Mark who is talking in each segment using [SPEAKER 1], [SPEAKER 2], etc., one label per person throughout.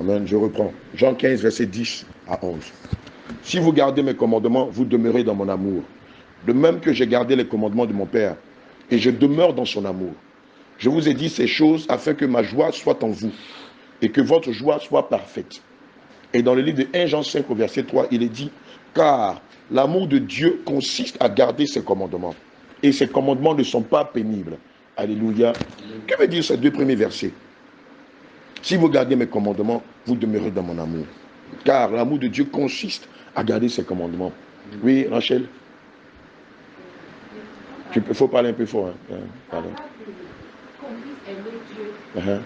[SPEAKER 1] Amen, je reprends. Jean 15, verset 10 à 11. Si vous gardez mes commandements, vous demeurez dans mon amour. De même que j'ai gardé les commandements de mon Père, et je demeure dans son amour. Je vous ai dit ces choses afin que ma joie soit en vous, et que votre joie soit parfaite. Et dans le livre de 1 Jean 5 au verset 3, il est dit, car l'amour de Dieu consiste à garder ses commandements. Et ses commandements ne sont pas pénibles. Alléluia. Que veut dire ces deux premiers versets? Si vous gardez mes commandements, vous demeurez dans mon amour. Car l'amour de Dieu consiste à garder ses commandements. Oui, Rachel? Il faut parler un peu fort. Hein?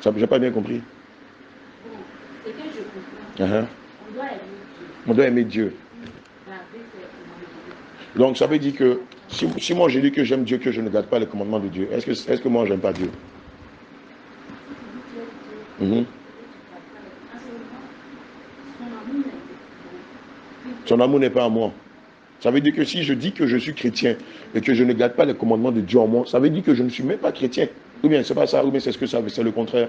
[SPEAKER 1] Ça, j'ai pas bien compris. On doit aimer Dieu. Donc ça veut dire que si moi je dis que j'aime Dieu, que je ne garde pas les commandements de Dieu, est-ce que moi j'aime pas Dieu? Son amour n'est pas à moi. Ça veut dire que si je dis que je suis chrétien et que je ne garde pas les commandements de Dieu en moi, ça veut dire que je ne suis même pas chrétien. Ou bien c'est pas ça, ou bien c'est ce que ça veut, c'est le contraire.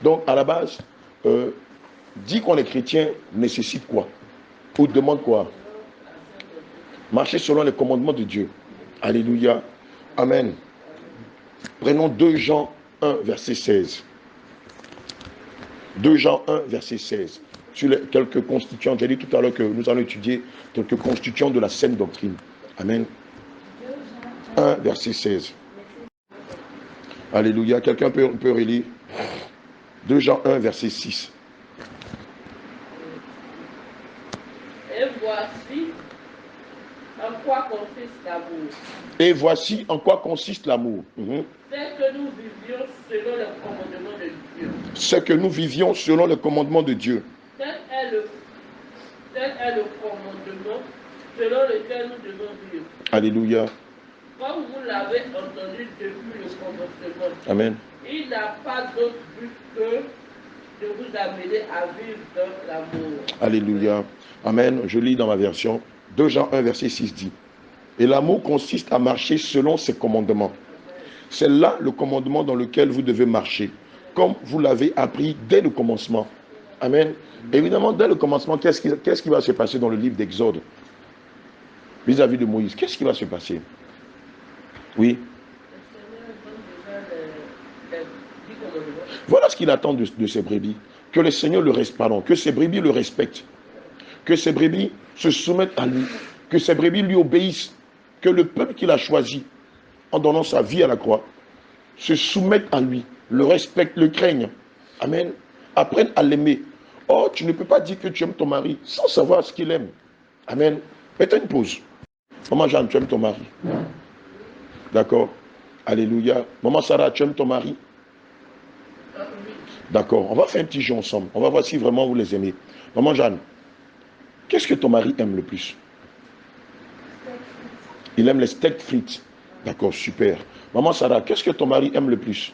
[SPEAKER 1] Donc à la base, dire qu'on est chrétien nécessite quoi? Ou demande quoi? Marcher selon les commandements de Dieu. Alléluia. Amen. Prenons 2 Jean 1, verset 16. 2 Jean 1, verset 16. Sur quelques constituants, j'ai dit tout à l'heure que nous allons étudier quelques constituants de la saine doctrine. Amen. 1, verset 16. Alléluia. Quelqu'un peut relire 2 Jean 1, verset 6.
[SPEAKER 2] Et voici en quoi consiste l'amour.
[SPEAKER 1] Et voici en quoi consiste l'amour.
[SPEAKER 2] C'est que nous vivions selon le commandement de Dieu.
[SPEAKER 1] C'est que nous vivions selon le commandement de Dieu.
[SPEAKER 2] Tel est le commandement selon lequel nous devons vivre.
[SPEAKER 1] Alléluia.
[SPEAKER 2] Comme vous l'avez entendu depuis le commencement.
[SPEAKER 1] Amen.
[SPEAKER 2] Il n'a pas d'autre but que de vous amener à vivre dans l'amour.
[SPEAKER 1] Alléluia. Amen. Je lis dans ma version. 2 Jean 1, verset 6 dit. Et l'amour consiste à marcher selon ses commandements. C'est là le commandement dans lequel vous devez marcher, comme vous l'avez appris dès le commencement. Amen. Évidemment, dès le commencement, qu'est-ce qui va se passer dans le livre d'Exode vis-à-vis de Moïse? Qu'est-ce qui va se passer? Oui. Voilà ce qu'il attend de ses brebis. Que le Seigneur le respecte, pardon, que ses brebis le respectent. Que ses brebis se soumettent à lui. Que ses brebis lui obéissent. Que le peuple qu'il a choisi, en donnant sa vie à la croix, se soumettent à lui, le respectent, le craignent. Amen. Apprennent à l'aimer. Oh, tu ne peux pas dire que tu aimes ton mari sans savoir ce qu'il aime. Amen. Mettez une pause. Maman Jeanne, tu aimes ton mari? D'accord. Alléluia. Maman Sarah, tu aimes ton mari? D'accord. On va faire un petit jeu ensemble. On va voir si vraiment vous les aimez. Maman Jeanne, qu'est-ce que ton mari aime le plus? Il aime les steaks frites. D'accord, super. Maman Sarah, qu'est-ce que ton mari aime le plus?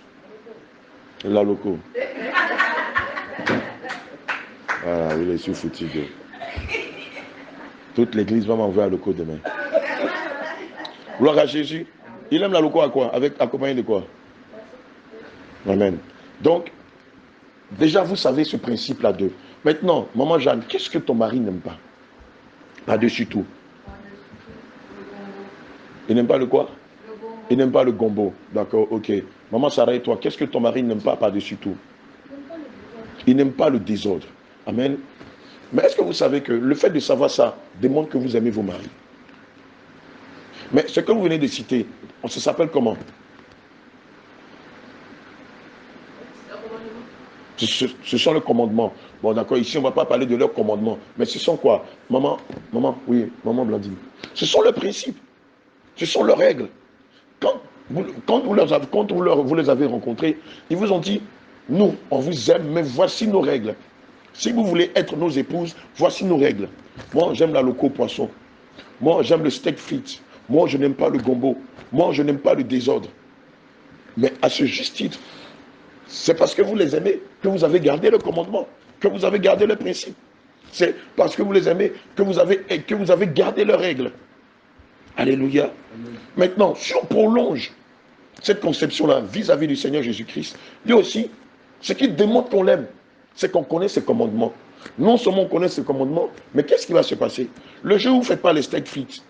[SPEAKER 1] La loco. Ah, il est sur foutu. Toute l'église va m'envoyer à loco demain. Gloire à Jésus. Il aime la loco à quoi? Accompagné de quoi? Amen. Donc, déjà vous savez ce principe-là de. Maintenant, maman Jeanne, qu'est-ce que ton mari n'aime pas? Par-dessus tout. Il n'aime pas le quoi? Il n'aime pas le gombo. D'accord, ok. Maman Sarah et toi, qu'est-ce que ton mari n'aime pas par-dessus tout? Il n'aime pas le désordre. Amen. Mais est-ce que vous savez que le fait de savoir ça démontre que vous aimez vos maris? Mais ce que vous venez de citer, on se s'appelle comment? Ce sont les commandements. Bon, d'accord, ici, on ne va pas parler de leurs commandements. Mais ce sont quoi? Maman, oui, maman Blandine. Ce sont leurs principes. Ce sont leurs règles. Quand vous les avez rencontrés, ils vous ont dit, nous, on vous aime, mais voici nos règles. Si vous voulez être nos épouses, voici nos règles. Moi, j'aime la loco poisson. Moi, j'aime le steak frites. Moi, je n'aime pas le gombo. Moi, je n'aime pas le désordre. Mais à ce juste titre, c'est parce que vous les aimez que vous avez gardé le commandement, que vous avez gardé le principe. C'est parce que vous les aimez que vous avez gardé leurs règles. Alléluia. Amen. Maintenant, si on prolonge cette conception-là vis-à-vis du Seigneur Jésus-Christ, lui aussi, Ce qui démontre qu'on l'aime, c'est qu'on connaît ses commandements. Non seulement on connaît ses commandements, mais qu'est-ce qui va se passer? Le jour où vous ne faites pas les steak frites,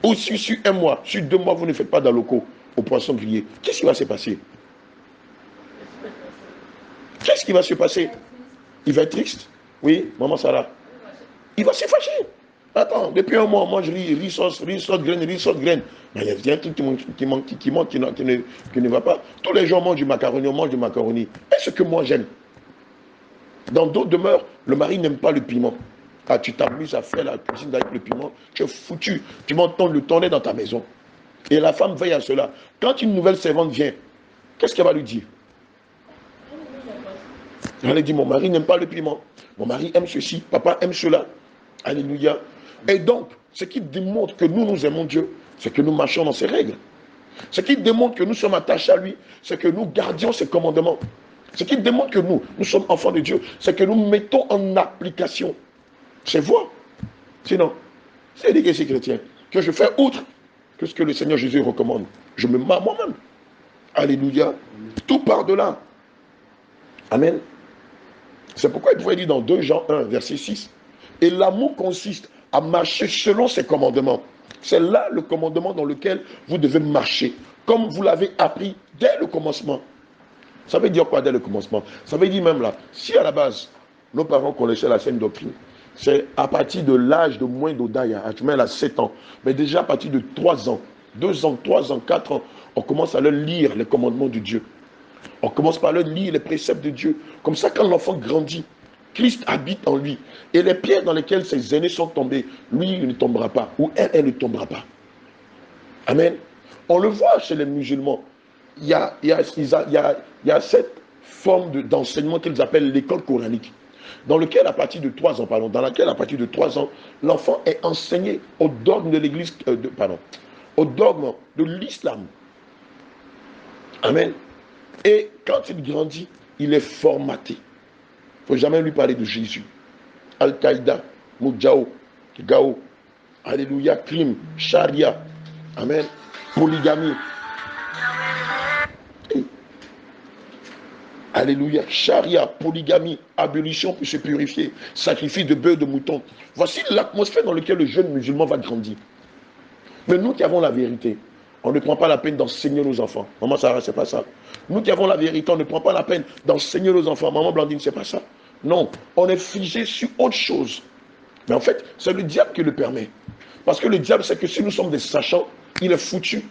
[SPEAKER 1] ou sur un mois, sur 2 mois, vous ne faites pas d'aloko au poisson grillé, qu'est-ce qui va se passer? Qu'est-ce qui va se passer? Il va être triste. Oui, maman Sarah. Il va se fâcher. Attends, depuis un mois, on mange riz sauce graine. Mais il y a un truc qui ne va pas. Tous les jours, on mange du macaroni. Est-ce que moi j'aime? Dans d'autres demeures, le mari n'aime pas le piment. Ah, tu t'amuses à faire la cuisine avec le piment, tu es foutu. Tu m'entends le tourner dans ta maison. Et la femme veille à cela. Quand une nouvelle servante vient, qu'est-ce qu'elle va lui dire? Elle lui dit, mon mari n'aime pas le piment. Mon mari aime ceci, papa aime cela. Alléluia. Et donc, ce qui démontre que nous aimons Dieu, c'est que nous marchons dans ses règles. Ce qui démontre que nous sommes attachés à lui, c'est que nous gardions ses commandements. Ce qui démontre que nous sommes enfants de Dieu, c'est que nous mettons en application ses voies. Sinon, c'est dit que c'est chrétien, que je fais outre que ce que le Seigneur Jésus recommande. Je me mets moi-même. Alléluia. Tout part de là. Amen. C'est pourquoi il pouvait dire dans 2 Jean 1, verset 6, et l'amour consiste à marcher selon ses commandements. C'est là le commandement dans lequel vous devez marcher, comme vous l'avez appris dès le commencement. Ça veut dire quoi dès le commencement? Ça veut dire même là, si à la base, nos parents connaissaient la saine doctrine, c'est à partir de l'âge de moins d'Odaya, à 7 ans, mais déjà à partir de 3 ans, 2 ans, 3 ans, 4 ans, on commence à leur lire les commandements de Dieu. On commence par leur lire les préceptes de Dieu. Comme ça, quand l'enfant grandit, Christ habite en lui. Et les pierres dans lesquelles ses aînés sont tombés, lui, il ne tombera pas. Ou elle ne tombera pas. Amen. On le voit chez les musulmans. Il y a cette forme d'enseignement qu'ils appellent l'école coranique. Dans laquelle, à partir de 3 ans, l'enfant est enseigné au dogme de l'église, au dogme de l'islam. Amen. Et quand il grandit, il est formaté. Il ne faut jamais lui parler de Jésus. Al-Qaïda, Moudjao, Gao, Alléluia, crime, charia, amen, polygamie. Alléluia, charia, polygamie, abolition pour se purifier, sacrifice de bœuf, de mouton. Voici l'atmosphère dans laquelle le jeune musulman va grandir. Mais nous qui avons la vérité, on ne prend pas la peine d'enseigner nos enfants. Maman Sarah, c'est pas ça. Nous qui avons la vérité, on ne prend pas la peine d'enseigner nos enfants. Maman Blandine, c'est pas ça. Non, on est figé sur autre chose. Mais en fait, c'est le diable qui le permet. Parce que le diable, c'est que si nous sommes des sachants, il est foutu.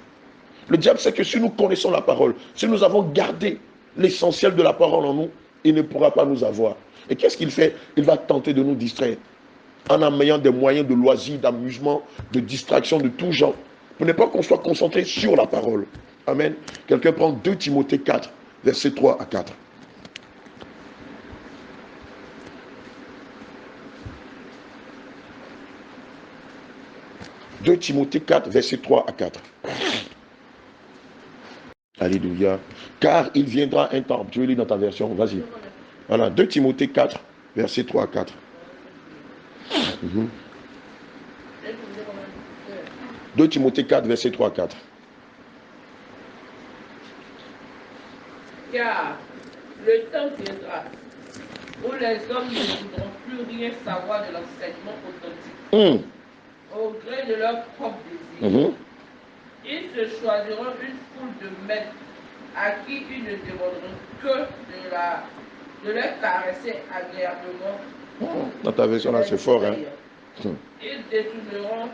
[SPEAKER 1] Le diable, c'est que si nous connaissons la parole, si nous avons gardé l'essentiel de la parole en nous, il ne pourra pas nous avoir. Et qu'est-ce qu'il fait? Il va tenter de nous distraire en amenant des moyens de loisirs, d'amusement, de distraction de tout genre. Pour ne pas qu'on soit concentré sur la parole. Amen. Quelqu'un prend 2 Timothée 4, versets 3 à 4. « 2 Timothée 4, versets 3 à 4. Alléluia. Car il viendra un temps. Tu veux lire dans ta version? Vas-y. Voilà. 2 Timothée 4, versets 3 à 4. 2 Timothée 4, versets 3 à 4.
[SPEAKER 2] Car le temps viendra où les hommes ne voudront plus rien savoir de l'enseignement authentique, au gré de leur propre désir. Ils se choisiront une foule de maîtres à qui ils ne demanderont que de leur caresser agréablement.
[SPEAKER 1] Dans ta version là, c'est fort, hein?
[SPEAKER 2] Ils détourneront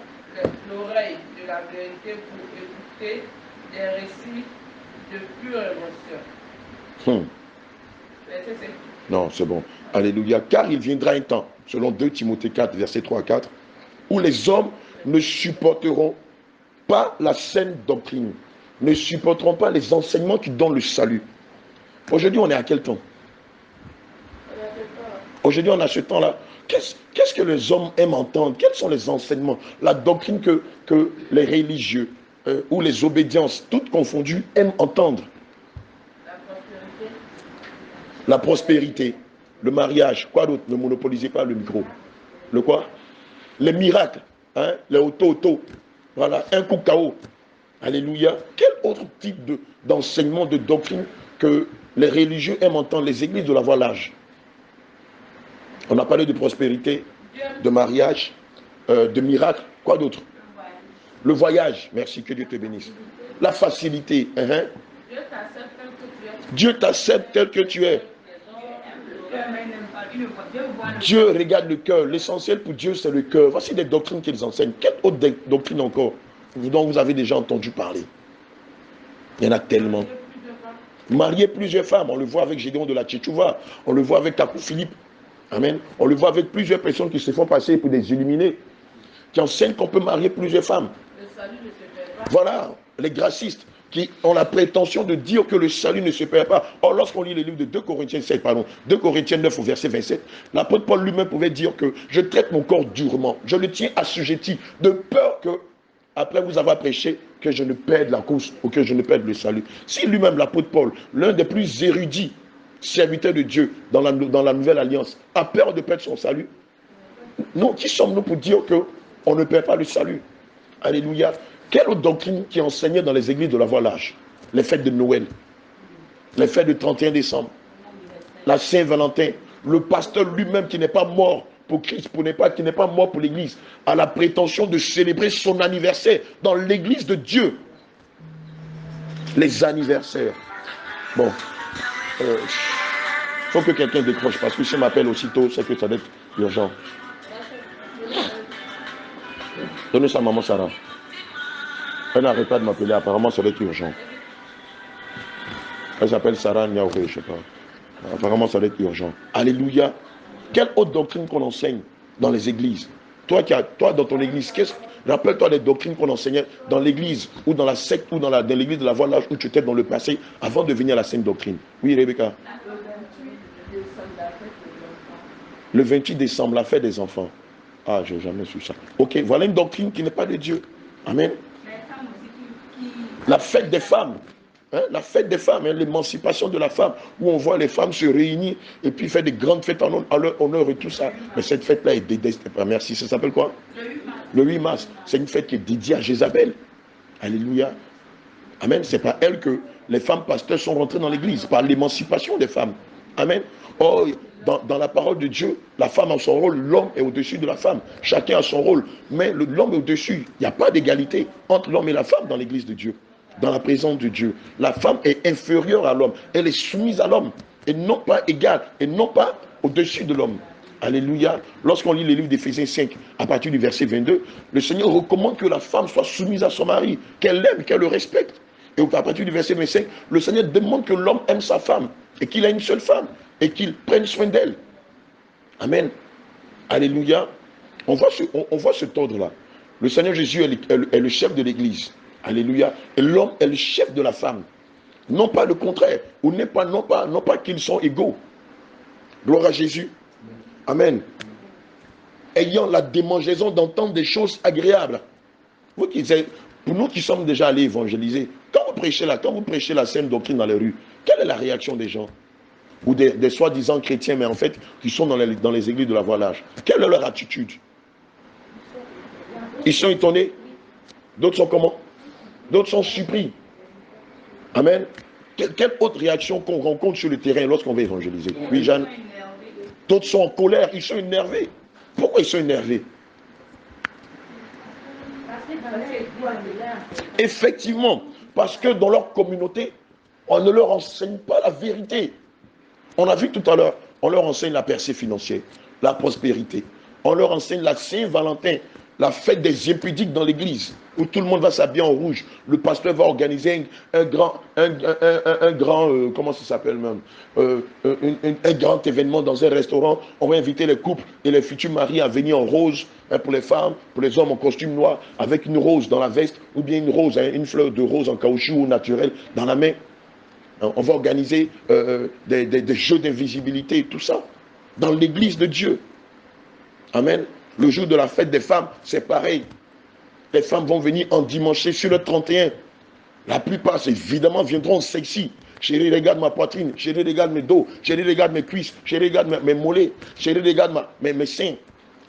[SPEAKER 2] l'oreille de la vérité pour écouter des récits de pure émotion.
[SPEAKER 1] Non, c'est bon. Alléluia. Car il viendra un temps, selon 2 Timothée 4, versets 3 à 4, où les hommes ne supporteront pas la saine doctrine, ne supporteront pas les enseignements qui donnent le salut. Aujourd'hui, on est à quel temps? Aujourd'hui, on a ce temps-là. Qu'est-ce que les hommes aiment entendre? Quels sont les enseignements? La doctrine que les religieux ou les obédiences, toutes confondues, aiment entendre. La prospérité, le mariage, quoi d'autre? Ne monopolisez pas le micro. Le quoi? Les miracles, hein? Les auto-auto. Voilà, un coup KO. Alléluia. Quel autre type d'enseignement, de doctrine que Les religieux aiment entendre les églises de la voie large. On a parlé de prospérité, de mariage, de miracle. Quoi d'autre? Le voyage. Merci, que Dieu te bénisse. La facilité. Dieu t'accepte tel que tu es. Dieu regarde le cœur. L'essentiel pour Dieu, c'est le cœur. Voici des doctrines qu'ils enseignent. Quelle autre doctrine encore dont vous avez déjà entendu parler? Il y en a tellement. Marier plusieurs femmes. On le voit avec Gédéon de la Tchétchouva. On le voit avec Takou Philippe. Amen. On le voit avec plusieurs personnes qui se font passer pour des illuminés, qui enseignent qu'on peut marier plusieurs femmes. Voilà, les gracistes qui ont la prétention de dire que le salut ne se perd pas. Or, lorsqu'on lit le livre de 2 Corinthiens 9 au verset 27, l'apôtre Paul lui-même pouvait dire que je traite mon corps durement, je le tiens assujetti, de peur que, après vous avoir prêché, que je ne perde la course ou que je ne perde le salut. Si lui-même, l'apôtre Paul, l'un des plus érudits serviteurs de Dieu dans la nouvelle alliance, a peur de perdre son salut, nous, qui sommes-nous pour dire qu'on ne perd pas le salut? Alléluia. Quelle autre doctrine qui enseignait dans les églises de la voie large? Les fêtes de Noël, les fêtes du 31 décembre, la Saint-Valentin. Le pasteur lui-même qui n'est pas mort pour Christ, qui n'est pas mort pour l'église, a la prétention de célébrer son anniversaire dans l'église de Dieu. Les anniversaires. Bon. Faut que quelqu'un décroche parce que si on m'appelle aussitôt, c'est que ça doit être urgent. Donnez ça à maman Sarah. Elle n'arrête pas de m'appeler, apparemment ça doit être urgent. Elle s'appelle Sarah Niaouré, je ne sais pas. Apparemment ça doit être urgent. Alléluia. Quelle autre doctrine qu'on enseigne dans les églises? Toi dans ton église, rappelle-toi des doctrines qu'on enseignait dans l'église ou dans la secte ou dans l'église de la voie large où tu étais dans le passé avant de venir à la sainte doctrine. Oui, Rebecca. Le 28 décembre, la fête des enfants. Ah, je n'ai jamais su ça. Ok, voilà une doctrine qui n'est pas de Dieu. Amen. La fête des femmes. Hein, la fête des femmes, hein, l'émancipation de la femme, où on voit les femmes se réunir et puis faire des grandes fêtes en leur honneur et tout ça. Mais cette fête-là est dédiée. Merci, ça s'appelle quoi? Le 8 mars. C'est une fête qui est dédiée à Jézabel. Alléluia. Amen. C'est par elle que les femmes pasteurs sont rentrées dans l'église, par l'émancipation des femmes. Amen. Or, dans la parole de Dieu, la femme a son rôle, l'homme est au-dessus de la femme. Chacun a son rôle, mais l'homme est au-dessus. Il n'y a pas d'égalité entre l'homme et la femme dans l'église de Dieu, dans la présence de Dieu. La femme est inférieure à l'homme, elle est soumise à l'homme, et non pas égale, et non pas au-dessus de l'homme. Alléluia. Lorsqu'on lit le livre d'Éphésiens 5, à partir du verset 22, le Seigneur recommande que la femme soit soumise à son mari, qu'elle l'aime, qu'elle le respecte. Et à partir du verset 25, le Seigneur demande que l'homme aime sa femme, et qu'il a une seule femme, et qu'il prenne soin d'elle. Amen. Alléluia. On voit cet ordre-là. Le Seigneur Jésus est le chef de l'église. Alléluia. Et l'homme est le chef de la femme. Non pas le contraire. Ou non pas qu'ils sont égaux. Gloire à Jésus. Amen. Ayant la démangeaison d'entendre des choses agréables. Pour nous qui sommes déjà allés évangéliser, quand vous prêchez la sainte doctrine dans les rues, quelle est la réaction des gens? Ou des soi-disant chrétiens, mais en fait, qui sont dans les églises de la voie large. Quelle est leur attitude? Ils sont étonnés. D'autres sont comment? D'autres sont surpris. Amen. Quelle autre réaction qu'on rencontre sur le terrain lorsqu'on va évangéliser? Oui, Jeanne. D'autres sont en colère, ils sont énervés. Pourquoi ils sont énervés? Effectivement, parce que dans leur communauté, on ne leur enseigne pas la vérité. On a vu tout à l'heure, on leur enseigne la percée financière, la prospérité. On leur enseigne la Saint-Valentin, la fête des impudiques dans l'église, où tout le monde va s'habiller en rouge. Le pasteur va organiser un grand, comment ça s'appelle même, un grand événement dans un restaurant. On va inviter les couples et les futurs maris à venir en rose, hein, pour les femmes, pour les hommes en costume noir, avec une rose dans la veste, ou bien une rose, hein, une fleur de rose en caoutchouc ou naturel dans la main. On va organiser des jeux d'invisibilité, tout ça, dans l'église de Dieu. Amen. Le jour de la fête des femmes, c'est pareil. Les femmes vont venir endimancher sur le 31. La plupart, évidemment, viendront sexy. Chérie, regarde ma poitrine. Chérie, regarde mes dos. Chérie, regarde mes cuisses. Chérie, regarde mes mollets. Chérie, regarde mes seins.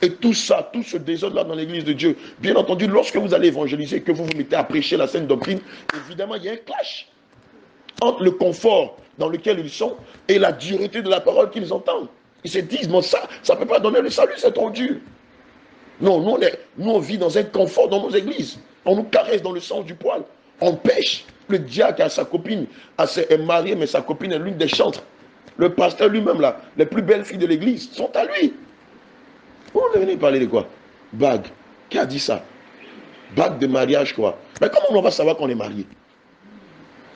[SPEAKER 1] Et tout ça, tout ce désordre-là dans l'église de Dieu. Bien entendu, lorsque vous allez évangéliser, que vous vous mettez à prêcher la sainte doctrine, évidemment, il y a un clash entre le confort dans lequel ils sont et la dureté de la parole qu'ils entendent. Ils se disent, non, ça ne peut pas donner le salut, c'est trop dur. Non, nous, on vit dans un confort dans nos églises. On nous caresse dans le sens du poil. On pêche. Le diacre a sa copine, est marié, mais sa copine est l'une des chantres. Le pasteur lui-même, là, les plus belles filles de l'église sont à lui. Vous venez parler de quoi? Bague. Qui a dit ça? Bague de mariage, quoi. Mais comment on va savoir qu'on est marié?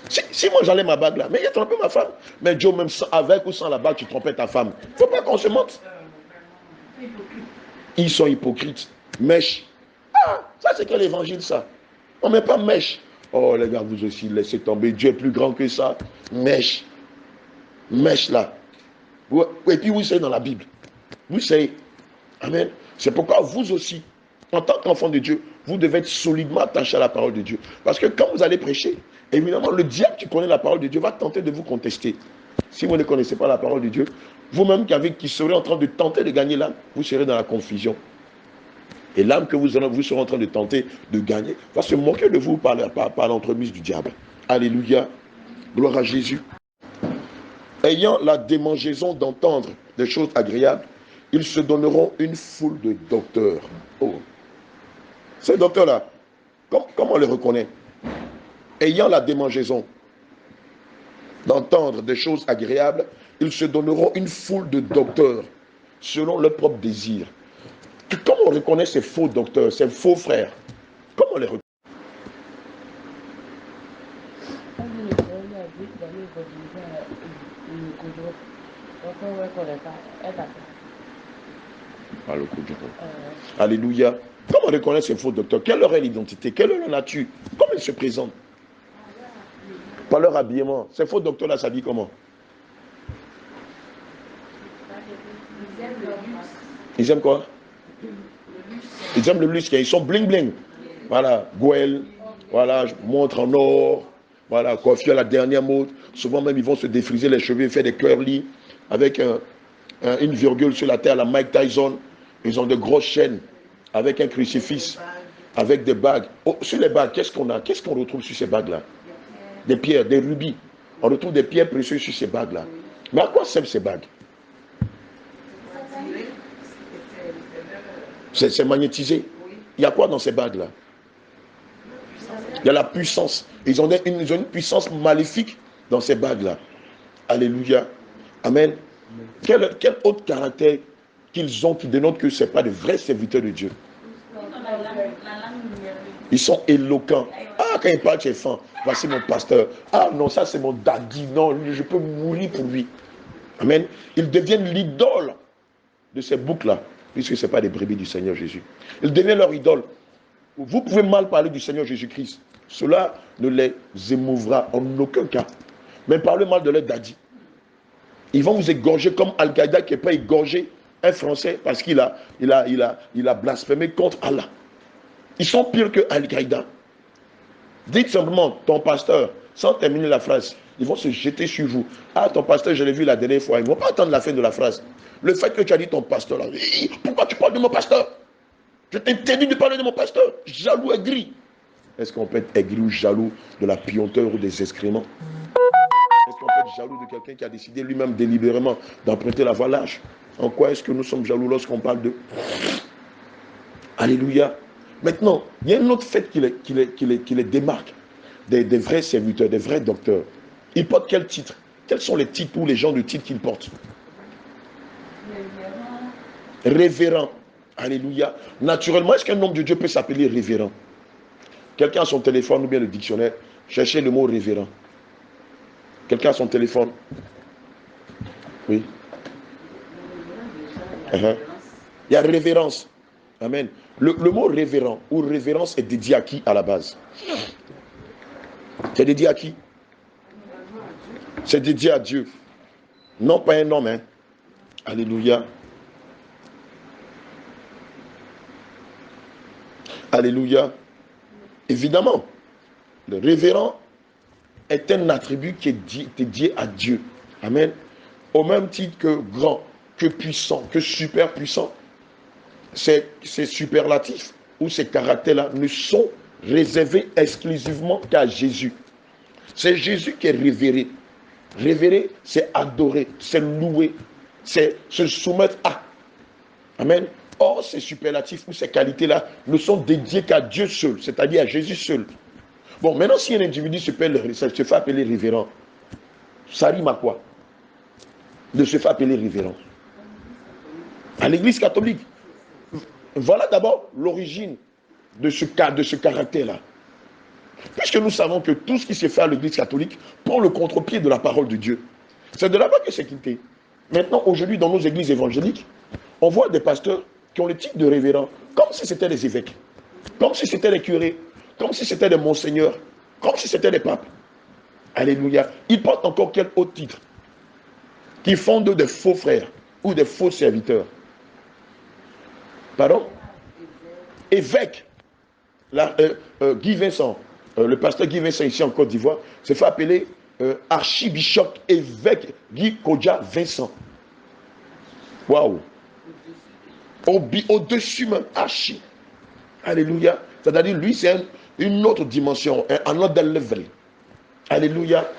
[SPEAKER 1] Si moi j'enlève ma bague là, mais il a trompé ma femme. Mais Dieu, même avec ou sans la bague, tu trompais ta femme. Il ne faut pas qu'on se monte. Ils sont hypocrites. Mèche. Ah, ça c'est quel évangile ça? On ne met pas mèche. Oh les gars, vous aussi, laissez tomber. Dieu est plus grand que ça. Mèche. Mèche là. Et puis vous savez dans la Bible. Vous savez. Amen. C'est pourquoi vous aussi, en tant qu'enfant de Dieu, vous devez être solidement attaché à la parole de Dieu. Parce que quand vous allez prêcher, évidemment, le diable qui connaît la parole de Dieu va tenter de vous contester. Si vous ne connaissez pas la parole de Dieu, vous-même qui serez en train de tenter de gagner l'âme, vous serez dans la confusion. Et l'âme que vous serez en train de tenter de gagner va se moquer de vous par l'entremise du diable. Alléluia. Gloire à Jésus. Ayant la démangeaison d'entendre des choses agréables, ils se donneront une foule de docteurs. Oh. Ces docteurs-là, comment on les reconnaît? Ayant la démangeaison d'entendre des choses agréables, ils se donneront une foule de docteurs selon leur propre désir. Comment on reconnaît ces faux docteurs, ces faux frères? Comment on les reconnaît? Alléluia. Comment on reconnaît ces faux docteurs? Quelle est leur identité? Quelle est leur nature? Comment ils se présentent? Par leur habillement. Ces faux docteurs-là s'habillent comment? Ils aiment quoi? Ils aiment le luxe. Ils sont bling bling. Voilà, Gouel, voilà, montre en or, voilà, coiffure à la dernière mode. Souvent même, ils vont se défriser les cheveux, faire des curly avec une virgule sur la terre, la Mike Tyson. Ils ont de grosses chaînes avec un crucifix, avec des bagues. Oh, sur les bagues, qu'est-ce qu'on a? Qu'est-ce qu'on retrouve sur ces bagues-là? Des pierres, des rubis. On retrouve des pierres précieuses sur ces bagues-là. Mais à quoi servent ces bagues? C'est magnétisé. Il y a quoi dans ces bagues-là? Il y a la puissance. Ils ont une puissance maléfique dans ces bagues-là. Alléluia. Amen. Quel autre caractère qu'ils ont qui dénote que ce n'est pas de vrais serviteurs de Dieu? Ils sont éloquents. Ah, quand ils parlent, tu es fan. Voici mon pasteur. Ah non, ça c'est mon daddy. Non, je peux mourir pour lui. Amen. Ils deviennent l'idole de ces boucs-là, puisque ce n'est pas des brebis du Seigneur Jésus. Ils deviennent leur idole. Vous pouvez mal parler du Seigneur Jésus-Christ. Cela ne les émouvra en aucun cas. Mais parlez mal de leur daddy. Ils vont vous égorger comme Al-Qaïda qui n'est pas égorgé un Français parce qu'il a blasphémé contre Allah. Ils sont pires que Al-Qaïda. Dites simplement, ton pasteur, sans terminer la phrase, ils vont se jeter sur vous. Ah, ton pasteur, je l'ai vu la dernière fois. Ils ne vont pas attendre la fin de la phrase. Le fait que tu as dit ton pasteur, là, pourquoi tu parles de mon pasteur? Je t'interdis de parler de mon pasteur. Jaloux, aigri. Est-ce qu'on peut être aigri ou jaloux de la puanteur ou des excréments? Est-ce qu'on peut être jaloux de quelqu'un qui a décidé lui-même délibérément d'emprunter la voie lâche? En quoi est-ce que nous sommes jaloux lorsqu'on parle de... Alléluia. Maintenant, il y a un autre fait qui les démarque des vrais serviteurs, des vrais docteurs. Ils portent quel titre? Quels sont les titres ou les genres de titres qu'ils portent? Révérend. Alléluia. Naturellement, est-ce qu'un homme de Dieu peut s'appeler révérend? Quelqu'un a son téléphone ou bien le dictionnaire, cherchez le mot révérend. Quelqu'un a son téléphone? Oui. Il y a révérence. Amen. Le mot révérend ou révérence est dédié à qui à la base? C'est dédié à qui? C'est dédié à Dieu. Non pas un homme. Hein. Alléluia. Alléluia. Évidemment, le révérend est un attribut qui est dédié à Dieu. Amen. Au même titre que grand, que puissant, que super puissant. Ces superlatifs ou ces caractères-là ne sont réservés exclusivement qu'à Jésus. C'est Jésus qui est révéré. Révérer, c'est adorer, c'est louer, c'est se soumettre à. Amen. Or, ces superlatifs ou ces qualités-là ne sont dédiées qu'à Dieu seul, c'est-à-dire à Jésus seul. Bon, maintenant, si un individu se fait appeler révérend, ça rime à quoi? De se faire appeler révérend. À l'église catholique. Voilà d'abord l'origine de ce caractère-là. Puisque nous savons que tout ce qui se fait à l'église catholique prend le contre-pied de la parole de Dieu. C'est de là-bas que c'est quitté. Maintenant, aujourd'hui, dans nos églises évangéliques, on voit des pasteurs qui ont le titre de révérend, comme si c'était des évêques, comme si c'était des curés, comme si c'était des monseigneurs, comme si c'était des papes. Alléluia. Ils portent encore quel autre titre? Qui font d'eux des faux frères ou des faux serviteurs. Pardon? Évêque. Guy Vincent, le pasteur Guy Vincent ici en Côte d'Ivoire, se fait appeler archibishop évêque Guy Kodja Vincent. Waouh! Au-dessus même, archi. Alléluia. C'est-à-dire, lui, c'est une autre dimension, un autre level. Alléluia.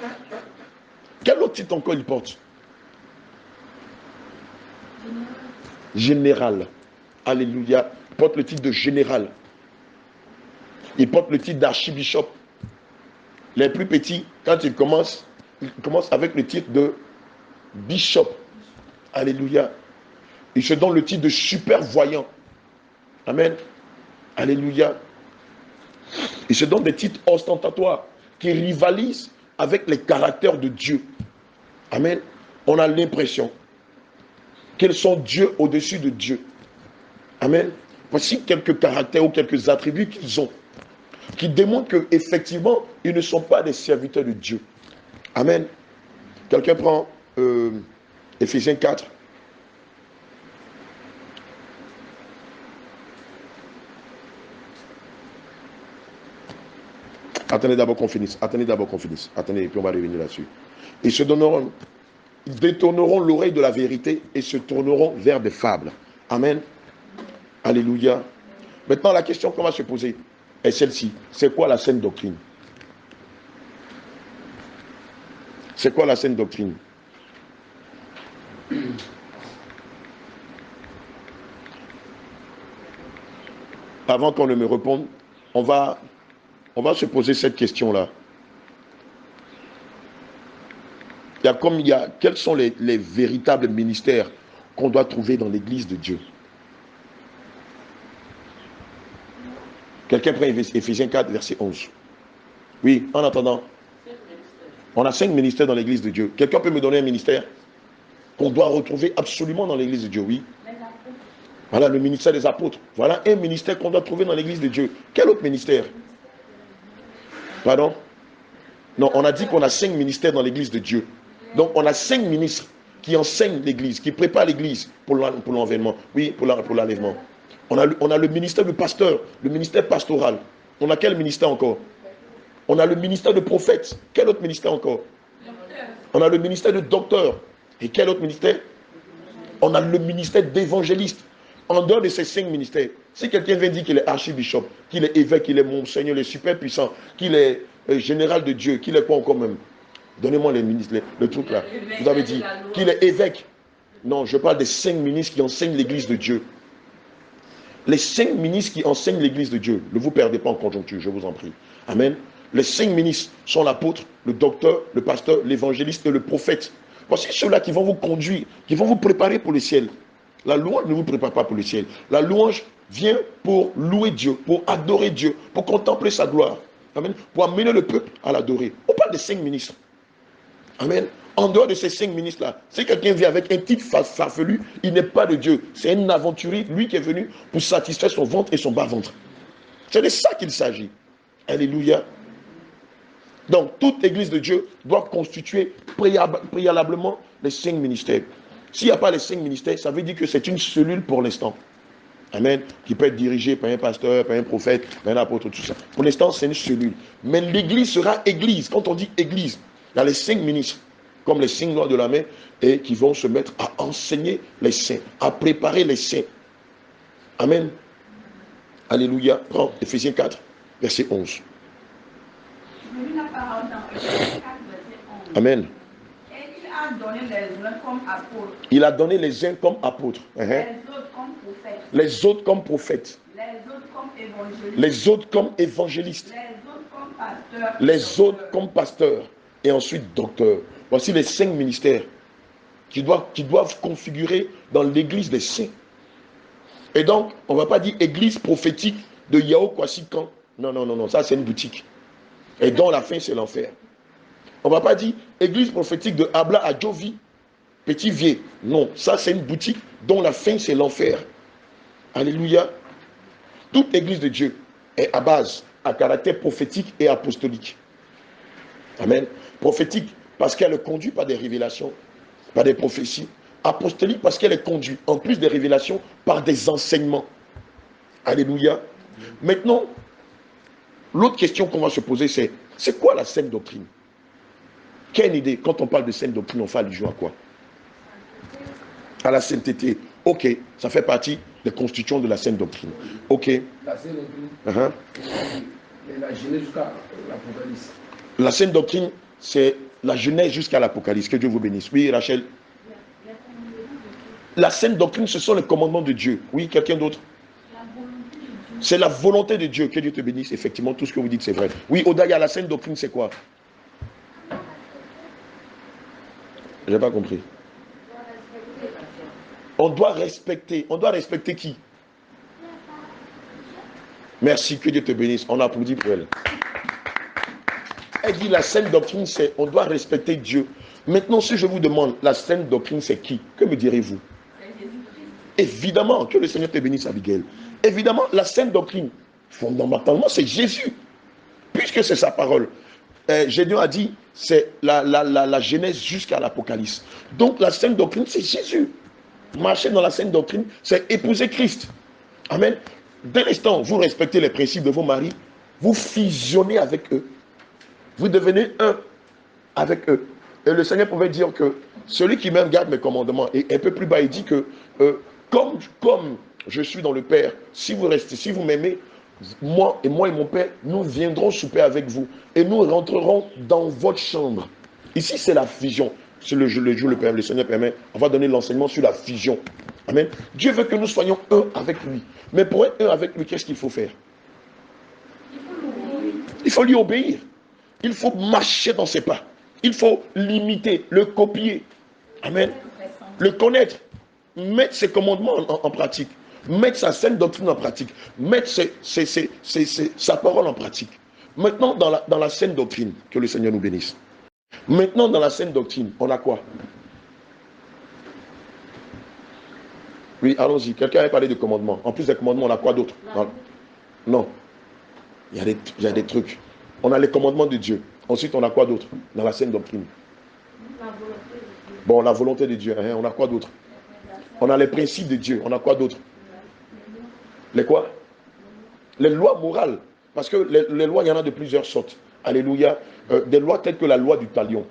[SPEAKER 1] Quel autre titre encore il porte? Général. Alléluia. Il porte le titre de général. Il porte le titre d'archibishop. Les plus petits, quand ils commencent avec le titre de bishop. Alléluia. Ils se donnent le titre de supervoyant. Amen. Alléluia. Ils se donnent des titres ostentatoires qui rivalisent avec les caractères de Dieu. Amen. On a l'impression qu'ils sont Dieu au-dessus de Dieu. Amen. Voici quelques caractères ou quelques attributs qu'ils ont, qui démontrent qu'effectivement, ils ne sont pas des serviteurs de Dieu. Amen. Quelqu'un prend Éphésiens 4. Attendez d'abord qu'on finisse. Attendez, et puis on va revenir là-dessus. Ils détourneront l'oreille de la vérité et se tourneront vers des fables. Amen. Alléluia. Maintenant, la question qu'on va se poser est celle-ci. C'est quoi la saine doctrine? C'est quoi la saine doctrine? Avant qu'on ne me réponde, on va se poser cette question-là. Quels sont les véritables ministères qu'on doit trouver dans l'église de Dieu? Quelqu'un prend Éphésiens 4, verset 11. Oui, en attendant. On a 5 ministères dans l'église de Dieu. Quelqu'un peut me donner un ministère qu'on doit retrouver absolument dans l'église de Dieu? Oui. Voilà, le ministère des apôtres. Voilà un ministère qu'on doit trouver dans l'église de Dieu. Quel autre ministère? Pardon? Non, on a dit qu'on a 5 ministères dans l'église de Dieu. Donc, on a 5 ministres qui enseignent l'église, qui préparent l'église pour l'enlèvement. Oui, pour l'enlèvement. On a le ministère de pasteur, le ministère pastoral. On a quel ministère encore? On a le ministère de prophète. Quel autre ministère encore? On a le ministère de docteur. Et quel autre ministère? On a le ministère d'évangéliste. En dehors de ces 5 ministères, si quelqu'un vient dire qu'il est archibishop, qu'il est évêque, qu'il est monseigneur, qu'il est super puissant, qu'il est général de Dieu, qu'il est quoi encore même? Donnez-moi les ministres, le truc là. Vous avez dit qu'il est évêque. Non, je parle des 5 ministres qui enseignent l'église de Dieu. Les 5 ministres qui enseignent l'église de Dieu. Ne vous perdez pas en conjoncture, je vous en prie. Amen. Les 5 ministres sont l'apôtre, le docteur, le pasteur, l'évangéliste et le prophète. Voici ceux-là qui vont vous conduire, qui vont vous préparer pour le ciel. La louange ne vous prépare pas pour le ciel. La louange vient pour louer Dieu, pour adorer Dieu, pour contempler sa gloire. Amen. Pour amener le peuple à l'adorer. On parle des 5 ministres. Amen. En dehors de ces 5 ministres-là, si quelqu'un vient avec un titre farfelu, il n'est pas de Dieu. C'est un aventurier, lui qui est venu pour satisfaire son ventre et son bas-ventre. C'est de ça qu'il s'agit. Alléluia. Donc, toute église de Dieu doit constituer préalablement les 5 ministères. S'il n'y a pas les 5 ministères, ça veut dire que c'est une cellule pour l'instant. Amen. Qui peut être dirigée par un pasteur, par un prophète, par un apôtre, tout ça. Pour l'instant, c'est une cellule. Mais l'église sera église. Quand on dit église, il y a les 5 ministres, comme les 5 lois de la main, et qui vont se mettre à enseigner les saints, à préparer les saints. Amen. Alléluia. Prends Éphésiens 4, verset 11. Amen.
[SPEAKER 2] donné les uns comme apôtres.
[SPEAKER 1] Il a donné les uns comme apôtres.
[SPEAKER 2] Les autres comme prophètes.
[SPEAKER 1] Les autres comme prophètes.
[SPEAKER 2] Les autres comme évangélistes.
[SPEAKER 1] Les autres comme évangélistes.
[SPEAKER 2] Les autres comme pasteurs.
[SPEAKER 1] Les autres comme pasteurs. Et ensuite docteurs. Voici les 5 ministères qui doivent configurer dans l'église des saints. Et donc, on ne va pas dire église prophétique de Yao Kwasikan. Non, non, non, non, ça c'est une boutique. Et dont la fin c'est l'enfer. On ne va pas dire église prophétique de Abla Adjovi, Petit Vieux. Non, ça c'est une boutique dont la fin c'est l'enfer. Alléluia. Toute église de Dieu est à base, à caractère prophétique et apostolique. Amen. Prophétique parce qu'elle est conduite par des révélations, par des prophéties. Apostolique parce qu'elle est conduite, en plus des révélations, par des enseignements. Alléluia. Maintenant, l'autre question qu'on va se poser, c'est quoi la saine doctrine? Quelle idée? Quand on parle de saine doctrine, on fait allusion à quoi? À la sainteté. Ok, ça fait partie des constituants de la saine doctrine. Ok.
[SPEAKER 3] La saine doctrine, la Genèse jusqu'à l'Apocalypse.
[SPEAKER 1] La saine doctrine, c'est la Genèse jusqu'à l'Apocalypse. Que Dieu vous bénisse. Oui, Rachel. La saine doctrine, ce sont les commandements de Dieu. Oui, quelqu'un d'autre? C'est la volonté de Dieu. Que Dieu te bénisse. Effectivement, tout ce que vous dites, c'est vrai. Oui, Odaya, la saine doctrine, c'est quoi? Je n'ai pas compris. On doit respecter. On doit respecter qui? Merci, que Dieu te bénisse. On applaudit pour elle. Elle dit la saine doctrine, c'est on doit respecter Dieu. Maintenant, si je vous demande, la saine doctrine, c'est qui? Que me direz-vous? Évidemment, que le Seigneur te bénisse, Abigail. Évidemment, la saine doctrine, fondamentalement, c'est Jésus. Puisque c'est sa parole. Gédéon a dit, c'est la Genèse jusqu'à l'Apocalypse. Donc, la saine doctrine, c'est Jésus. Marcher dans la saine doctrine, c'est épouser Christ. Amen. Dès l'instant, vous respectez les principes de vos maris, vous fusionnez avec eux. Vous devenez un avec eux. Et le Seigneur pouvait dire que celui qui m'aime garde mes commandements. Et un peu plus bas, il dit que comme je suis dans le Père, si vous restez, si vous m'aimez, moi et mon Père, nous viendrons souper avec vous. Et nous rentrerons dans votre chambre. Ici, c'est la fusion. Si le jour le Père, le Seigneur permet, on va donner l'enseignement sur la fusion. Amen. Dieu veut que nous soyons un avec lui. Mais pour être un avec lui, qu'est-ce qu'il faut faire? Il faut lui obéir. Il faut marcher dans ses pas. Il faut l'imiter, le copier. Amen. Le connaître. Mettre ses commandements en pratique. Mettre sa saine doctrine en pratique. Mettre sa parole en pratique. Maintenant, dans la saine doctrine, que le Seigneur nous bénisse. Maintenant, dans la saine doctrine, on a quoi? Oui, allons-y. Quelqu'un avait parlé de commandements. En plus des commandements, on a quoi d'autre? Non. Il y a des trucs. On a les commandements de Dieu. Ensuite, on a quoi d'autre dans la saine doctrine? Bon, la volonté de Dieu. Hein, on a quoi d'autre? On a les principes de Dieu. On a quoi d'autre? Les quoi? Les lois morales. Parce que les lois, il y en a de plusieurs sortes. Alléluia. Des lois telles que la loi du talion.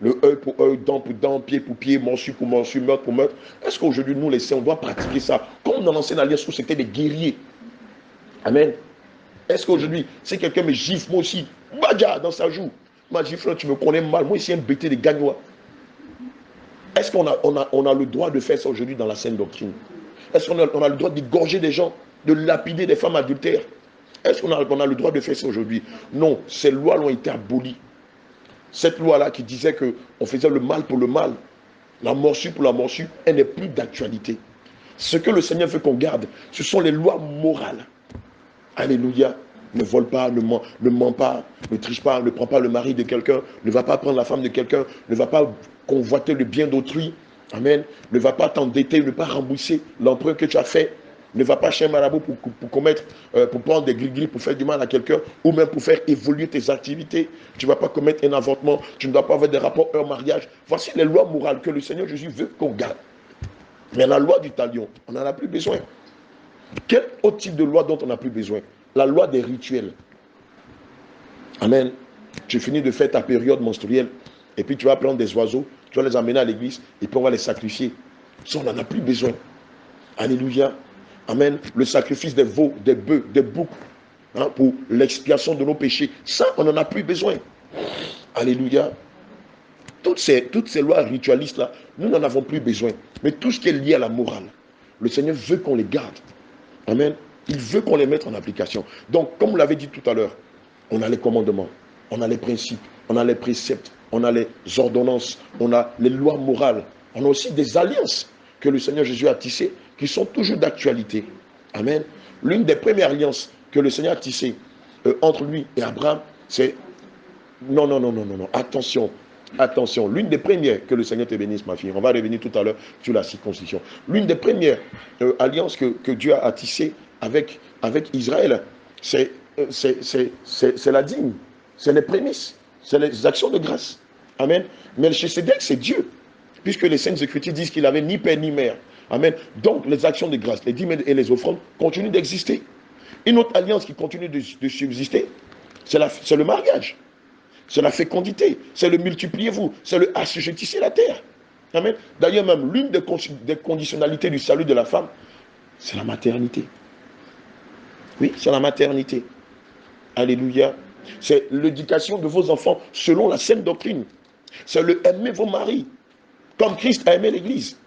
[SPEAKER 1] Le œil pour œil, dent pour dent, pied pour pied, morsure pour morsure, meurtre pour meurtre. Est-ce qu'aujourd'hui, nous, les saints, on doit pratiquer ça? Comme dans l'ancienne alliance où c'était des guerriers. Amen. Est-ce qu'aujourd'hui, si quelqu'un me gifle, moi aussi, badja dans sa joue, ma gifle, tu me connais mal, moi ici, un bêté de gagnois. Est-ce qu'on a le droit de faire ça aujourd'hui dans la saine doctrine? Est-ce qu'on a le droit d'égorger des gens, de lapider des femmes adultères? Est-ce qu'on a le droit de faire ça aujourd'hui? Non, ces lois ont été abolies. Cette loi-là qui disait qu'on faisait le mal pour le mal, la morsure pour la morsure, elle n'est plus d'actualité. Ce que le Seigneur veut qu'on garde, ce sont les lois morales. Alléluia. Ne vole pas, ne ment pas, ne triche pas, ne prend pas le mari de quelqu'un, ne va pas prendre la femme de quelqu'un, ne va pas convoiter le bien d'autrui. Amen. Ne va pas t'endetter, ne pas rembourser l'emprunt que tu as fait. Ne va pas chez un marabout pour prendre des gris-gris, pour faire du mal à quelqu'un, ou même pour faire évoluer tes activités. Tu ne vas pas commettre un avortement, tu ne dois pas avoir des rapports hors mariage. Voici les lois morales que le Seigneur Jésus veut qu'on garde. Mais la loi du talion, on n'en a plus besoin. Quel autre type de loi dont on n'a plus besoin? La loi des rituels. Amen. Tu finis de faire ta période menstruelle, et puis tu vas prendre des oiseaux, tu vas les amener à l'église, et puis on va les sacrifier. Ça, on n'en a plus besoin. Alléluia. Amen. Le sacrifice des veaux, des bœufs, des boucs, hein, pour l'expiation de nos péchés. Ça, on n'en a plus besoin. Alléluia. toutes ces lois ritualistes-là, nous n'en avons plus besoin. Mais tout ce qui est lié à la morale, le Seigneur veut qu'on les garde. Amen. Il veut qu'on les mette en application. Donc, comme vous l'avez dit tout à l'heure, on a les commandements, on a les principes, on a les préceptes, on a les ordonnances, on a les lois morales, on a aussi des alliances que le Seigneur Jésus a tissées qui sont toujours d'actualité. Amen. L'une des premières alliances que le Seigneur a tissées entre lui et Abraham, c'est... Non, attention, attention. L'une des premières, que le Seigneur te bénisse, ma fille, on va revenir tout à l'heure sur la circoncision. L'une des premières alliances que Dieu a tissées avec Israël, c'est la dîme, c'est les prémices, c'est les actions de grâce. Amen. Melchisedec, c'est Dieu, puisque les Saintes Écritures disent qu'il n'avait ni père ni mère. Amen. Donc, les actions de grâce, les dîmes et les offrandes continuent d'exister. Une autre alliance qui continue de subsister, c'est le mariage. C'est la fécondité, c'est le multipliez-vous, c'est le assujettissez la terre. Amen. D'ailleurs, même l'une des conditionnalités du salut de la femme, c'est la maternité. Oui, c'est la maternité. Alléluia. C'est l'éducation de vos enfants selon la saine doctrine. C'est le aimer vos maris, comme Christ a aimé l'Église.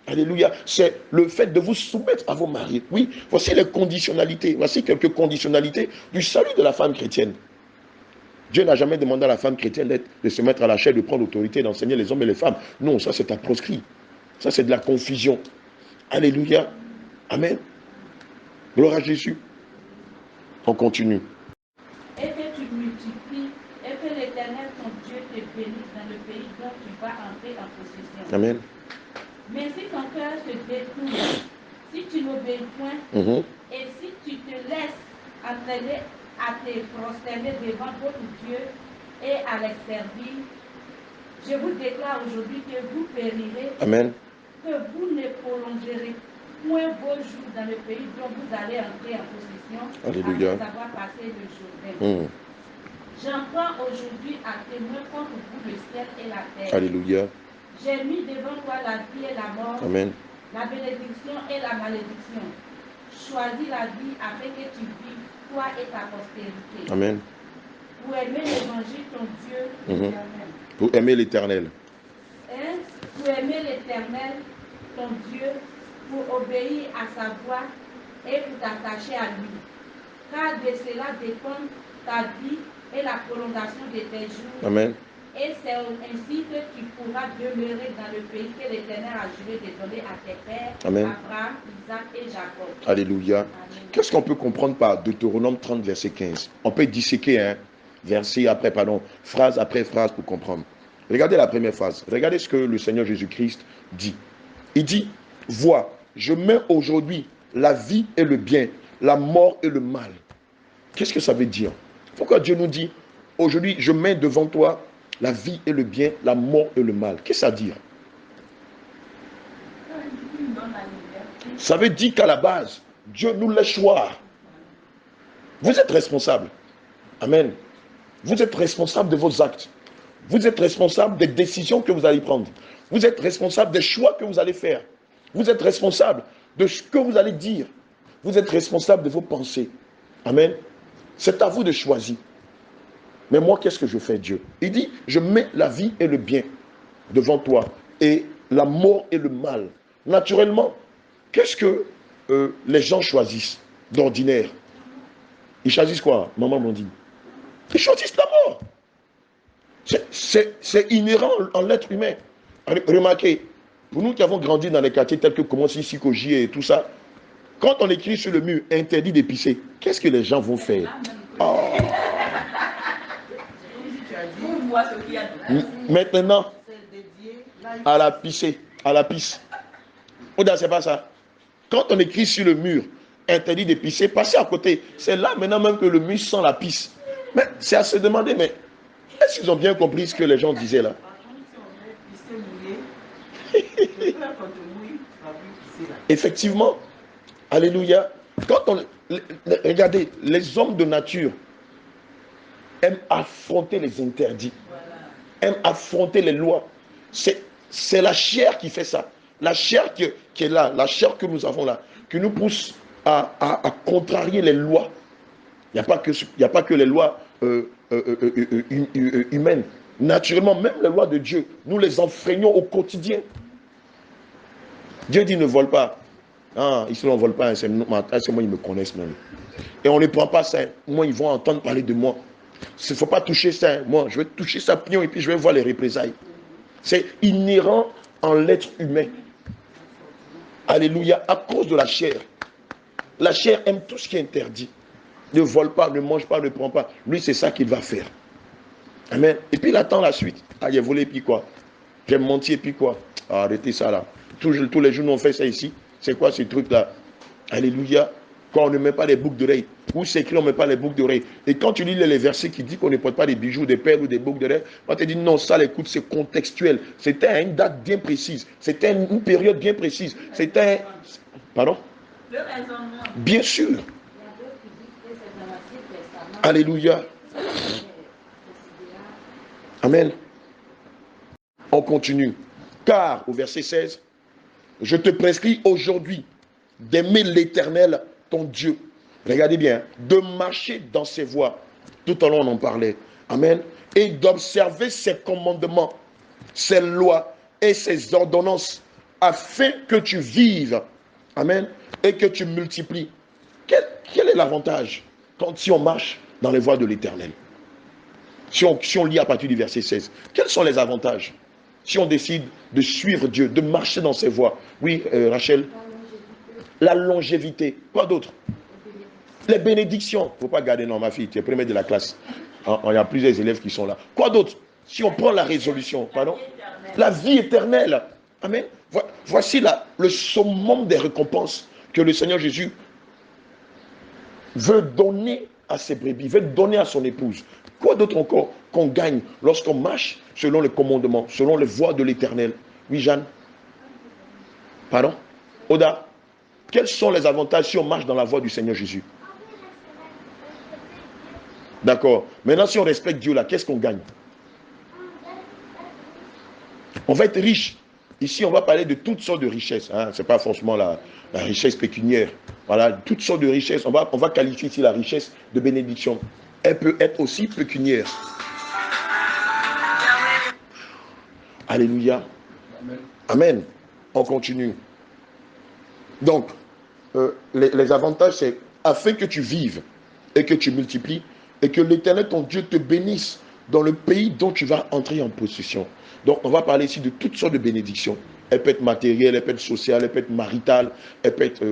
[SPEAKER 1] Alléluia. C'est le fait de vous soumettre à vos maris. Oui, voici les conditionnalités. Voici quelques conditionnalités du salut de la femme chrétienne. Dieu n'a jamais demandé à la femme chrétienne de se mettre à la chair, de prendre l'autorité, d'enseigner les hommes et les femmes. Non, ça c'est un proscrit. Ça c'est de la confusion. Alléluia. Amen. Gloire à Jésus. On continue.
[SPEAKER 4] Et que tu multiplies, et que l'Éternel ton Dieu te bénisse dans le pays dont tu vas entrer en possession.
[SPEAKER 1] Amen.
[SPEAKER 4] Mais si ton cœur se détourne, si tu n'obéis point, et si tu te laisses entraîner à te prosterner devant votre Dieu et à les servir, je vous déclare aujourd'hui que vous périrez,
[SPEAKER 1] Amen.
[SPEAKER 4] que vous ne prolongerez point vos jours dans le pays dont vous allez entrer en possession,
[SPEAKER 1] Alléluia.
[SPEAKER 4] après avoir passé le Jourdain. J'en prends aujourd'hui à témoin contre vous le ciel et la terre.
[SPEAKER 1] Alléluia.
[SPEAKER 4] J'ai mis devant toi la vie et la mort,
[SPEAKER 1] Amen.
[SPEAKER 4] la bénédiction et la malédiction. Choisis la vie afin que tu vives, toi et ta postérité.
[SPEAKER 1] Amen.
[SPEAKER 4] Pour aimer l'évangile, ton Dieu, l'Éternel.
[SPEAKER 1] Pour aimer l'Éternel.
[SPEAKER 4] Pour aimer l'Éternel, ton Dieu, pour obéir à sa voix et pour t'attacher à lui. Car de cela dépend ta vie et la prolongation de tes jours.
[SPEAKER 1] Amen.
[SPEAKER 4] Et c'est ainsi que tu pourras demeurer dans le pays que l'Éternel a juré de donner à tes pères,
[SPEAKER 1] Amen.
[SPEAKER 4] Abraham, Isaac et Jacob.
[SPEAKER 1] Alléluia. Qu'est-ce qu'on peut comprendre par Deutéronome 30, verset 15? On peut disséquer, verset après, phrase après phrase pour comprendre. Regardez la première phrase. Regardez ce que le Seigneur Jésus-Christ dit. Il dit, vois, je mets aujourd'hui la vie et le bien, la mort et le mal. Qu'est-ce que ça veut dire? Pourquoi Dieu nous dit, aujourd'hui, je mets devant toi la vie et le bien, la mort et le mal? Qu'est-ce que ça veut dire? Ça veut dire qu'à la base, Dieu nous laisse choix. Vous êtes responsable. Amen. Vous êtes responsable de vos actes. Vous êtes responsable des décisions que vous allez prendre. Vous êtes responsable des choix que vous allez faire. Vous êtes responsable de ce que vous allez dire. Vous êtes responsable de vos pensées. Amen. C'est à vous de choisir. Mais moi, qu'est-ce que je fais, Dieu? Il dit, je mets la vie et le bien devant toi, et la mort et le mal. Naturellement, qu'est-ce que les gens choisissent d'ordinaire? Ils choisissent quoi, maman Blondine? Ils choisissent la mort. C'est inhérent en l'être humain. Remarquez, pour nous qui avons grandi dans les quartiers tels que Commency, Sikoji et tout ça, quand on écrit sur le mur « interdit d'épicer », qu'est-ce que les gens vont faire? Oh. Maintenant, à la pisser, à la pisse. C'est pas ça. Quand on écrit sur le mur « interdit d'épicer », passez à côté. C'est là maintenant même que le mur sent la pisse. Mais c'est à se demander, mais est-ce qu'ils ont bien compris ce que les gens disaient là? Effectivement. Alléluia. Regardez, les hommes de nature aiment affronter les interdits, aiment affronter les lois. C'est la chair qui fait ça. La chair qui est là, la chair que nous avons là, qui nous pousse à contrarier les lois. Il n'y a pas que les lois humaines. Naturellement, même les lois de Dieu, nous les enfreignons au quotidien. Dieu dit ne vole pas. Ah, ici on ne vole pas, c'est moi, ils me connaissent même. Et on ne prend pas ça. Moi, ils vont entendre parler de moi. Il ne faut pas toucher ça. Moi, je vais toucher sa pion et puis je vais voir les représailles. C'est inhérent en l'être humain. Alléluia. À cause de la chair. La chair aime tout ce qui est interdit. Ne vole pas, ne mange pas, ne prend pas. Lui, c'est ça qu'il va faire. Amen. Et puis il attend la suite. Ah, j'ai volé, puis quoi? J'ai menti, et puis quoi? Ah, arrêtez ça là. Tous les jours, on fait ça ici. C'est quoi ce truc-là? Alléluia. Quand on ne met pas les boucles d'oreilles. Où c'est écrit, on ne met pas les boucles d'oreilles. Et quand tu lis les versets qui disent qu'on ne porte pas des bijoux, des perles ou des boucles d'oreilles, on te dit non, ça, écoute, c'est contextuel. C'était à une date bien précise. C'était une période bien précise. C'était. Pardon?
[SPEAKER 4] Le raisonnement.
[SPEAKER 1] Bien sûr. Alléluia. Amen. On continue. Car, au verset 16, je te prescris aujourd'hui d'aimer l'Éternel, ton Dieu. Regardez bien, de marcher dans ses voies. Tout à l'heure, on en parlait. Amen. Et d'observer ses commandements, ses lois et ses ordonnances, afin que tu vives. Amen. Et que tu multiplies. Quel est l'avantage si on marche dans les voies de l'Éternel? Si on lit à partir du verset 16, quels sont les avantages? Si on décide de suivre Dieu, de marcher dans ses voies. Oui, Rachel? La longévité. Quoi d'autre? Les bénédictions. Il ne faut pas garder, non, ma fille, tu es première de la classe. Il y a plusieurs élèves qui sont là. Quoi d'autre? Si on prend la résolution, pardon? La vie éternelle. Amen. Voici le summum des récompenses que le Seigneur Jésus veut donner à ses brebis, veut donner à son épouse. Quoi d'autre encore qu'on gagne lorsqu'on marche selon les commandements, selon les voies de l'Éternel? Oui, Jeanne? Pardon? Oda? Quels sont les avantages si on marche dans la voie du Seigneur Jésus? D'accord. Maintenant, si on respecte Dieu là, qu'est-ce qu'on gagne? On va être riche. Ici, on va parler de toutes sortes de richesses. Hein. Ce n'est pas forcément la richesse pécuniaire. Voilà, toutes sortes de richesses. On va qualifier ici la richesse de bénédiction. Elle peut être aussi pécuniaire. Alléluia. Amen. Amen. On continue. Donc, les avantages, c'est afin que tu vives et que tu multiplies et que l'Éternel, ton Dieu, te bénisse dans le pays dont tu vas entrer en possession. Donc, on va parler ici de toutes sortes de bénédictions. Elle peut être matérielle, elle peut être sociale, elle peut être maritale, elle peut être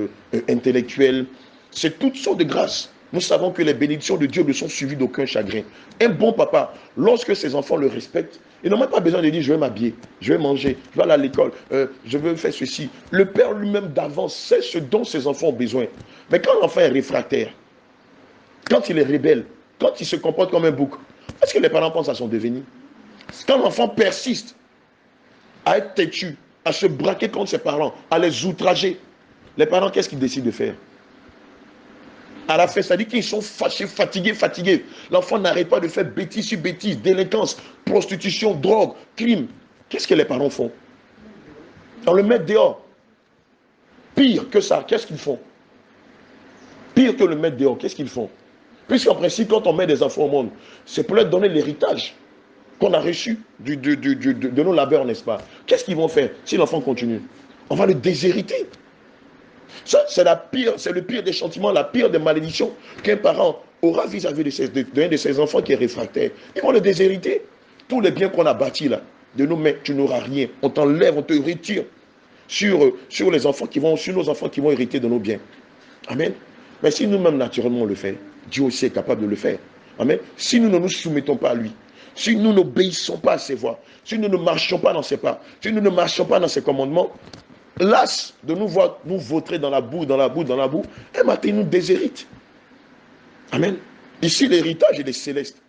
[SPEAKER 1] intellectuelle. C'est toutes sortes de grâces. Nous savons que les bénédictions de Dieu ne sont suivies d'aucun chagrin. Un bon papa, lorsque ses enfants le respectent, il n'a même pas besoin de dire je vais m'habiller, je vais manger, je vais aller à l'école, je veux faire ceci. Le père lui-même d'avance sait ce dont ses enfants ont besoin. Mais quand l'enfant est réfractaire, quand il est rebelle, quand il se comporte comme un bouc, est-ce que les parents pensent à son devenir? Quand l'enfant persiste à être têtu, à se braquer contre ses parents, à les outrager, les parents, qu'est-ce qu'ils décident de faire? À la fin, ça dit qu'ils sont fâchés, fatigués. L'enfant n'arrête pas de faire bêtise sur bêtise, délinquance, prostitution, drogue, crime. Qu'est-ce que les parents font? On le met dehors. Pire que ça, qu'est-ce qu'ils font? Pire que le mettre dehors, qu'est-ce qu'ils font? Puisqu'en principe, quand on met des enfants au monde, c'est pour leur donner l'héritage qu'on a reçu de nos labeurs, n'est-ce pas? Qu'est-ce qu'ils vont faire si l'enfant continue? On va le déshériter. Ça, c'est le pire des sentiments, la pire des malédictions qu'un parent aura vis-à-vis d'un de ses enfants qui est réfractaire. Ils vont le déshériter. Tous les biens qu'on a bâtis là, de nos mains, tu n'auras rien. On t'enlève, on te retire sur les enfants sur nos enfants qui vont hériter de nos biens. Amen. Mais si nous-mêmes naturellement on le fait, Dieu aussi est capable de le faire. Amen. Si nous ne nous soumettons pas à lui, si nous n'obéissons pas à ses voies, si nous ne marchons pas dans ses pas, si nous ne marchons pas dans ses commandements, las de nous voir nous vautrer dans la boue, un matin il nous déshérite. Amen. Ici l'héritage il est céleste.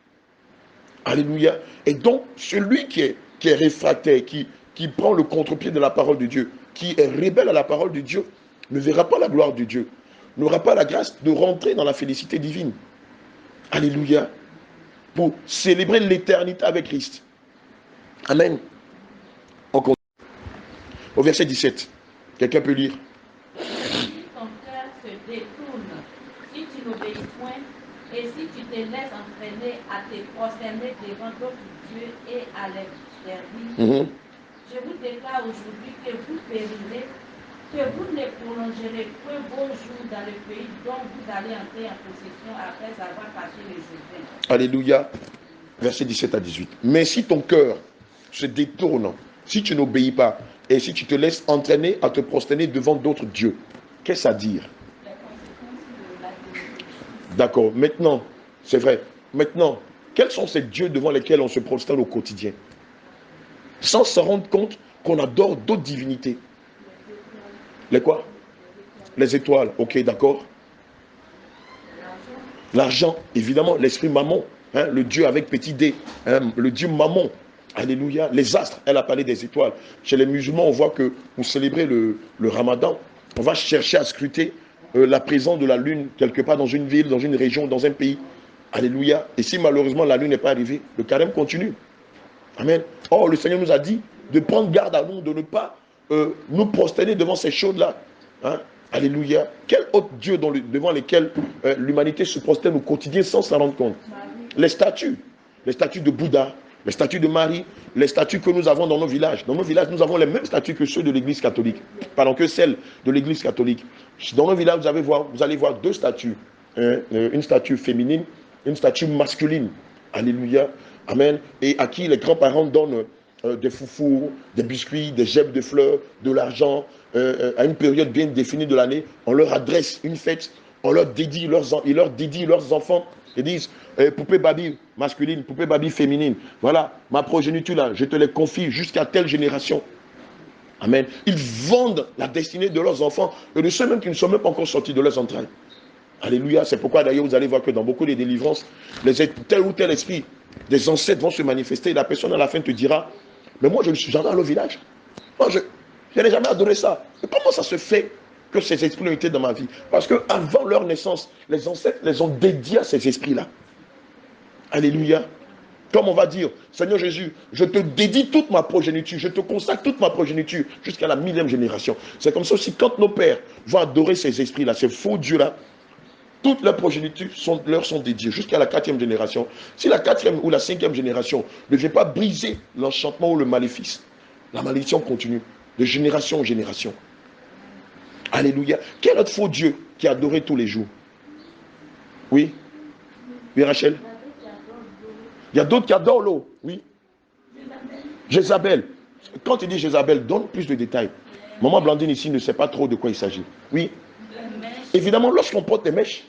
[SPEAKER 1] Alléluia. Et donc celui qui est réfractaire, qui prend le contre-pied de la parole de Dieu, qui est rebelle à la parole de Dieu, ne verra pas la gloire de Dieu, n'aura pas la grâce de rentrer dans la félicité divine. Alléluia. Pour célébrer l'éternité avec Christ. Amen. On continue. Au verset 17. Quelqu'un peut lire?
[SPEAKER 4] Si ton cœur se détourne, si tu n'obéis point Et si tu te laisses entraîner à te prosterner devant d'autres dieux et à les servir, je vous déclare aujourd'hui que vous périrez, que vous ne prolongerez point vos jours dans le pays dont vous allez entrer en possession après avoir passé le Jourdain.
[SPEAKER 1] Alléluia. Verset 17 à 18. Mais si ton cœur se détourne, si tu n'obéis pas, et si tu te laisses entraîner à te prosterner devant d'autres dieux, qu'est-ce à dire? D'accord. Maintenant, c'est vrai. Maintenant, quels sont ces dieux devant lesquels on se prosterne au quotidien? Sans se rendre compte qu'on adore d'autres divinités. Les quoi? Les étoiles. Ok, d'accord. L'argent, évidemment, l'esprit mammon. Hein, le Dieu avec petit d. Hein, le Dieu mammon. Alléluia. Les astres, elle a parlé des étoiles. Chez les musulmans, on voit que pour célébrer le ramadan, on va chercher à scruter la présence de la lune quelque part dans une ville, dans une région, dans un pays. Alléluia. Et si malheureusement la lune n'est pas arrivée, le carême continue. Amen. Or, le Seigneur nous a dit de prendre garde à nous, de ne pas nous prosterner devant ces choses-là. Hein? Alléluia. Quel autre Dieu devant lesquels l'humanité se prosterne au quotidien sans s'en rendre compte? Les statues de Bouddha, les statues de Marie, les statues que nous avons dans nos villages. Dans nos villages, nous avons les mêmes statues que ceux de l'église catholique. Pardon, que celles de l'église catholique. Dans nos villages, vous allez voir deux statues. Une statue féminine, une statue masculine. Alléluia. Amen. Et à qui les grands-parents donnent des foufous, des biscuits, des gerbes de fleurs, de l'argent, à une période bien définie de l'année. On leur adresse une fête, on leur dédie leurs enfants. Ils disent, poupée baby masculine, poupée baby féminine. Voilà, ma progéniture là, je te les confie jusqu'à telle génération. Amen. Ils vendent la destinée de leurs enfants et de ceux même qui ne sont même pas encore sortis de leurs entrailles. Alléluia. C'est pourquoi d'ailleurs vous allez voir que dans beaucoup de délivrances, tel ou tel esprit des ancêtres vont se manifester et la personne à la fin te dira, mais moi je ne suis jamais allé au village. Moi je n'ai jamais adoré ça. Et comment ça se fait que ces esprits ont été dans ma vie? Parce qu'avant leur naissance, les ancêtres les ont dédiés à ces esprits-là. Alléluia. Comme on va dire, Seigneur Jésus, je te dédie toute ma progéniture, je te consacre toute ma progéniture jusqu'à la 1000e génération. C'est comme ça aussi quand nos pères vont adorer ces esprits-là, ces faux dieux-là, toutes leurs progénitures leur sont dédiées jusqu'à la 4e génération. Si la 4e ou la 5e génération ne vient pas briser l'enchantement ou le maléfice, la malédiction continue de génération en génération. Alléluia. Quel autre faux Dieu qui est adoré tous les jours? Oui? Oui, Rachel? Il y a d'autres qui adorent l'eau. Oui? Jézabel. Quand tu dis Jézabel, donne plus de détails. Maman Blandine ici ne sait pas trop de quoi il s'agit. Oui? Évidemment, lorsqu'on porte des mèches,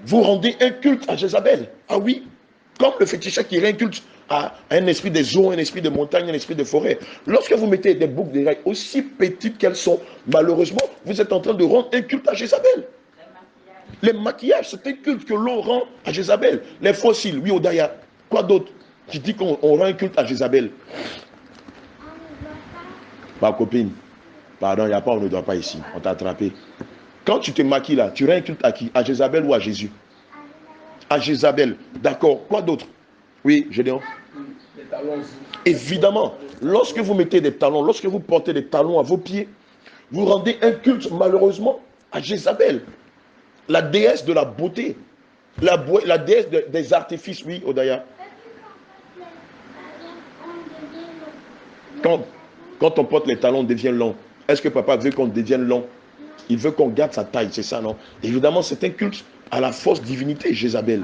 [SPEAKER 1] vous rendez un culte à Jézabel. Ah oui? Comme le féticheur qui rend un culte à un esprit des eaux, un esprit de montagne, un esprit de forêt. Lorsque vous mettez des boucles d'oreilles aussi petites qu'elles sont, malheureusement, vous êtes en train de rendre un culte à Jézabel. Les maquillages, c'est un culte que l'on rend à Jézabel. Les fossiles, oui, Odaya. Quoi d'autre qui dit qu'on rend un culte à Jézabel? Ma copine, pardon, il n'y a pas, on ne doit pas ici. On t'a attrapé. Quand tu te maquilles là, tu rends un culte à qui? À Jézabel ou à Jésus? À Jézabel. D'accord. Quoi d'autre? Oui, Gédéon. Évidemment, lorsque vous mettez des talons, lorsque vous portez des talons à vos pieds, vous rendez un culte malheureusement à Jézabel, la déesse de la beauté, la déesse des artifices. Oui, Odaya. Quand on porte les talons, on devient long. Est-ce que papa veut qu'on devienne long? Il veut qu'on garde sa taille, c'est ça, non? Évidemment, c'est un culte à la fausse divinité, Jézabel.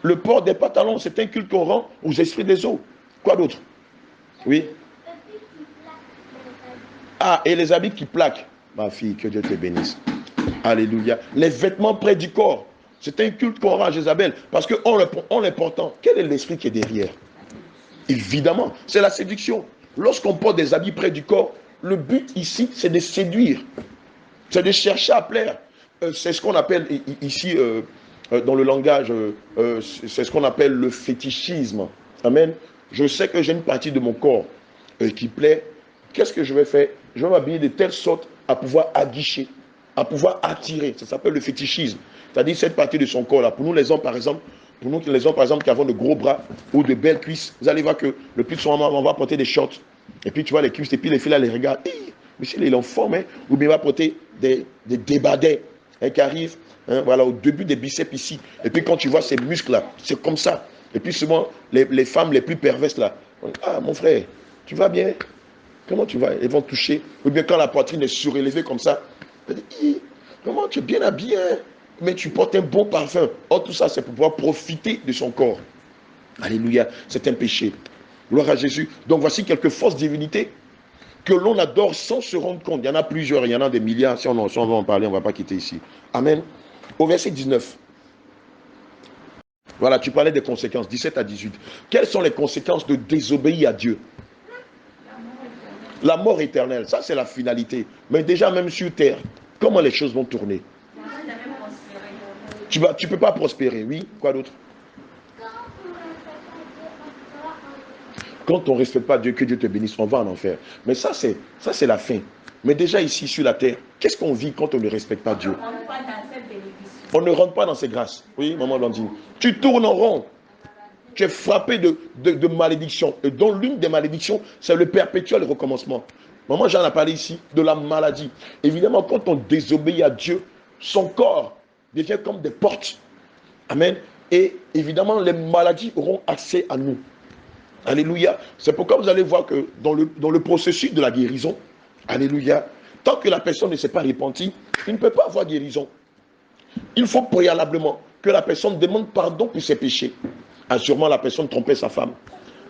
[SPEAKER 1] Le port des pantalons, c'est un culte qu'on rend aux esprits des eaux. Quoi d'autre? Oui? Ah, et les habits qui plaquent. Ma fille, que Dieu te bénisse. Alléluia. Les vêtements près du corps, c'est un culte qu'on rend à Jézabel. Parce qu'en les portant, quel est l'esprit qui est derrière? Évidemment, c'est la séduction. Lorsqu'on porte des habits près du corps, le but ici, c'est de séduire. C'est de chercher à plaire. C'est ce qu'on appelle ici, dans le langage, c'est ce qu'on appelle le fétichisme. Amen. Je sais que j'ai une partie de mon corps qui plaît. Qu'est-ce que je vais faire? Je vais m'habiller de telle sorte à pouvoir aguicher, à pouvoir attirer. Ça s'appelle le fétichisme. C'est-à-dire cette partie de son corps-là. Pour nous les hommes, par exemple, qui avons de gros bras ou de belles cuisses, vous allez voir que le plus souvent, on va porter des shorts. Et puis tu vois les cuisses, et puis les filles là les regardent. Mais s'il est en forme, hein, ou bien il va porter des débardets. hein, qui arrive, hein, voilà, au début des biceps ici. Et puis quand tu vois ces muscles-là, c'est comme ça. Et puis souvent, les femmes les plus perverses là, ah mon frère, tu vas bien? Comment tu vas? Elles vont toucher. Ou bien quand la poitrine est surélevée comme ça, elles disent, comment tu es bien habillé, hein? Mais tu portes un bon parfum. Oh, tout ça, c'est pour pouvoir profiter de son corps. Alléluia, c'est un péché. Gloire à Jésus. Donc voici quelques fausses divinités que l'on adore sans se rendre compte. Il y en a plusieurs, il y en a des milliards. Si on va en parler, on ne va pas quitter ici. Amen. Au verset 19. Voilà, tu parlais des conséquences, 17 à 18. Quelles sont les conséquences de désobéir à Dieu? La mort éternelle, ça c'est la finalité. Mais déjà même sur terre, comment les choses vont tourner? Tu ne peux pas prospérer, oui. Quoi d'autre? Quand on ne respecte pas Dieu, que Dieu te bénisse, on va en enfer. Mais ça c'est la fin. Mais déjà ici sur la terre, qu'est-ce qu'on vit quand on ne respecte pas Dieu? On ne rentre pas dans ses grâces. Oui, maman Blandine. Tu tournes en rond. Tu es frappé de malédictions. Et dont l'une des malédictions, c'est le perpétuel recommencement. Maman, j'en ai parlé ici de la maladie. Évidemment, quand on désobéit à Dieu, son corps devient comme des portes. Amen. Et évidemment, les maladies auront accès à nous. Alléluia. C'est pourquoi vous allez voir que dans le processus de la guérison, alléluia, tant que la personne ne s'est pas repentie, il ne peut pas avoir guérison. Il faut préalablement que la personne demande pardon pour ses péchés. Assurément, la personne trompait sa femme.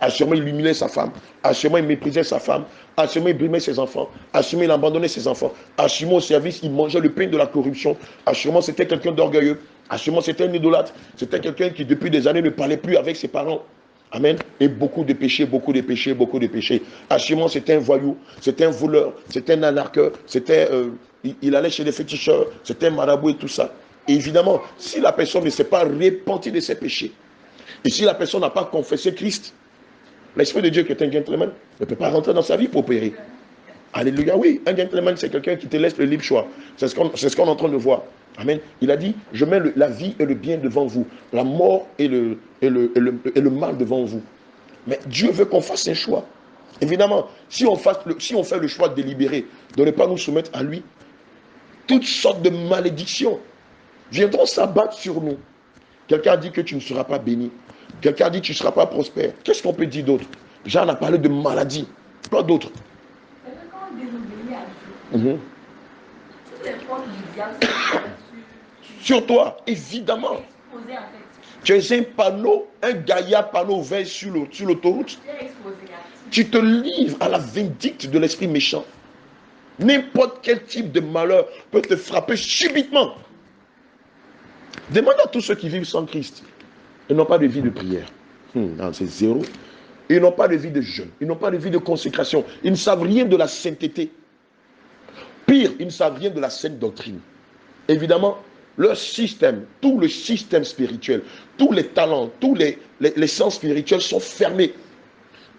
[SPEAKER 1] Assurément, il humiliait sa femme. Assurément, il méprisait sa femme. Assurément, il brimait ses enfants. Assurément, il abandonnait ses enfants. Assurément, au service, il mangeait le pain de la corruption. Assurément, c'était quelqu'un d'orgueilleux. Assurément, c'était un idolâtre. C'était quelqu'un qui, depuis des années, ne parlait plus avec ses parents. Amen. Et beaucoup de péchés, beaucoup de péchés, beaucoup de péchés. Assurément, c'était un voyou, c'était un voleur, c'était un anarcheur, il allait chez les féticheurs, c'était un marabout et tout ça. Et évidemment, si la personne ne s'est pas repentie de ses péchés, et si la personne n'a pas confessé Christ, l'Esprit de Dieu qui est un gentleman ne peut pas rentrer dans sa vie pour opérer. Alléluia, oui, un gentleman, c'est quelqu'un qui te laisse le libre choix. C'est ce qu'on est en train de voir. Amen. Il a dit, je mets la vie et le bien devant vous, la mort et le mal devant vous. Mais Dieu veut qu'on fasse un choix. Évidemment, si on fait le choix délibéré de ne pas nous soumettre à lui, toutes sortes de malédictions viendront s'abattre sur nous. Quelqu'un a dit que tu ne seras pas béni. Quelqu'un a dit que tu ne seras pas prospère. Qu'est-ce qu'on peut dire d'autre? Jean a parlé de maladie. Quoi d'autre?
[SPEAKER 4] Quand on désobéit à Dieu, toutes les portes du diable sont
[SPEAKER 1] sur toi, évidemment.
[SPEAKER 4] exposées en fait.
[SPEAKER 1] Tu es un panneau, un gaillard panneau vert sur l'autoroute. Tu te livres à la vindicte de l'esprit méchant. N'importe quel type de malheur peut te frapper subitement. Demande à tous ceux qui vivent sans Christ. Ils n'ont pas de vie de prière. C'est zéro. Ils n'ont pas de vie de jeûne. Ils n'ont pas de vie de consécration. Ils ne savent rien de la sainteté. Pire, ils ne savent rien de la sainte doctrine. Évidemment, leur système, tout le système spirituel, tous les talents, tous les sens spirituels sont fermés.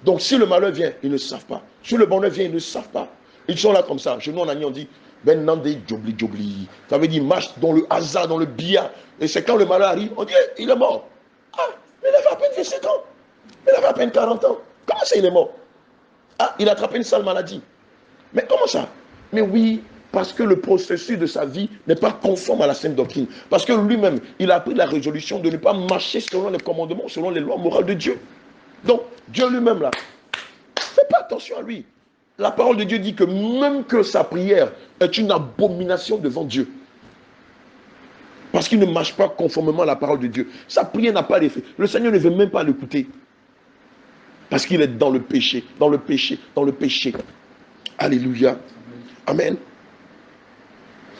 [SPEAKER 1] Donc si le malheur vient, ils ne savent pas. Si le bonheur vient, ils ne savent pas. Ils sont là comme ça. Chez nous, en Ani, on dit Ben Nande Jobli Jobli. Ça veut dire marche dans le hasard, dans le billard. Et c'est quand le malheur arrive, on dit il est mort. Ah, mais il avait à peine 27 ans. Il avait à peine 40 ans. Comment ça, il est mort? Ah, il a attrapé une sale maladie. Mais comment ça? Mais oui, parce que le processus de sa vie n'est pas conforme à la sainte doctrine. Parce que lui-même, il a pris la résolution de ne pas marcher selon les commandements, selon les lois morales de Dieu. Donc, Dieu lui-même, là, fais pas attention à lui. La parole de Dieu dit que même que sa prière est une abomination devant Dieu. Parce qu'il ne marche pas conformément à la parole de Dieu. Sa prière n'a pas d'effet. Le Seigneur ne veut même pas l'écouter. Parce qu'il est dans le péché, dans le péché, dans le péché. Alléluia. Amen.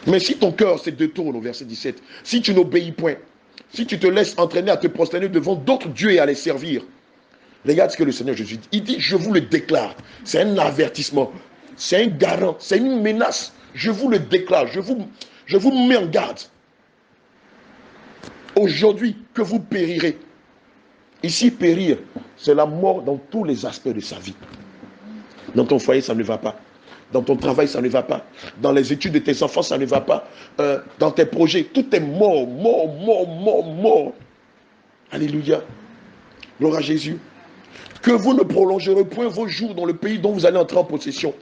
[SPEAKER 1] Mais si ton cœur se détourne au verset 17, si tu n'obéis point, si tu te laisses entraîner à te prosterner devant d'autres dieux et à les servir, regarde ce que le Seigneur Jésus dit. Il dit, je vous le déclare. C'est un avertissement. C'est un garant. C'est une menace. Je vous le déclare. Je vous mets en garde. Aujourd'hui, que vous périrez. Ici, périr, c'est la mort dans tous les aspects de sa vie. Dans ton foyer, ça ne va pas. Dans ton travail, ça ne va pas. Dans les études de tes enfants, ça ne va pas. Dans tes projets, tout est mort, mort, mort, mort, mort. Alléluia. Gloire à Jésus. Que vous ne prolongerez point vos jours dans le pays dont vous allez entrer en possession.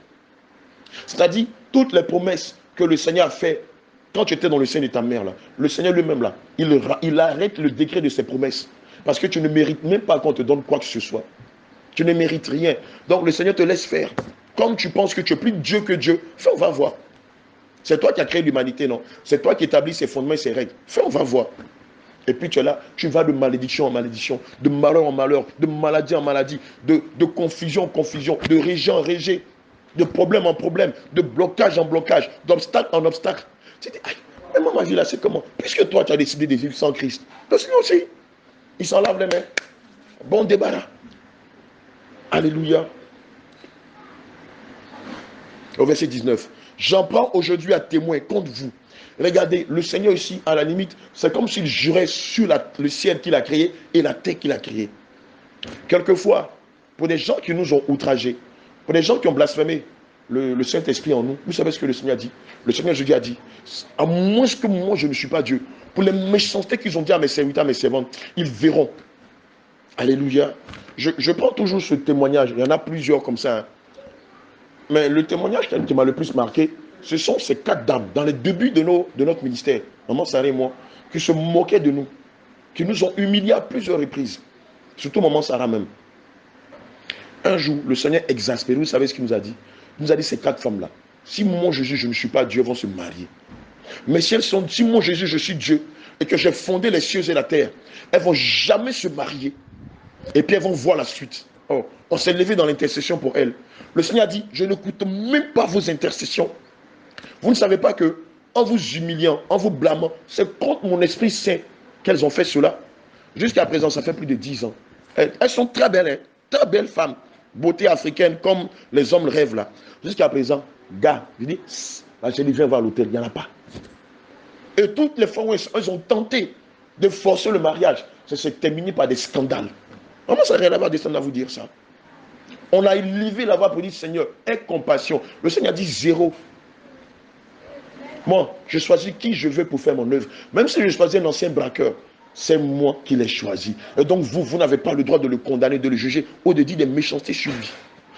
[SPEAKER 1] C'est-à-dire, toutes les promesses que le Seigneur a faites quand tu étais dans le sein de ta mère, là, le Seigneur lui-même, là, il arrête le décret de ses promesses. Parce que tu ne mérites même pas qu'on te donne quoi que ce soit. Tu ne mérites rien. Donc le Seigneur te laisse faire. Comme tu penses que tu es plus Dieu que Dieu, fais, on va voir. C'est toi qui as créé l'humanité, non? C'est toi qui établis ses fondements et ses règles. Fais, on va voir. Et puis tu es là, tu vas de malédiction en malédiction, de malheur en malheur, de maladie en maladie, de confusion en confusion, de région en région, de problème en problème, de blocage en blocage, d'obstacle en obstacle. Tu dis, aïe, mais moi ma vie là c'est comment? Puisque toi tu as décidé de vivre sans Christ, le Seigneur aussi, il s'en lave les mains. Bon débarras. Alléluia. Au verset 19. J'en prends aujourd'hui à témoin contre vous. Regardez, le Seigneur ici, à la limite, c'est comme s'il jurait sur le ciel qu'il a créé et la terre qu'il a créée. Quelquefois, pour des gens qui nous ont outragés, pour des gens qui ont blasphémé le Saint-Esprit en nous, vous savez ce que le Seigneur a dit? Le Seigneur Jésus a dit, à moins que moi je ne suis pas Dieu, pour les méchancetés qu'ils ont dit à mes serviteurs, à mes servantes, ils verront. Alléluia. Je prends toujours ce témoignage, il y en a plusieurs comme ça. Hein. Mais le témoignage qui m'a le plus marqué, ce sont ces 4 dames, dans les débuts de notre ministère, Maman Sarah et moi, qui se moquaient de nous, qui nous ont humiliés à plusieurs reprises. Surtout Maman Sarah même. Un jour, le Seigneur exaspéré, vous savez ce qu'il nous a dit? Il nous a dit, ces 4 femmes-là, si moi Jésus, je ne suis pas Dieu, elles vont se marier. Mais si moi Jésus, je suis Dieu, et que j'ai fondé les cieux et la terre, elles ne vont jamais se marier. Et puis elles vont voir la suite. Oh, on s'est levé dans l'intercession pour elles. Le Seigneur a dit, je n'écoute même pas vos intercessions. Vous ne savez pas que, en vous humiliant, en vous blâmant, c'est contre mon Esprit Saint qu'elles ont fait cela. Jusqu'à présent, ça fait plus de 10 ans. Elles sont très belles, hein, très belles femmes. Beauté africaine, comme les hommes rêvent là. Jusqu'à présent, gars, je dis, là, je dis, viens voir l'hôtel, il n'y en a pas. Et toutes les fois où elles ont tenté de forcer le mariage, ça s'est terminé par des scandales. Comment ça n'a rien à voir descendre à vous dire ça? On a élevé la voix pour dire, Seigneur, aie compassion. Le Seigneur a dit 0. Moi, je choisis qui je veux pour faire mon œuvre. Même si je choisis un ancien braqueur, c'est moi qui l'ai choisi. Et donc vous n'avez pas le droit de le condamner, de le juger, ou de dire des méchancetés sur lui.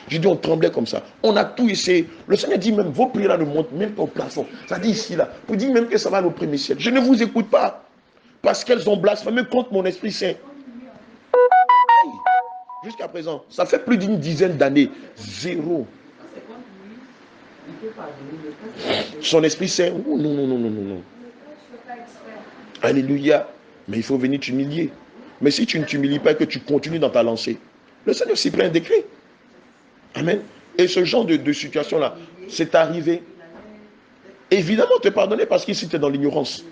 [SPEAKER 1] J'ai dit, on tremblait comme ça. On a tout essayé. Le Seigneur dit même, vos prières ne montent même pas au plafond. Ça dit ici, là. Vous dites même que ça va au premier ciel. Je ne vous écoute pas. Parce qu'elles ont blasphémé contre mon Esprit Saint. Jusqu'à présent, ça fait plus d'une dizaine d'années. 0. Son Esprit Saint, oh, non. Alléluia. Mais il faut venir t'humilier. Mais si tu ne t'humilies pas et que tu continues dans ta lancée, le Seigneur s'y prend un décret. Amen. Et ce genre de situation-là, c'est arrivé. Évidemment, te pardonner parce qu'ici, tu es dans l'ignorance.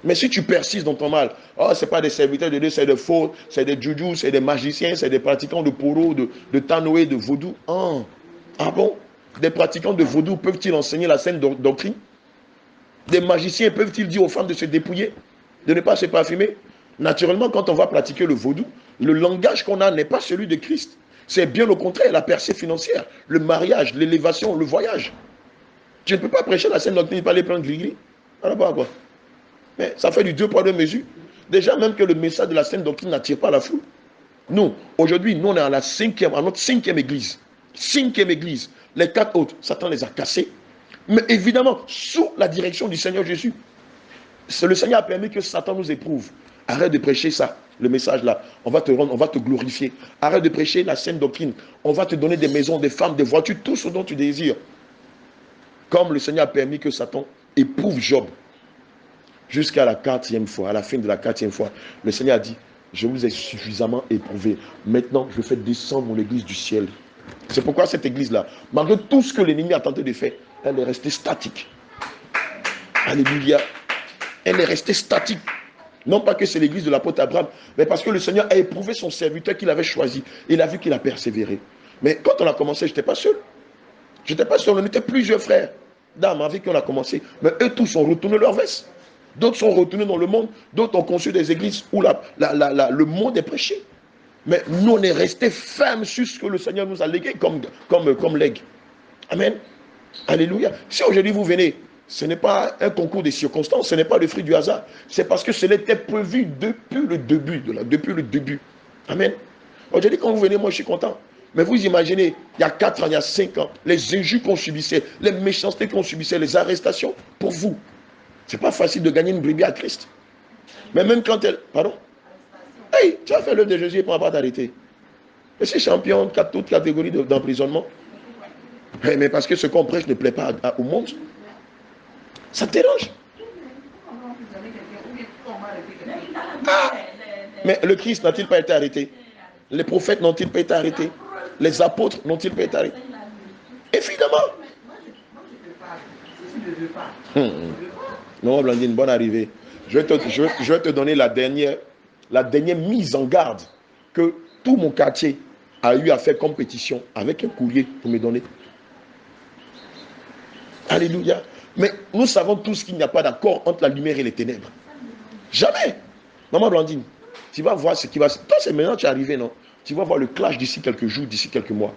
[SPEAKER 1] Mais si tu persistes dans ton mal, oh, ce n'est pas des serviteurs de Dieu, c'est des faux, c'est des djoudjous, c'est des magiciens, c'est des pratiquants de poro, de tanoé, de vaudou. Oh. Ah bon? Des pratiquants de vaudou peuvent-ils enseigner la saine doctrine? Des magiciens peuvent-ils dire aux femmes de se dépouiller, de ne pas se parfumer? Naturellement, quand on va pratiquer le vaudou, le langage qu'on a n'est pas celui de Christ. C'est bien au contraire la percée financière, le mariage, l'élévation, le voyage. Tu ne peux pas prêcher la saine doctrine et pas aller prendre gris-gris. Alors pas quoi. Mais ça fait du 2 poids 2 mesures. Déjà même que le message de la saine doctrine n'attire pas la foule. Nous, aujourd'hui, nous on est à notre 5e église. 5e église. Les 4 autres, Satan les a cassés. Mais évidemment, sous la direction du Seigneur Jésus. Le Seigneur a permis que Satan nous éprouve. Arrête de prêcher ça, le message là. On va te glorifier. Arrête de prêcher la saine doctrine. On va te donner des maisons, des femmes, des voitures, tout ce dont tu désires. Comme le Seigneur a permis que Satan éprouve Job. Jusqu'à la 4e fois, à la fin de la 4e fois, le Seigneur a dit, je vous ai suffisamment éprouvé. Maintenant, je fais descendre mon église du ciel. C'est pourquoi cette église-là, malgré tout ce que l'ennemi a tenté de faire, elle est restée statique. Alléluia. Elle est restée statique. Non pas que c'est l'église de l'apôtre Abraham, mais parce que le Seigneur a éprouvé son serviteur qu'il avait choisi. Il a vu qu'il a persévéré. Mais quand on a commencé, je n'étais pas seul. Je n'étais pas seul, on était plusieurs frères dans ma vie qu'on a commencé. Mais eux tous ont retourné leur veste. D'autres sont retournés dans le monde. D'autres ont conçu des églises où le monde est prêché. Mais nous, on est restés fermes sur ce que le Seigneur nous a légué comme legs. Amen. Alléluia. Si aujourd'hui vous venez, ce n'est pas un concours de circonstances, ce n'est pas le fruit du hasard. C'est parce que cela était prévu depuis le début. Depuis le début. Amen. Aujourd'hui, quand vous venez, moi je suis content. Mais vous imaginez, il y a 4 ans, il y a 5 ans, les injures qu'on subissait, les méchancetés qu'on subissait, les arrestations, pour vous. C'est pas facile de gagner une brebis à Christ. Mais même quand elle... Pardon? Hey, tu as fait l'œuvre de Jésus et on ne va pas t'arrêter. Je suis champion de toute catégorie d'emprisonnement. Mais parce que ce qu'on prêche ne plaît pas au monde. Ça te dérange? Ah, mais le Christ n'a-t-il pas été arrêté? Les prophètes n'ont-ils pas été arrêtés? Les apôtres n'ont-ils pas été arrêtés? Évidemment. Non, Blandine, bonne arrivée. Je vais te donner la dernière mise en garde que tout mon quartier a eu à faire compétition avec un courrier pour me donner. Alléluia. Mais nous savons tous qu'il n'y a pas d'accord entre la lumière et les ténèbres. Jamais. Maman Blandine, tu vas voir ce qui va se... Toi, c'est maintenant que tu es arrivé, non? Tu vas voir le clash d'ici quelques jours, d'ici quelques mois.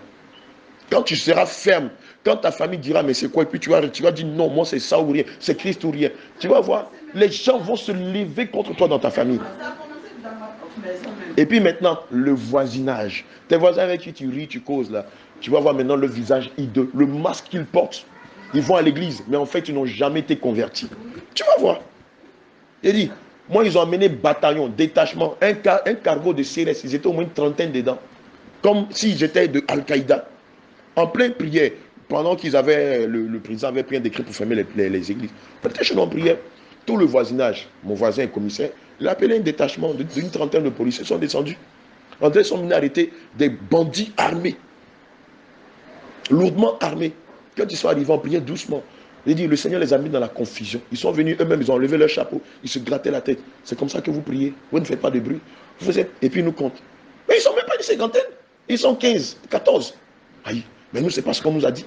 [SPEAKER 1] Quand tu seras ferme, quand ta famille dira, mais c'est quoi? Et puis tu vas dire, non, moi c'est ça ou rien, c'est Christ ou rien. Tu vas voir, les gens vont se lever contre toi dans ta famille. Et puis maintenant, le voisinage. Tes voisins avec qui tu ris, tu causes là. Tu vas voir maintenant le visage hideux, le masque qu'ils portent. Ils vont à l'église, mais en fait, ils n'ont jamais été convertis. Tu vas voir. Il dit, moi, ils ont amené bataillon, détachement, un cargo de CRS. Ils étaient au moins une trentaine dedans. Comme si j'étais de Al-Qaïda. En pleine prière, pendant qu'ils avaient, le président avait pris un décret pour fermer les églises. Peut-être que nous en prière. Tout le voisinage, mon voisin est commissaire, il a appelé un détachement d'une trentaine de policiers, sont descendus. Ils sont venus arrêter des bandits armés, lourdement armés. Quand ils sont arrivés en prière doucement, il dit, le Seigneur les a mis dans la confusion. Ils sont venus eux-mêmes, ils ont enlevé leur chapeau, ils se grattaient la tête. C'est comme ça que vous priez. Vous ne faites pas de bruit. Et puis ils nous comptent. Mais ils ne sont même pas une cinquantaine. Ils sont 15, 14. Aïe, mais nous, c'est pas ce qu'on nous a dit.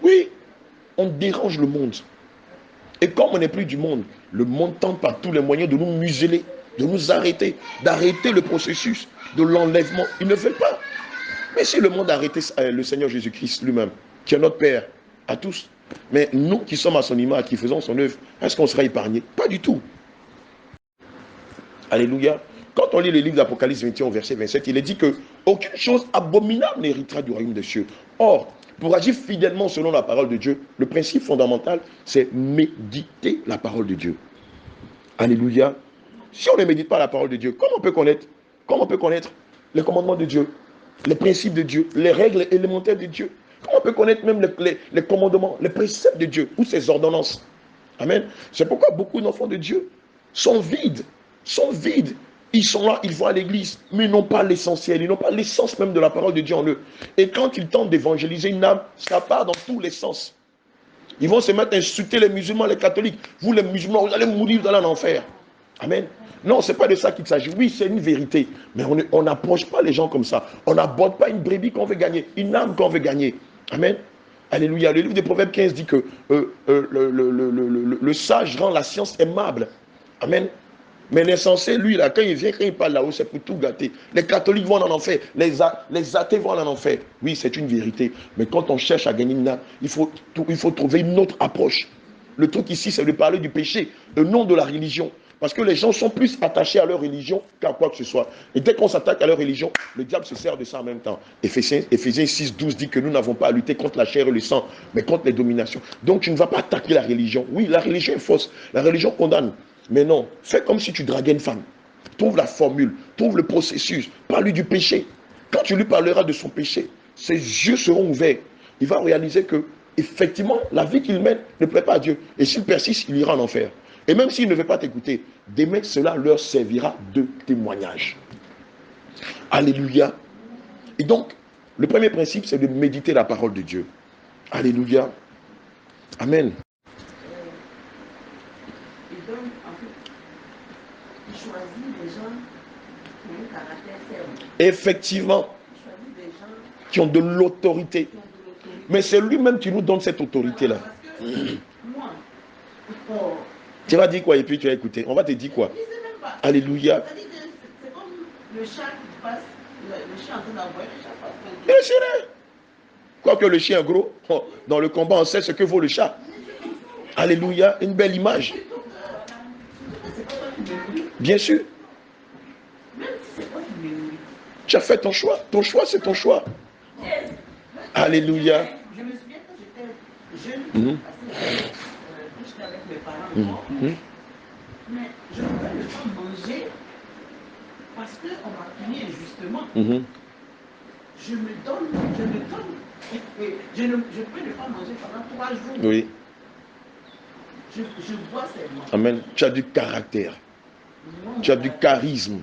[SPEAKER 1] Oui, on dérange le monde. Et comme on n'est plus du monde, le monde tente par tous les moyens de nous museler, de nous arrêter, d'arrêter le processus de l'enlèvement. Ils ne veulent pas. Mais si le monde a arrêté le Seigneur Jésus-Christ lui-même, qui est notre Père, à tous, mais nous qui sommes à son image, qui faisons son œuvre, est-ce qu'on sera épargnés? Pas du tout. Alléluia. Quand on lit le livre d'Apocalypse 21 verset 27, il est dit que aucune chose abominable n'héritera du royaume des cieux. Or, pour agir fidèlement selon la parole de Dieu, le principe fondamental, c'est méditer la parole de Dieu. Alléluia. Si on ne médite pas la parole de Dieu, comment on peut connaître les commandements de Dieu, les principes de Dieu, les règles élémentaires de Dieu? Comment on peut connaître même les commandements, les préceptes de Dieu ou ses ordonnances? Amen. C'est pourquoi beaucoup d'enfants de Dieu sont vides. Ils sont là, ils vont à l'église, mais ils n'ont pas l'essentiel, ils n'ont pas l'essence même de la parole de Dieu en eux. Et quand ils tentent d'évangéliser une âme, ça part dans tous les sens. Ils vont se mettre à insulter les musulmans, les catholiques. Vous les musulmans, vous allez mourir, vous allez en enfer. Amen. Non, ce n'est pas de ça qu'il s'agit. Oui, c'est une vérité. Mais on n'approche pas les gens comme ça. On n'aborde pas une brebis qu'on veut gagner, une âme qu'on veut gagner. Amen. Alléluia. Le livre des Proverbes 15 dit que le sage rend la science aimable. Amen. Mais l'insensé, lui, là, quand il parle là-haut, c'est pour tout gâter. Les catholiques vont en enfer, les athées vont en enfer. Oui, c'est une vérité. Mais quand on cherche à gagner une âme, il faut trouver une autre approche. Le truc ici, c'est de parler du péché, le nom de la religion. Parce que les gens sont plus attachés à leur religion qu'à quoi que ce soit. Et dès qu'on s'attaque à leur religion, le diable se sert de ça en même temps. Éphésiens 6, 12 dit que nous n'avons pas à lutter contre la chair et le sang, mais contre les dominations. Donc tu ne vas pas attaquer la religion. Oui, la religion est fausse. La religion condamne. Mais non, fais comme si tu draguais une femme. Trouve la formule, trouve le processus, parle-lui du péché. Quand tu lui parleras de son péché, ses yeux seront ouverts. Il va réaliser que, effectivement, la vie qu'il mène ne plaît pas à Dieu. Et s'il persiste, il ira en enfer. Et même s'il ne veut pas t'écouter, demain, cela leur servira de témoignage. Alléluia. Et donc, le premier principe, c'est de méditer la parole de Dieu. Alléluia. Amen. Effectivement, qui ont de l'autorité. Mais c'est lui-même qui nous donne cette autorité-là. Tu vas dire quoi et puis tu vas écouter. On va te dire quoi? Alléluia.
[SPEAKER 5] C'est comme le chat qui passe, le chien en train d'aboyer, le chat passe.
[SPEAKER 1] Et c'est vrai. Quoique le chien est gros, dans le combat, on sait ce que vaut le chat. Alléluia. Une belle image. Bien sûr. Tu as fait ton choix. Ton choix, c'est ton choix. Alléluia.
[SPEAKER 5] Je me souviens quand j'étais jeune, j'étais avec mes parents morts. Mais je ne peux pas manger parce qu'on m'a puni injustement. Je me donne. Je peux ne pas manger pendant 3 jours.
[SPEAKER 1] Oui.
[SPEAKER 5] Je bois seulement.
[SPEAKER 1] Amen. Tu as du caractère.
[SPEAKER 5] Non,
[SPEAKER 1] Tu as du charisme.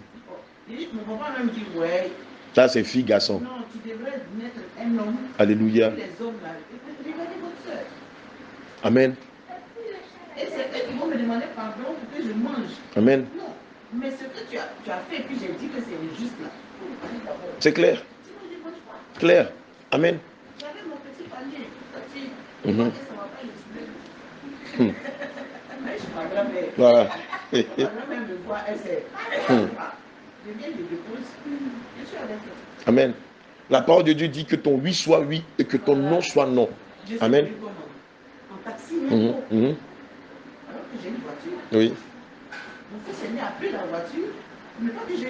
[SPEAKER 5] Mon papa même dit, ouais.
[SPEAKER 1] Ça, c'est fille, garçon.
[SPEAKER 5] Non, tu devrais naître un homme.
[SPEAKER 1] Alléluia.
[SPEAKER 5] Les hommes là. Regardez votre soeur.
[SPEAKER 1] Amen.
[SPEAKER 5] Et c'est eux qui vont me demander pardon pour que je mange.
[SPEAKER 1] Amen.
[SPEAKER 5] Non. Mais ce que tu as fait, puis j'ai dit que c'est injuste là. Faut me parler d'abord.
[SPEAKER 1] C'est clair.
[SPEAKER 5] Sinon, je ne mange pas.
[SPEAKER 1] Clair. Amen.
[SPEAKER 5] J'avais mon petit panier. Ça ne va pas le mais je suis ma grand-mère.
[SPEAKER 1] Voilà.
[SPEAKER 5] Ma grand-mère me voit, elle sait. Je viens de dépose. Je suis avec elle.
[SPEAKER 1] Amen. La parole de Dieu dit que ton oui soit oui et que ton non soit non.
[SPEAKER 5] Je suis
[SPEAKER 1] Amen.
[SPEAKER 5] venu en taxi, même alors que j'ai une voiture.
[SPEAKER 1] Oui.
[SPEAKER 5] Mon fils est né après la voiture, mais pas que je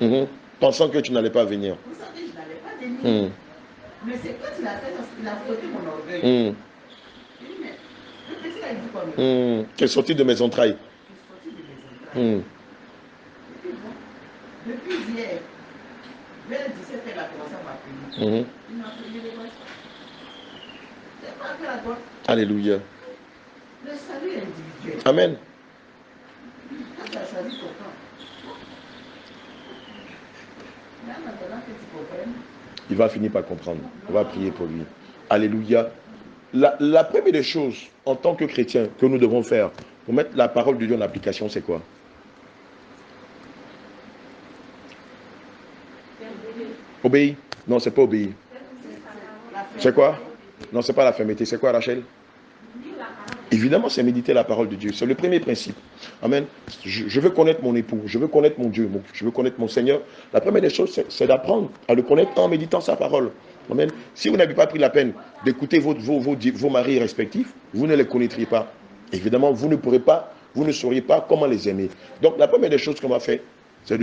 [SPEAKER 5] vienne.
[SPEAKER 1] Pensant que tu n'allais pas venir.
[SPEAKER 5] Vous savez, je n'allais pas venir. Mais c'est quand il a fait ça, il a frotté mon orgueil. J'ai dit, mais le petit là, il dit quoi même?
[SPEAKER 1] Tu es sorti de mes entrailles.
[SPEAKER 5] Je suis sorti de mes entrailles. Et puis bon, depuis hier, vers 17h, il a commencé à m'appeler. Il m'a appelé les voix. C'est pas que la droite.
[SPEAKER 1] Alléluia.
[SPEAKER 5] Le salut est individuel.
[SPEAKER 1] Amen.
[SPEAKER 5] Quand tu as choisi ton camp, là maintenant que tu comprennes,
[SPEAKER 1] Il va finir par comprendre. On va prier pour lui. Alléluia. La première des choses, en tant que chrétien, que nous devons faire pour mettre la parole de Dieu en application, c'est quoi? Obéir. Non, c'est pas obéir. C'est quoi? Non, c'est pas la fermeté. C'est quoi, Rachel? Évidemment, c'est méditer la parole de Dieu. C'est le premier principe. Amen. Je veux connaître mon époux. Je veux connaître mon Dieu. Je veux connaître mon Seigneur. La première des choses, c'est d'apprendre à le connaître en méditant sa parole. Amen. Si vous n'avez pas pris la peine d'écouter vos maris respectifs, vous ne les connaîtriez pas. Évidemment, vous ne sauriez pas comment les aimer. Donc, la première des choses qu'on va faire, c'est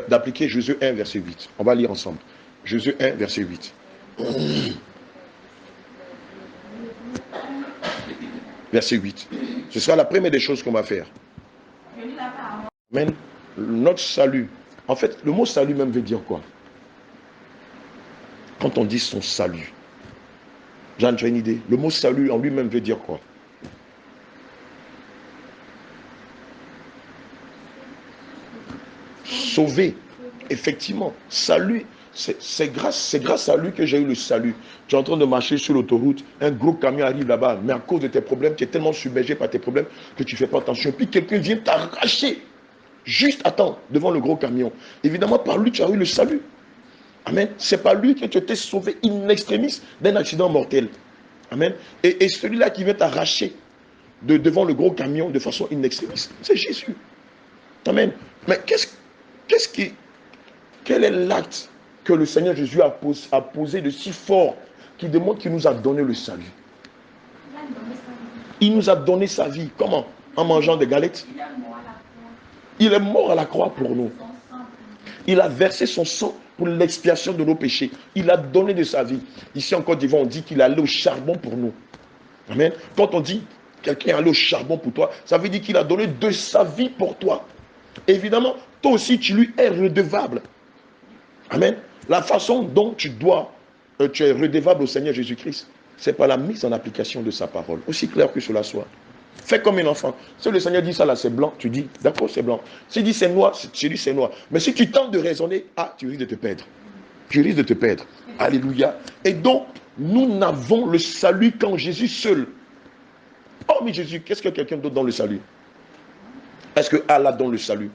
[SPEAKER 1] d'appliquer Jésus 1, verset 8. On va lire ensemble. Jésus 1, verset 8. Verset 8. Ce sera la première des choses qu'on va faire. Amen. Notre salut. En fait, le mot salut même veut dire quoi? Quand on dit son salut. Jeanne, tu as une idée? Le mot salut en lui-même veut dire quoi? Sauver. Effectivement. Salut. C'est grâce à lui que j'ai eu le salut. Tu es en train de marcher sur l'autoroute, un gros camion arrive là-bas, mais à cause de tes problèmes, tu es tellement submergé par tes problèmes que tu ne fais pas attention. Puis quelqu'un vient t'arracher, juste à temps, devant le gros camion. Évidemment, par lui, tu as eu le salut. Amen. C'est par lui que tu t'es sauvé in extremis d'un accident mortel. Amen. Et celui-là qui vient t'arracher devant le gros camion de façon in extremis, c'est Jésus. Amen. Mais quel est l'acte que le Seigneur Jésus a posé de si fort, qui démontre qu'il nous a donné le salut? Il nous a donné sa vie. Comment? En mangeant des galettes. Il est mort à la croix pour nous. Il a versé son sang pour l'expiation de nos péchés. Il a donné de sa vie. Ici en Côte d'Ivoire, on dit qu'il est allé au charbon pour nous. Amen. Quand on dit quelqu'un est allé au charbon pour toi, ça veut dire qu'il a donné de sa vie pour toi. Évidemment, toi aussi, tu lui es redevable. Amen. La façon dont tu es redevable au Seigneur Jésus-Christ, c'est par la mise en application de sa parole. Aussi clair que cela soit. Fais comme un enfant. Si le Seigneur dit ça là, c'est blanc, tu dis, d'accord, c'est blanc. S'il dit c'est noir, tu dis c'est noir. Mais si tu tentes de raisonner, tu risques de te perdre. Tu risques de te perdre. Alléluia. Et donc, nous n'avons le salut qu'en Jésus seul. Hormis Jésus, qu'est-ce que quelqu'un d'autre dans le salut? Est-ce que Allah donne le salut?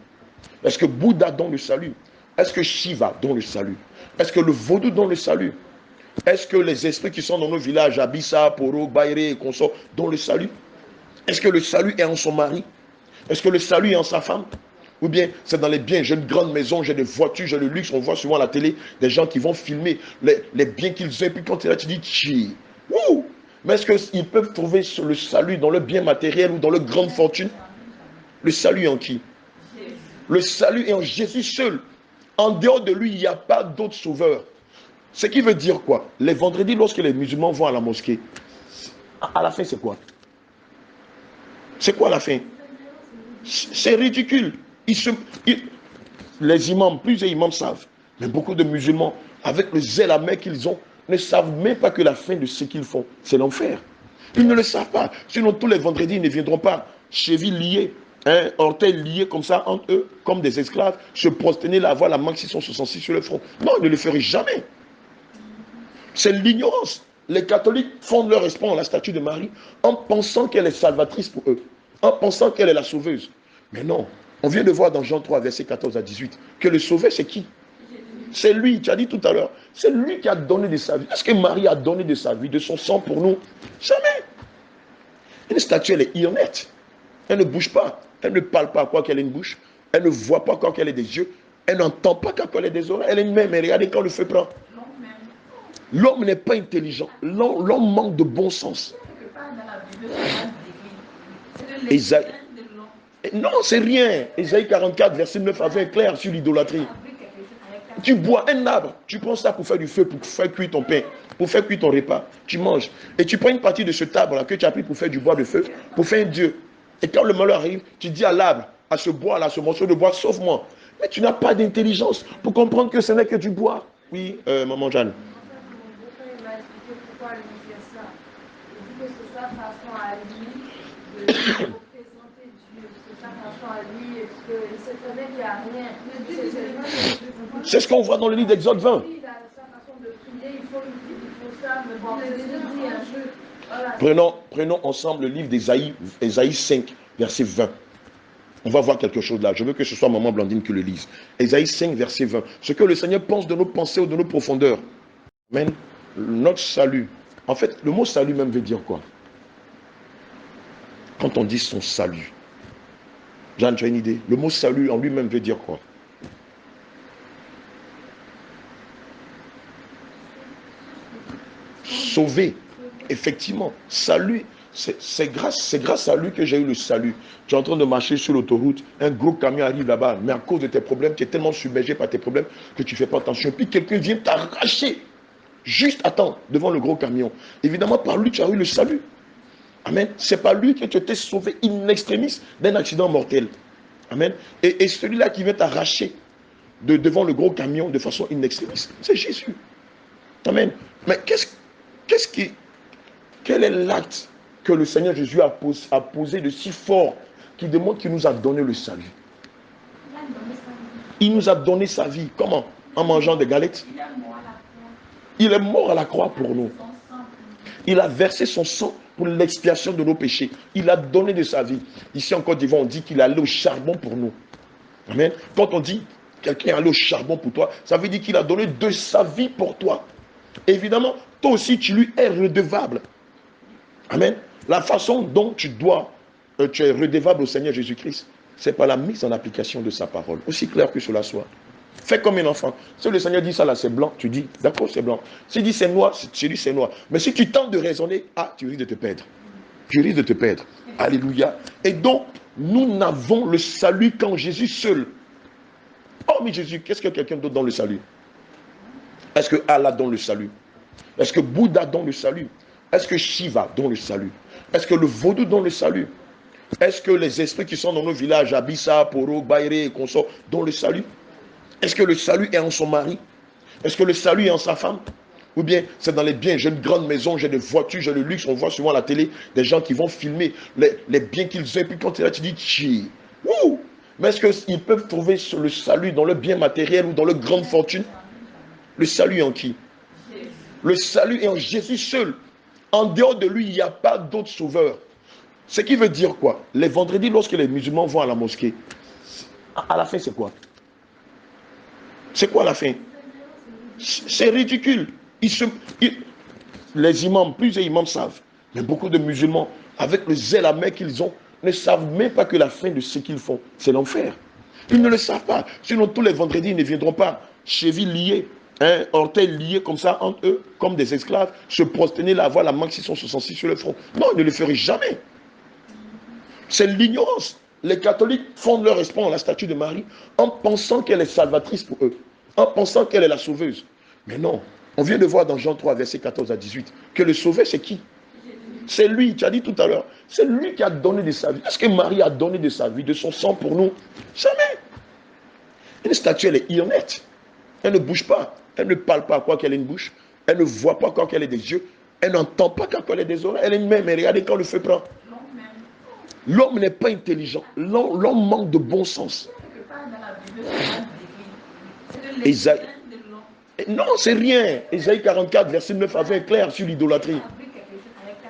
[SPEAKER 1] Est-ce que Bouddha donne le salut? Est-ce que Shiva donne le salut? Est-ce que le vaudou donne le salut? Est-ce que les esprits qui sont dans nos villages, Abissa, Poro, Baïré et consorts, donnent le salut? Est-ce que le salut est en son mari? Est-ce que le salut est en sa femme? Ou bien c'est dans les biens? J'ai une grande maison, j'ai des voitures, j'ai le luxe. On voit souvent à la télé des gens qui vont filmer les biens qu'ils ont. Et puis quand tu es là, tu dis, tchi, ouh! Mais est-ce qu'ils peuvent trouver le salut dans le bien matériel ou dans leur grande fortune? Le salut est en qui? Le salut est en Jésus seul. En dehors de lui, il n'y a pas d'autre sauveur. Ce qui veut dire quoi? Les vendredis, lorsque les musulmans vont à la mosquée, à la fin, c'est quoi? C'est quoi la fin? C'est ridicule. Les imams, plusieurs imams savent, mais beaucoup de musulmans, avec le zèle amer qu'ils ont, ne savent même pas que la fin de ce qu'ils font, c'est l'enfer. Ils ne le savent pas. Sinon, tous les vendredis, ils ne viendront pas, chevilles liées, orteils liés comme ça entre eux, comme des esclaves, se prosterner là, avoir la main 666 sur le front. Non, ils ne le feraient jamais. C'est l'ignorance. Les catholiques fondent leur espoir en la statue de Marie en pensant qu'elle est salvatrice pour eux, en pensant qu'elle est la sauveuse. Mais non, on vient de voir dans Jean 3, versets 14 à 18, que le sauveur, c'est qui? C'est lui, tu as dit tout à l'heure. C'est lui qui a donné de sa vie. Est-ce que Marie a donné de sa vie, de son sang pour nous? Jamais. Une statue, elle est honnête. Elle ne bouge pas. Elle ne parle pas quoi qu'elle ait une bouche. Elle ne voit pas quoi qu'elle ait des yeux. Elle n'entend pas quand elle ait des oreilles. Elle est une main, mais regardez quand le feu prend. L'homme n'est pas intelligent. L'homme manque de bon sens. Isaïe. Non, c'est rien. Isaïe 44, verset 9 à 20, clair sur l'idolâtrie. Tu bois un arbre, tu prends ça pour faire du feu, pour faire cuire ton pain, pour faire cuire ton repas. Tu manges. Et tu prends une partie de cet arbre-là que tu as pris pour faire du bois de feu, pour faire un dieu. Et quand le malheur arrive, tu dis à l'arbre, à ce bois-là, ce morceau de bois, sauve-moi. Mais tu n'as pas d'intelligence pour comprendre que ce n'est que du bois. Oui, maman Jeanne. C'est ce qu'on voit dans le livre d'Exode 20. Prenons ensemble le livre d'Ésaïe, Ésaïe 5, verset 20. On va voir quelque chose là. Je veux que ce soit maman Blandine qui le lise. Ésaïe 5, verset 20. Ce que le Seigneur pense de nos pensées ou de nos profondeurs. Amen. Notre salut. En fait, le mot salut même veut dire quoi? Quand on dit son salut. Jeanne, tu as une idée? Le mot salut en lui-même veut dire quoi? Sauver. Effectivement. Salut. C'est grâce à lui que j'ai eu le salut. Tu es en train de marcher sur l'autoroute, un gros camion arrive là-bas, mais à cause de tes problèmes, tu es tellement submergé par tes problèmes que tu ne fais pas attention. Puis quelqu'un vient t'arracher, juste à temps, devant le gros camion. Évidemment, par lui, tu as eu le salut. Amen. C'est par lui que tu t'es sauvé in extremis d'un accident mortel. Amen. Et celui-là qui vient t'arracher devant le gros camion de façon in extremis, c'est Jésus. Amen. Mais quel est l'acte que le Seigneur Jésus a posé de si fort qui démontre qu'il nous a donné le salut? Il nous a donné sa vie. Comment? En mangeant des galettes. Il est mort à la croix pour nous. Il a versé son sang pour l'expiation de nos péchés. Il a donné de sa vie. Ici en Côte d'Ivoire, on dit qu'il est allé au charbon pour nous. Amen. Quand on dit quelqu'un est allé au charbon pour toi, ça veut dire qu'il a donné de sa vie pour toi. Évidemment, toi aussi, tu lui es redevable. Amen. La façon dont tu es redevable au Seigneur Jésus-Christ, c'est par la mise en application de sa parole. Aussi clair que cela soit. Fais comme un enfant. Si le Seigneur dit ça là, c'est blanc, tu dis, d'accord, c'est blanc. S'il dit c'est noir, tu dis c'est noir. Mais si tu tentes de raisonner, tu risques de te perdre. Tu risques de te perdre. Alléluia. Et donc, nous n'avons le salut qu'en Jésus seul. Oh, mais Jésus, qu'est-ce que quelqu'un d'autre donne le salut? Est-ce que Allah donne le salut? Est-ce que Bouddha donne le salut? Est-ce que Shiva donne le salut? Est-ce que le vaudou donne le salut? Est-ce que les esprits qui sont dans nos villages, Abissa, Poro, Bayré et consorts, donnent le salut? Est-ce que le salut est en son mari? Est-ce que le salut est en sa femme? Ou bien c'est dans les biens? J'ai une grande maison, j'ai des voitures, j'ai le luxe. On voit souvent à la télé des gens qui vont filmer les biens qu'ils ont. Et puis quand tu es là, tu dis, tchi, ouh! Mais est-ce qu'ils peuvent trouver le salut dans le bien matériel ou dans leur grande fortune? Le salut est en qui? Le salut est en Jésus seul. En dehors de lui, il n'y a pas d'autre sauveur. Ce qui veut dire quoi? Les vendredis, lorsque les musulmans vont à la mosquée, à la fin, c'est quoi? C'est quoi la fin? C'est ridicule. Les imams, plusieurs imams savent, mais beaucoup de musulmans, avec le zèle amer qu'ils ont, ne savent même pas que la fin de ce qu'ils font, c'est l'enfer. Ils ne le savent pas. Sinon, tous les vendredis, ils ne viendront pas, chevilles liées, orteils liés comme ça entre eux, comme des esclaves, se prosterner là, avoir la main 666 sur le front. Non, ils ne le feraient jamais. C'est l'ignorance. Les catholiques fondent leur espoir en la statue de Marie en pensant qu'elle est salvatrice pour eux, en pensant qu'elle est la sauveuse. Mais non, on vient de voir dans Jean 3, verset 14 à 18, que le sauveur, c'est qui? C'est lui, tu as dit tout à l'heure, c'est lui qui a donné de sa vie. Est-ce que Marie a donné de sa vie, de son sang pour nous? Jamais. Une statue, elle est honnête. Elle ne bouge pas. Elle ne parle pas quoi qu'elle ait une bouche. Elle ne voit pas quoi qu'elle ait des yeux. Elle n'entend pas quoi qu'elle ait des oreilles. Elle est même. Regardez quand le feu prend. L'homme n'est pas intelligent. L'homme manque de bon sens. Isaïe. Non, c'est rien. Isaïe 44, verset 9 à 20 est clair sur l'idolâtrie.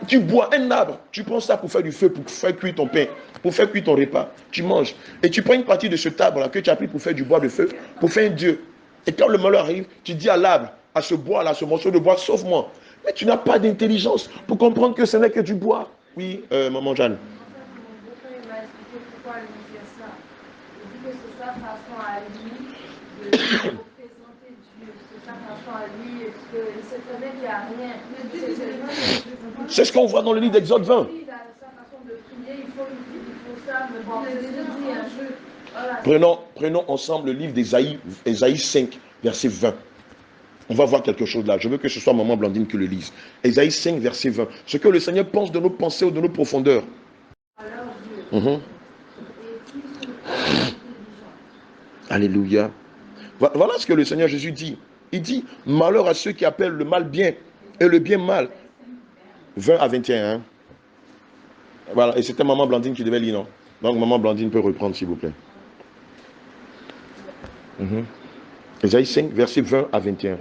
[SPEAKER 1] Tu bois un arbre, tu prends ça pour faire du feu, pour faire cuire ton pain, pour faire cuire ton repas. Tu manges. Et tu prends une partie de ce arbre-là que tu as pris pour faire du bois de feu, pour faire un dieu. Et quand le malheur arrive, tu dis à l'arbre, à ce bois-là, ce morceau de bois, sauve-moi. Mais tu n'as pas d'intelligence pour comprendre que ce n'est que du bois. Oui, maman Jeanne. C'est ce qu'on voit dans le livre d'Exode 20. Prenons ensemble le livre d'Ésaïe, Ésaïe 5, verset 20. On va voir quelque chose là. Je veux que ce soit maman Blandine qui le lise. Ésaïe 5, verset 20. Ce que le Seigneur pense de nos pensées ou de nos profondeurs. Alléluia. Voilà ce que le Seigneur Jésus dit. Il dit, malheur à ceux qui appellent le mal bien et le bien mal. 20 à 21. Hein? Voilà, et c'était maman Blandine qui devait lire, non? Donc maman Blandine peut reprendre, s'il vous plaît. Ésaïe 5, verset 20 à 21.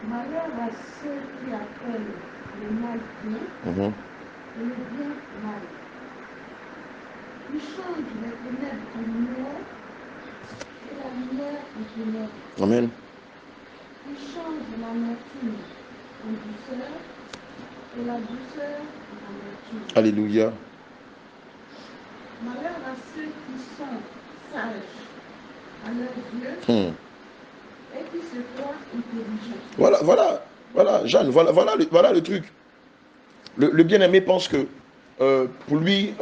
[SPEAKER 6] Malheur à ceux qui appellent le mal bien et le bien mal. Ils changent les ténèbres en lumière et la lumière en ténèbres.
[SPEAKER 1] Amen.
[SPEAKER 6] Ils changent l'amertume en douceur et la douceur en amertume.
[SPEAKER 1] Alléluia.
[SPEAKER 6] Malheur à ceux qui sont sages à leurs yeux et qui se croient intelligents.
[SPEAKER 1] Voilà, Jeanne, voilà le truc. Le bien-aimé pense que pour lui,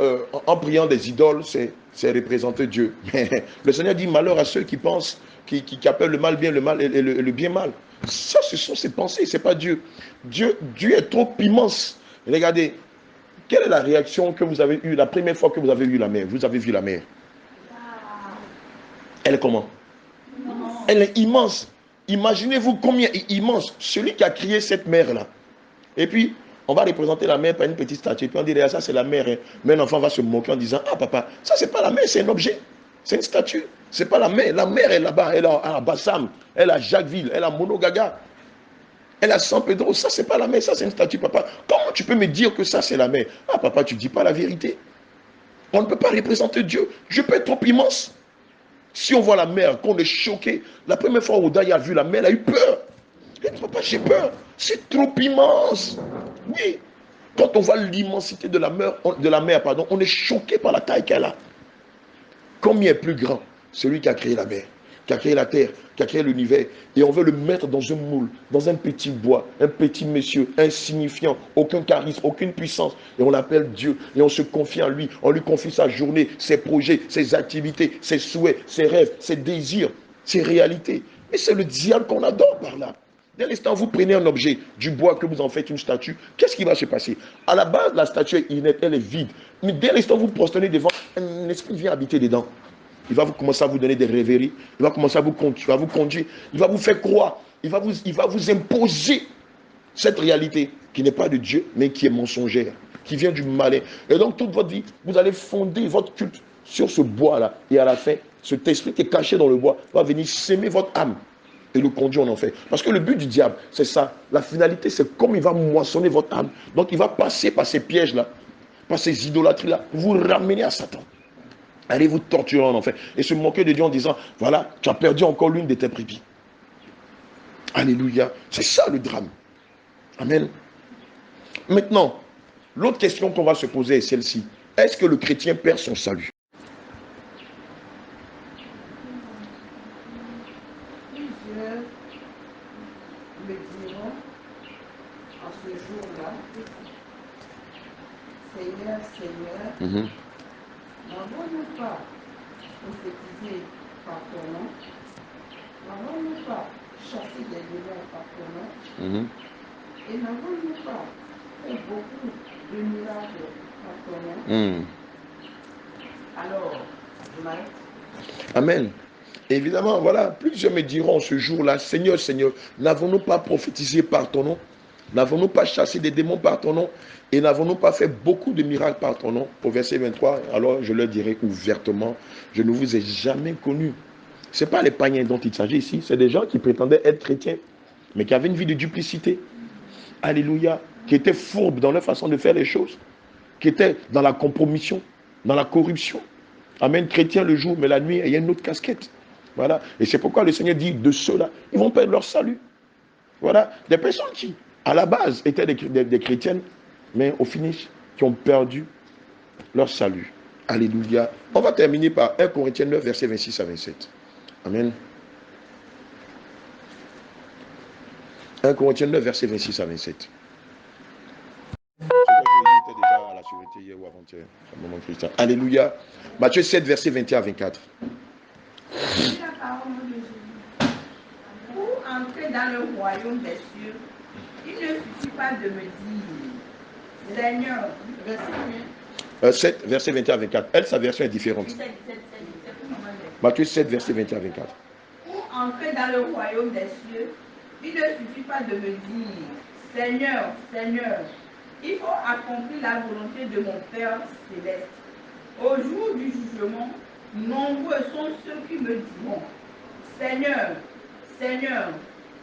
[SPEAKER 1] en priant des idoles, c'est représenter Dieu. Mais le Seigneur dit malheur à ceux qui pensent, qui appellent le mal bien, le mal et le bien mal. Ça, ce sont ses pensées, c'est pas Dieu. Dieu est trop immense. Regardez, quelle est la réaction que vous avez eue la première fois que vous avez vu la mer? Vous avez vu la mer. Elle est comment? Elle est immense. Imaginez-vous combien est immense celui qui a créé cette mer-là. Et puis, on va représenter la mer par une petite statue. Et puis on dirait, ça c'est la mer. Hein. Mais un enfant va se moquer en disant, ah papa, ça c'est pas la mer, c'est un objet. C'est une statue. C'est pas la mer. La mer est là-bas. Elle est à Bassam. Elle est à Jacquesville. Elle est à Monogaga. Elle est à San Pedro. Ça c'est pas la mer. Ça c'est une statue, papa. Comment tu peux me dire que ça c'est la mer? Ah papa, tu dis pas la vérité. On ne peut pas représenter Dieu. Dieu peut être trop immense. Si on voit la mer, qu'on est choqué, la première fois où Odaï a vu la mer, elle a eu peur. Elle dit, papa, j'ai peur. C'est trop immense. Oui. Quand on voit l'immensité de la mer, on est choqué par la taille qu'elle a. Combien est plus grand celui qui a créé la mer, qui a créé la terre, qui a créé l'univers, et on veut le mettre dans un moule, dans un petit bois, un petit monsieur, insignifiant, aucun charisme, aucune puissance, et on l'appelle Dieu, et on se confie en lui, on lui confie sa journée, ses projets, ses activités, ses souhaits, ses rêves, ses désirs, ses réalités. Mais c'est le diable qu'on adore par là. Dès l'instant où vous prenez un objet, du bois, que vous en faites une statue, qu'est-ce qui va se passer? À la base, la statue est inerte, elle est vide. Mais dès l'instant où vous prosternez devant, un esprit vient habiter dedans. Il va commencer à vous donner des rêveries. Il va commencer à vous conduire. Il va vous faire croire. Il va vous imposer cette réalité qui n'est pas de Dieu, mais qui est mensongère, qui vient du malin. Et donc, toute votre vie, vous allez fonder votre culte sur ce bois-là. Et à la fin, cet esprit qui est caché dans le bois va venir s'aimer votre âme et le conduire en enfer. Parce que le but du diable, c'est ça. La finalité, c'est comme il va moissonner votre âme. Donc, il va passer par ces pièges-là, par ces idolâtries-là, pour vous ramener à Satan. Allez vous torturer en enfer. Et se moquer de Dieu en disant, voilà, tu as perdu encore l'une de tes brebis. Alléluia. C'est ça le drame. Amen. Maintenant, l'autre question qu'on va se poser est celle-ci. Est-ce que le chrétien perd son salut?
[SPEAKER 5] Plusieurs me diront en ce jour-là, Seigneur, Seigneur, N'avons-nous pas prophétisé par ton nom? N'avons-nous pas chassé des démons par ton nom? Et n'avons-nous pas fait beaucoup de miracles par ton nom? Alors, je m'arrête.
[SPEAKER 1] Amen. Évidemment, voilà, plusieurs me diront ce jour-là, Seigneur, Seigneur, n'avons-nous pas prophétisé par ton nom? N'avons-nous pas chassé des démons par ton nom? Et n'avons-nous pas fait beaucoup de miracles par ton nom? Au verset 23, alors je leur dirai ouvertement, je ne vous ai jamais connus. Ce n'est pas les païens dont il s'agit ici, c'est des gens qui prétendaient être chrétiens, mais qui avaient une vie de duplicité. Alléluia. Qui étaient fourbes dans leur façon de faire les choses, qui étaient dans la compromission, dans la corruption. Amen. Chrétien le jour, mais la nuit, il y a une autre casquette. Voilà. Et c'est pourquoi le Seigneur dit de ceux-là, ils vont perdre leur salut. Voilà. Des personnes qui, à la base, étaient des chrétiennes, mais au finish, qui ont perdu leur salut. Alléluia. On va terminer par 1 Corinthiens 9, versets 26 à 27. Amen. 1 Corinthiens 9, versets 26 à 27. Était déjà à la sûreté hier ou avant-hier. Alléluia. Matthieu 7, verset 21 à 24.
[SPEAKER 5] C'est la parole de Jésus. Pour entrer dans le royaume des cieux, il ne suffit pas de me dire, Seigneur, verset
[SPEAKER 1] 7, verset 21 à 24. Elle, sa version est différente. Matthieu 7, verset 21 à 24.
[SPEAKER 5] Pour entrer dans le royaume des cieux, il ne suffit pas de me dire, Seigneur, Seigneur, il faut accomplir la volonté de mon Père céleste. Au jour du jugement, nombreux sont ceux qui me diront, Seigneur, Seigneur,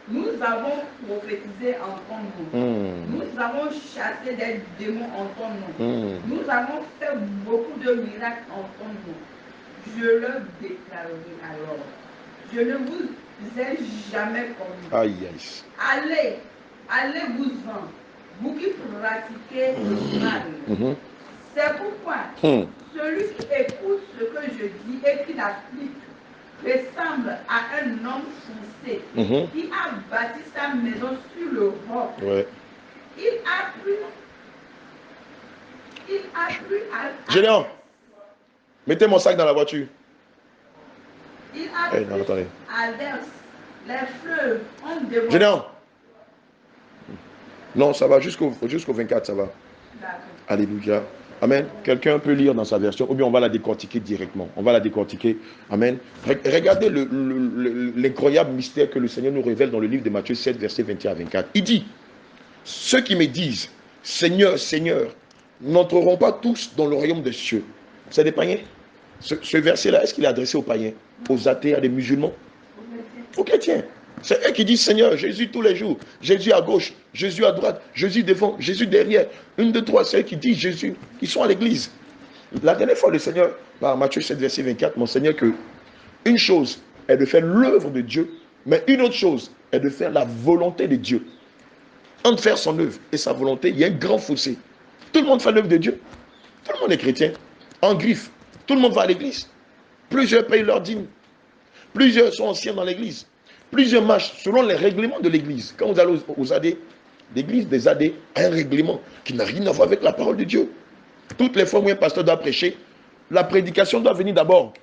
[SPEAKER 5] nous avons prophétisé en ton nom. Nous avons chassé des démons en ton nom. Nous avons fait beaucoup de miracles en ton nom. Je leur déclarerai alors, je ne vous ai jamais connu.
[SPEAKER 1] Aïe, aïe.
[SPEAKER 5] Allez-vous-en, vous qui pratiquez le mal. C'est pourquoi celui qui écoute ce que je dis et qui l'applique ressemble à un homme foncé qui a bâti sa maison sur le roc.
[SPEAKER 1] Ouais.
[SPEAKER 5] Il a plu à...
[SPEAKER 1] Général, mettez mon sac dans la voiture.
[SPEAKER 5] Il a plu à l'air. Les fleuves ont dévoré.
[SPEAKER 1] Général. Non, ça va jusqu'au 24, ça va. Alléluia. Amen. Quelqu'un peut lire dans sa version, ou bien on va la décortiquer directement. On va la décortiquer. Amen. Regardez l'incroyable mystère que le Seigneur nous révèle dans le livre de Matthieu 7, versets 21 à 24. Il dit, ceux qui me disent, Seigneur, Seigneur, n'entreront pas tous dans le royaume des cieux. C'est des païens. Ce verset-là, est-ce qu'il est adressé aux païens, aux athées, à des musulmans? Aux chrétiens. C'est eux qui disent Seigneur, Jésus tous les jours, Jésus à gauche, Jésus à droite, Jésus devant, Jésus derrière. Une, deux, trois, c'est eux qui disent Jésus. Ils sont à l'église. La dernière fois, le Seigneur, par Matthieu 7, verset 24, m'enseignait que une chose est de faire l'œuvre de Dieu, mais une autre chose est de faire la volonté de Dieu. Entre faire son œuvre et sa volonté, il y a un grand fossé. Tout le monde fait l'œuvre de Dieu. Tout le monde est chrétien. En griffe. Tout le monde va à l'église. Plusieurs payent leur dîme. Plusieurs sont anciens dans l'église. Plusieurs marchent selon les règlements de l'église. Quand vous allez aux AD, l'église des AD a un règlement qui n'a rien à voir avec la parole de Dieu. Toutes les fois où un pasteur doit prêcher, la prédication doit venir d'abord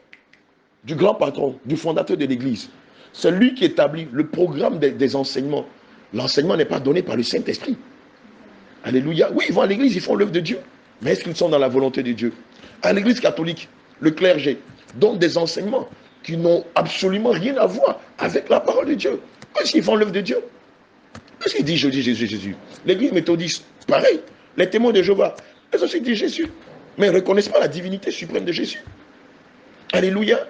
[SPEAKER 1] du grand patron, du fondateur de l'église. C'est lui qui établit le programme des enseignements. L'enseignement n'est pas donné par le Saint-Esprit. Alléluia. Oui, ils vont à l'église, ils font l'œuvre de Dieu. Mais est-ce qu'ils sont dans la volonté de Dieu? À l'église catholique, le clergé donne des enseignements qui n'ont absolument rien à voir avec la parole de Dieu. Est-ce qu'ils font l'œuvre de Dieu? Est-ce qu'ils disent je dis Jésus, Jésus? L'église méthodiste, pareil. Les témoins de Jéhovah, elles aussi disent Jésus. Mais ils ne reconnaissent pas la divinité suprême de Jésus. Alléluia.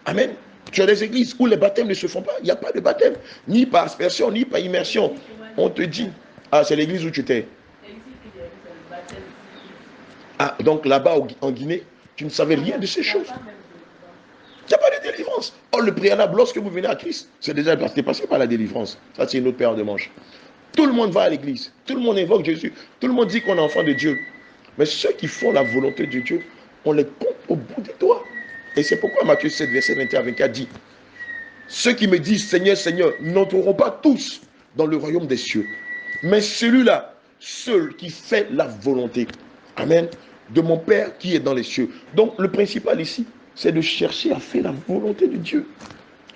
[SPEAKER 1] Amen. Tu as des églises où les baptêmes ne se font pas. Il n'y a pas de baptême. Ni par aspersion, ni par immersion. On te dit, ah, c'est l'église où tu t'es. Ah, donc là-bas en Guinée, tu ne savais rien de ces choses. Il n'y a pas de délivrance. Oh, le préalable, lorsque vous venez à Christ, c'est déjà passé par la délivrance. Ça, c'est une autre paire de manches. Tout le monde va à l'église. Tout le monde invoque Jésus. Tout le monde dit qu'on est enfant de Dieu. Mais ceux qui font la volonté de Dieu, on les compte au bout des doigts. Et c'est pourquoi Matthieu 7, verset 21 à 24 dit, ceux qui me disent Seigneur, Seigneur, n'entreront pas tous dans le royaume des cieux. Mais celui-là, seul qui fait la volonté, amen, de mon Père qui est dans les cieux. Donc le principal ici, c'est de chercher à faire la volonté de Dieu.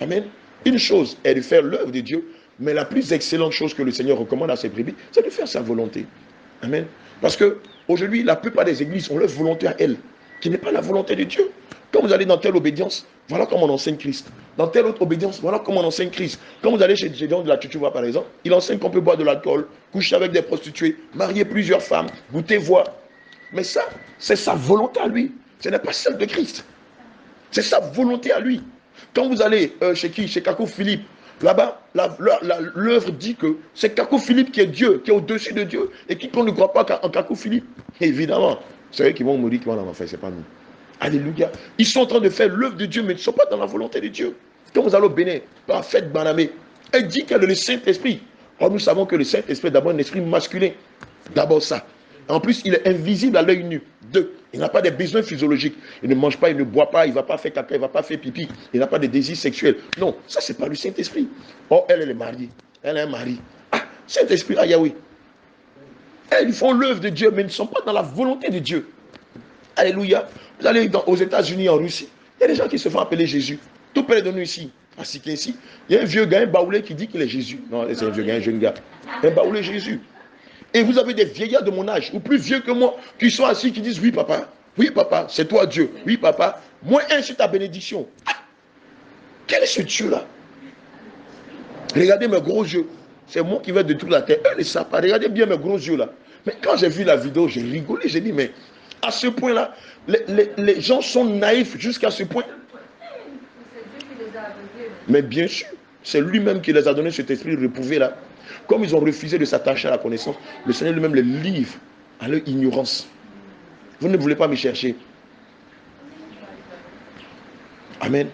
[SPEAKER 1] Amen. Une chose est de faire l'œuvre de Dieu, mais la plus excellente chose que le Seigneur recommande à ses brebis, c'est de faire sa volonté. Amen. Parce que aujourd'hui, la plupart des églises ont leur volonté à elles, qui n'est pas la volonté de Dieu. Quand vous allez dans telle obédience, voilà comment on enseigne Christ. Dans telle autre obédience, voilà comment on enseigne Christ. Quand vous allez chez Gédéon de la Tchouva, par exemple, il enseigne qu'on peut boire de l'alcool, coucher avec des prostituées, marier plusieurs femmes, goûter, voir. Mais ça, c'est sa volonté à lui. Ce n'est pas celle de Christ. C'est sa volonté à lui. Quand vous allez chez qui? Chez Kakou Philippe. Là-bas, l'œuvre dit que c'est Kakou Philippe qui est Dieu, qui est au-dessus de Dieu, et qui ne croit pas en Kakou Philippe. Évidemment, c'est eux qui vont mourir, qui vont en faire, c'est pas nous. Alléluia. Ils sont en train de faire l'œuvre de Dieu, mais ils ne sont pas dans la volonté de Dieu. Quand vous allez au Bénin, par la fête Banamé, elle dit qu'elle est le Saint-Esprit. Or, nous savons que le Saint-Esprit est d'abord un esprit masculin. D'abord ça. En plus, il est invisible à l'œil nu. Deux, il n'a pas de besoins physiologiques. Il ne mange pas, il ne boit pas, il ne va pas faire caca, il ne va pas faire pipi. Il n'a pas de désir sexuel. Non, ça, c'est pas le Saint-Esprit. Or, elle est mariée. Elle a un mari. Ah, Saint-Esprit, ah Yahweh. Elles font l'œuvre de Dieu, mais ne sont pas dans la volonté de Dieu. Alléluia. Vous allez aux États-Unis, en Russie, il y a des gens qui se font appeler Jésus. Tout près de nous ici, à Sikinsi, il y a un vieux gars, un baoulé qui dit qu'il est Jésus. Non, c'est un vieux gars, un jeune gars. Un baoulé Jésus. Et vous avez des vieillards de mon âge, ou plus vieux que moi, qui sont assis, qui disent, oui papa, c'est toi Dieu, oui papa, moins un sur ta bénédiction. Ah, quel est ce Dieu-là? Regardez mes gros yeux, c'est moi qui vais de toute la terre, eux ne savent pas, regardez bien mes gros yeux là. Mais quand j'ai vu la vidéo, j'ai rigolé, j'ai dit, mais à ce point-là, les gens sont naïfs jusqu'à ce point. Mais bien sûr, c'est lui-même qui les a donné cet esprit réprouvé là. Comme ils ont refusé de s'attacher à la connaissance, le Seigneur lui-même les livre à leur ignorance. Vous ne voulez pas me chercher. Amen.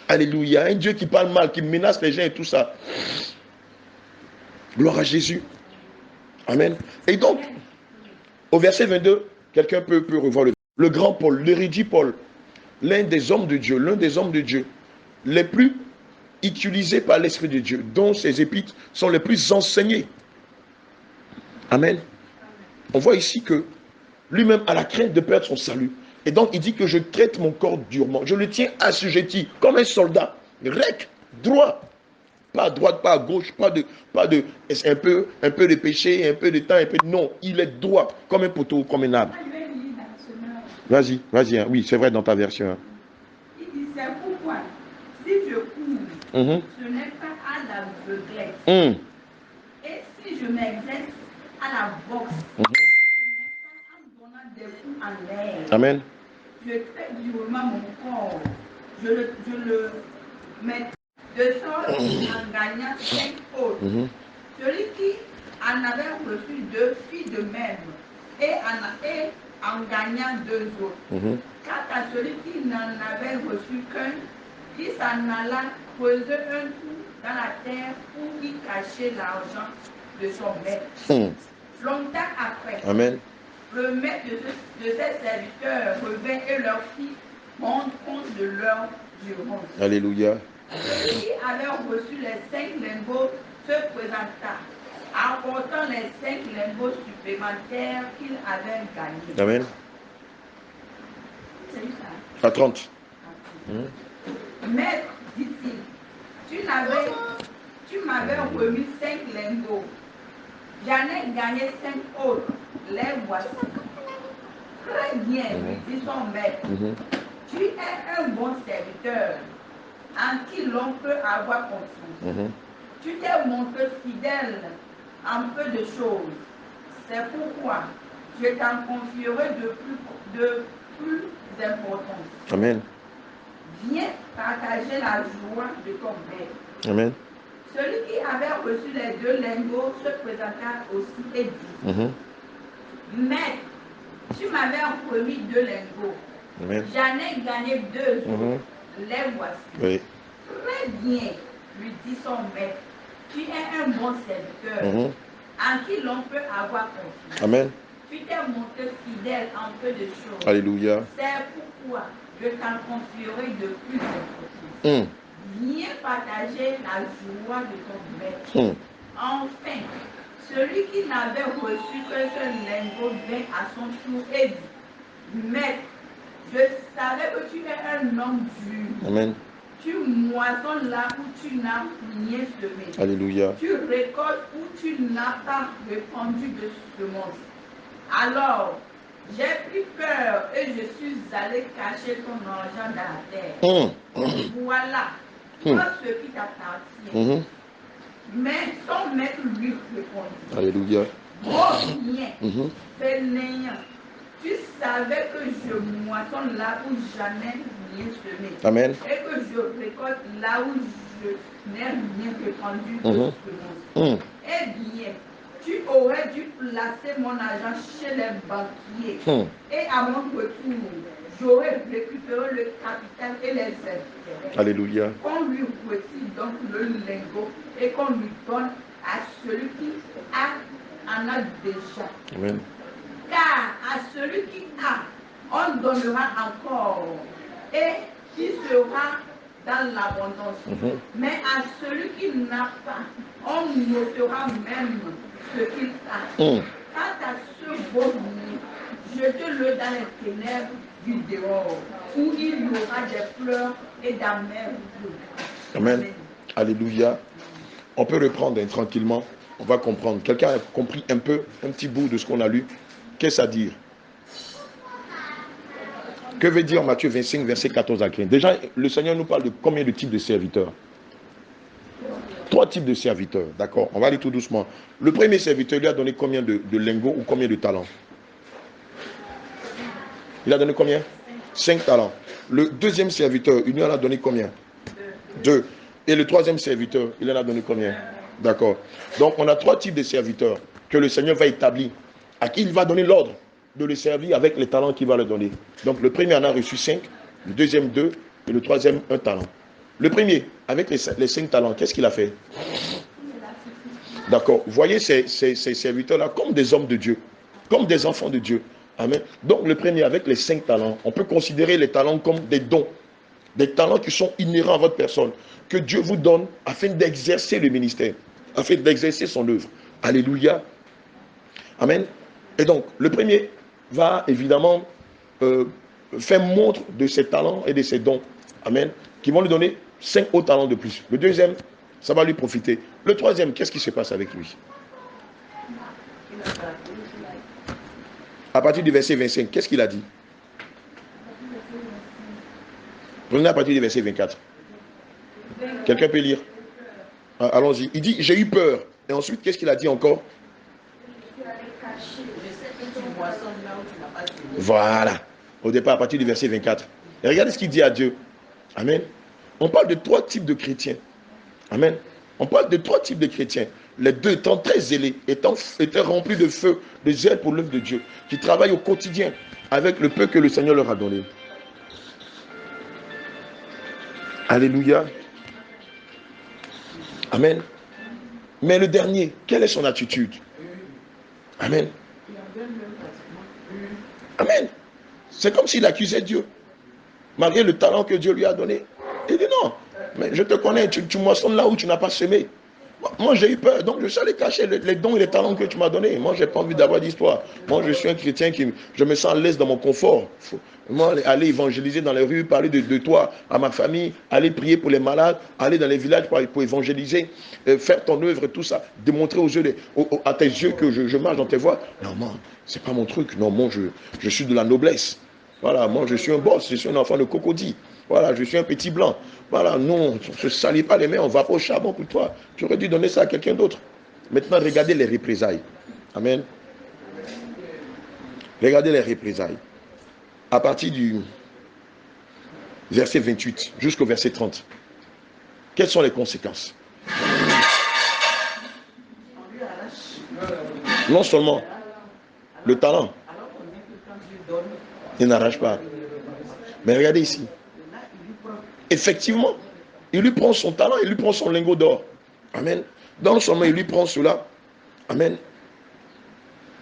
[SPEAKER 1] Alléluia. Un Dieu qui parle mal, qui menace les gens et tout ça. Gloire à Jésus. Amen. Et donc, au verset 22, quelqu'un peut revoir le grand Paul, l'érudit Paul, l'un des hommes de Dieu, les plus utilisés par l'Esprit de Dieu, dont ses épîtres sont les plus enseignés. Amen. On voit ici que lui-même a la crainte de perdre son salut. Et donc il dit que je traite mon corps durement. Je le tiens assujetti comme un soldat, recte, droit. Pas à droite, pas à gauche, pas de un peu de péché, un peu de temps, un peu de... Non, il est droit, comme un poteau, comme un arbre. Vas-y, hein. Oui, c'est vrai dans ta version. Hein.
[SPEAKER 6] Il dit, c'est pourquoi, si je cours, ce n'est pas à l'aveuglette. Et si je m'exerce à la boxe, ce n'est pas en donnant des coups en l'air.
[SPEAKER 1] Amen.
[SPEAKER 6] Je traite durement mon corps. Je le mets de sorte en gagnant 5 autres. Celui qui en avait reçu 2 fit de même. Et en gagnant 2 autres. Quant à celui qui n'en avait reçu qu'un, il s'en alla creuser un trou dans la terre pour y cacher l'argent de son maître. Longtemps après,
[SPEAKER 1] Amen.
[SPEAKER 6] le maître de ses serviteurs revint et leur fit rendre compte de leur jurement.
[SPEAKER 1] Alléluia.
[SPEAKER 6] Celui qui avait reçu les 5 lingots se présenta, apportant les 5 lingots supplémentaires qu'il avait gagnés.
[SPEAKER 1] Amen.
[SPEAKER 6] C'est ça.
[SPEAKER 1] À 30.
[SPEAKER 6] Maître, dit-il, tu m'avais remis 5 lingots. J'en ai gagné 5 autres. Les voici. Très bien, lui dit son maître. Tu es un bon serviteur, en qui l'on peut avoir confiance. Tu t'es montré fidèle en peu de choses. C'est pourquoi je t'en confierai de plus importance.
[SPEAKER 1] Amen.
[SPEAKER 6] Viens partager la joie de ton maître.
[SPEAKER 1] Amen.
[SPEAKER 6] Celui qui avait reçu les 2 lingots se présenta aussi et dit, Maître, tu m'avais remis 2 lingots. J'en ai gagné 2 autres. Les voici.
[SPEAKER 1] Oui.
[SPEAKER 6] Très bien, lui dit son maître. Tu es un bon serviteur, en qui l'on peut avoir confiance.
[SPEAKER 1] Amen.
[SPEAKER 6] Tu t'es montré fidèle en peu de choses.
[SPEAKER 1] Alléluia.
[SPEAKER 6] C'est pourquoi je t'en confierai de plus importance. Viens partager la joie de ton maître. Enfin, celui qui n'avait reçu qu'un seul lingot vint à son tour et dit,
[SPEAKER 5] Maître, je savais que tu es un homme dur.
[SPEAKER 1] Amen.
[SPEAKER 5] Tu moissonnes là où tu n'as rien semé.
[SPEAKER 1] Alléluia.
[SPEAKER 5] Tu récoltes où tu n'as pas répandu de semences. Alors, j'ai pris peur et je suis allé cacher ton argent dans la terre. Voilà, prends ce qui t'appartient. Mais son maître lui répondit.
[SPEAKER 1] Alléluia.
[SPEAKER 5] Gros bien, fainéant, tu savais que je moissonne là où jamais rien semé.
[SPEAKER 1] Amen.
[SPEAKER 5] Et que je récolte là où je n'ai rien répandu de semences. Eh bien, tu aurais dû placer mon argent chez les banquiers. Et à mon retour, j'aurais récupéré le capital et les intérêts.
[SPEAKER 1] Alléluia.
[SPEAKER 5] Qu'on lui retire donc le lingot et qu'on lui donne à celui qui en a déjà.
[SPEAKER 1] Amen.
[SPEAKER 5] Car à celui qui a, on donnera encore et qui sera dans l'abondance. Mais à celui qui n'a pas, on notera même ce qu'il a. Quant à ce beau nid, jetez-le dans les ténèbres du dehors, où il y aura des pleurs et d'amers pleurs.
[SPEAKER 1] Amen. Alléluia. On peut reprendre tranquillement. On va comprendre. Quelqu'un a compris un petit bout de ce qu'on a lu. Qu'est-ce à dire? Que veut dire Matthieu 25, verset 14 à 15? Déjà, le Seigneur nous parle de combien de types de serviteurs? 3 types de serviteurs, d'accord? On va aller tout doucement. Le premier serviteur, il lui a donné combien de lingots ou combien de talents? Il a donné combien? 5 talents. Le deuxième serviteur, il lui en a donné combien? 2. Et le troisième serviteur, il en a donné combien? D'accord. Donc, on a 3 types de serviteurs que le Seigneur va établir, à qui il va donner l'ordre de le servir avec les talents qu'il va leur donner. Donc, le premier en a reçu 5, le deuxième 2, et le troisième 1 talent. Le premier, avec les 5 talents, qu'est-ce qu'il a fait? D'accord. Voyez ces serviteurs-là comme des hommes de Dieu, comme des enfants de Dieu. Amen. Donc, le premier, avec les 5 talents, on peut considérer les talents comme des dons, des talents qui sont inhérents à votre personne, que Dieu vous donne afin d'exercer le ministère, afin d'exercer son œuvre. Alléluia. Amen. Et donc, le premier va évidemment faire montre de ses talents et de ses dons. Amen. Qui vont lui donner 5 autres talents de plus. Le deuxième, ça va lui profiter. Le troisième, qu'est-ce qui se passe avec lui? À partir du verset 25, qu'est-ce qu'il a dit? Prenez à partir du verset 24. Quelqu'un peut lire? Allons-y. Il dit, j'ai eu peur. Et ensuite, qu'est-ce qu'il a dit encore? Voilà. Au départ, à partir du verset 24. Et regardez ce qu'il dit à Dieu. Amen. On parle de 3 types de chrétiens. Amen. On parle de 3 types de chrétiens. Les 2 étant très zélés, étant remplis de feu, de zèle pour l'œuvre de Dieu, qui travaillent au quotidien avec le peu que le Seigneur leur a donné. Alléluia. Amen. Mais le dernier, quelle est son attitude? Amen. Amen. C'est comme s'il accusait Dieu. Malgré le talent que Dieu lui a donné. Il dit non, mais je te connais, tu moissonnes là où tu n'as pas semé. Moi j'ai eu peur, donc je suis allé cacher les dons et les talents que tu m'as donnés. Moi j'ai pas envie d'avoir d'histoire. Moi je suis un chrétien je me sens à l'aise dans mon confort. Moi aller évangéliser dans les rues, parler de toi à ma famille, aller prier pour les malades, aller dans les villages pour évangéliser, faire ton œuvre, tout ça, démontrer aux yeux à tes yeux que je marche dans tes voies. Non, moi, c'est pas mon truc. Non, moi je suis de la noblesse. Voilà, moi je suis un boss, je suis un enfant de cocody. Voilà, je suis un petit blanc. Voilà, non, on ne se salit pas les mains, on ne va pas au charbon pour toi. Tu aurais dû donner ça à quelqu'un d'autre. Maintenant, regardez les représailles. Amen. Regardez les représailles. À partir du verset 28 jusqu'au verset 30. Quelles sont les conséquences? Non seulement le talent, il n'arrache pas. Mais regardez ici. Effectivement, il lui prend son talent, il lui prend son lingot d'or. Amen. Dans son main, il lui prend cela. Amen.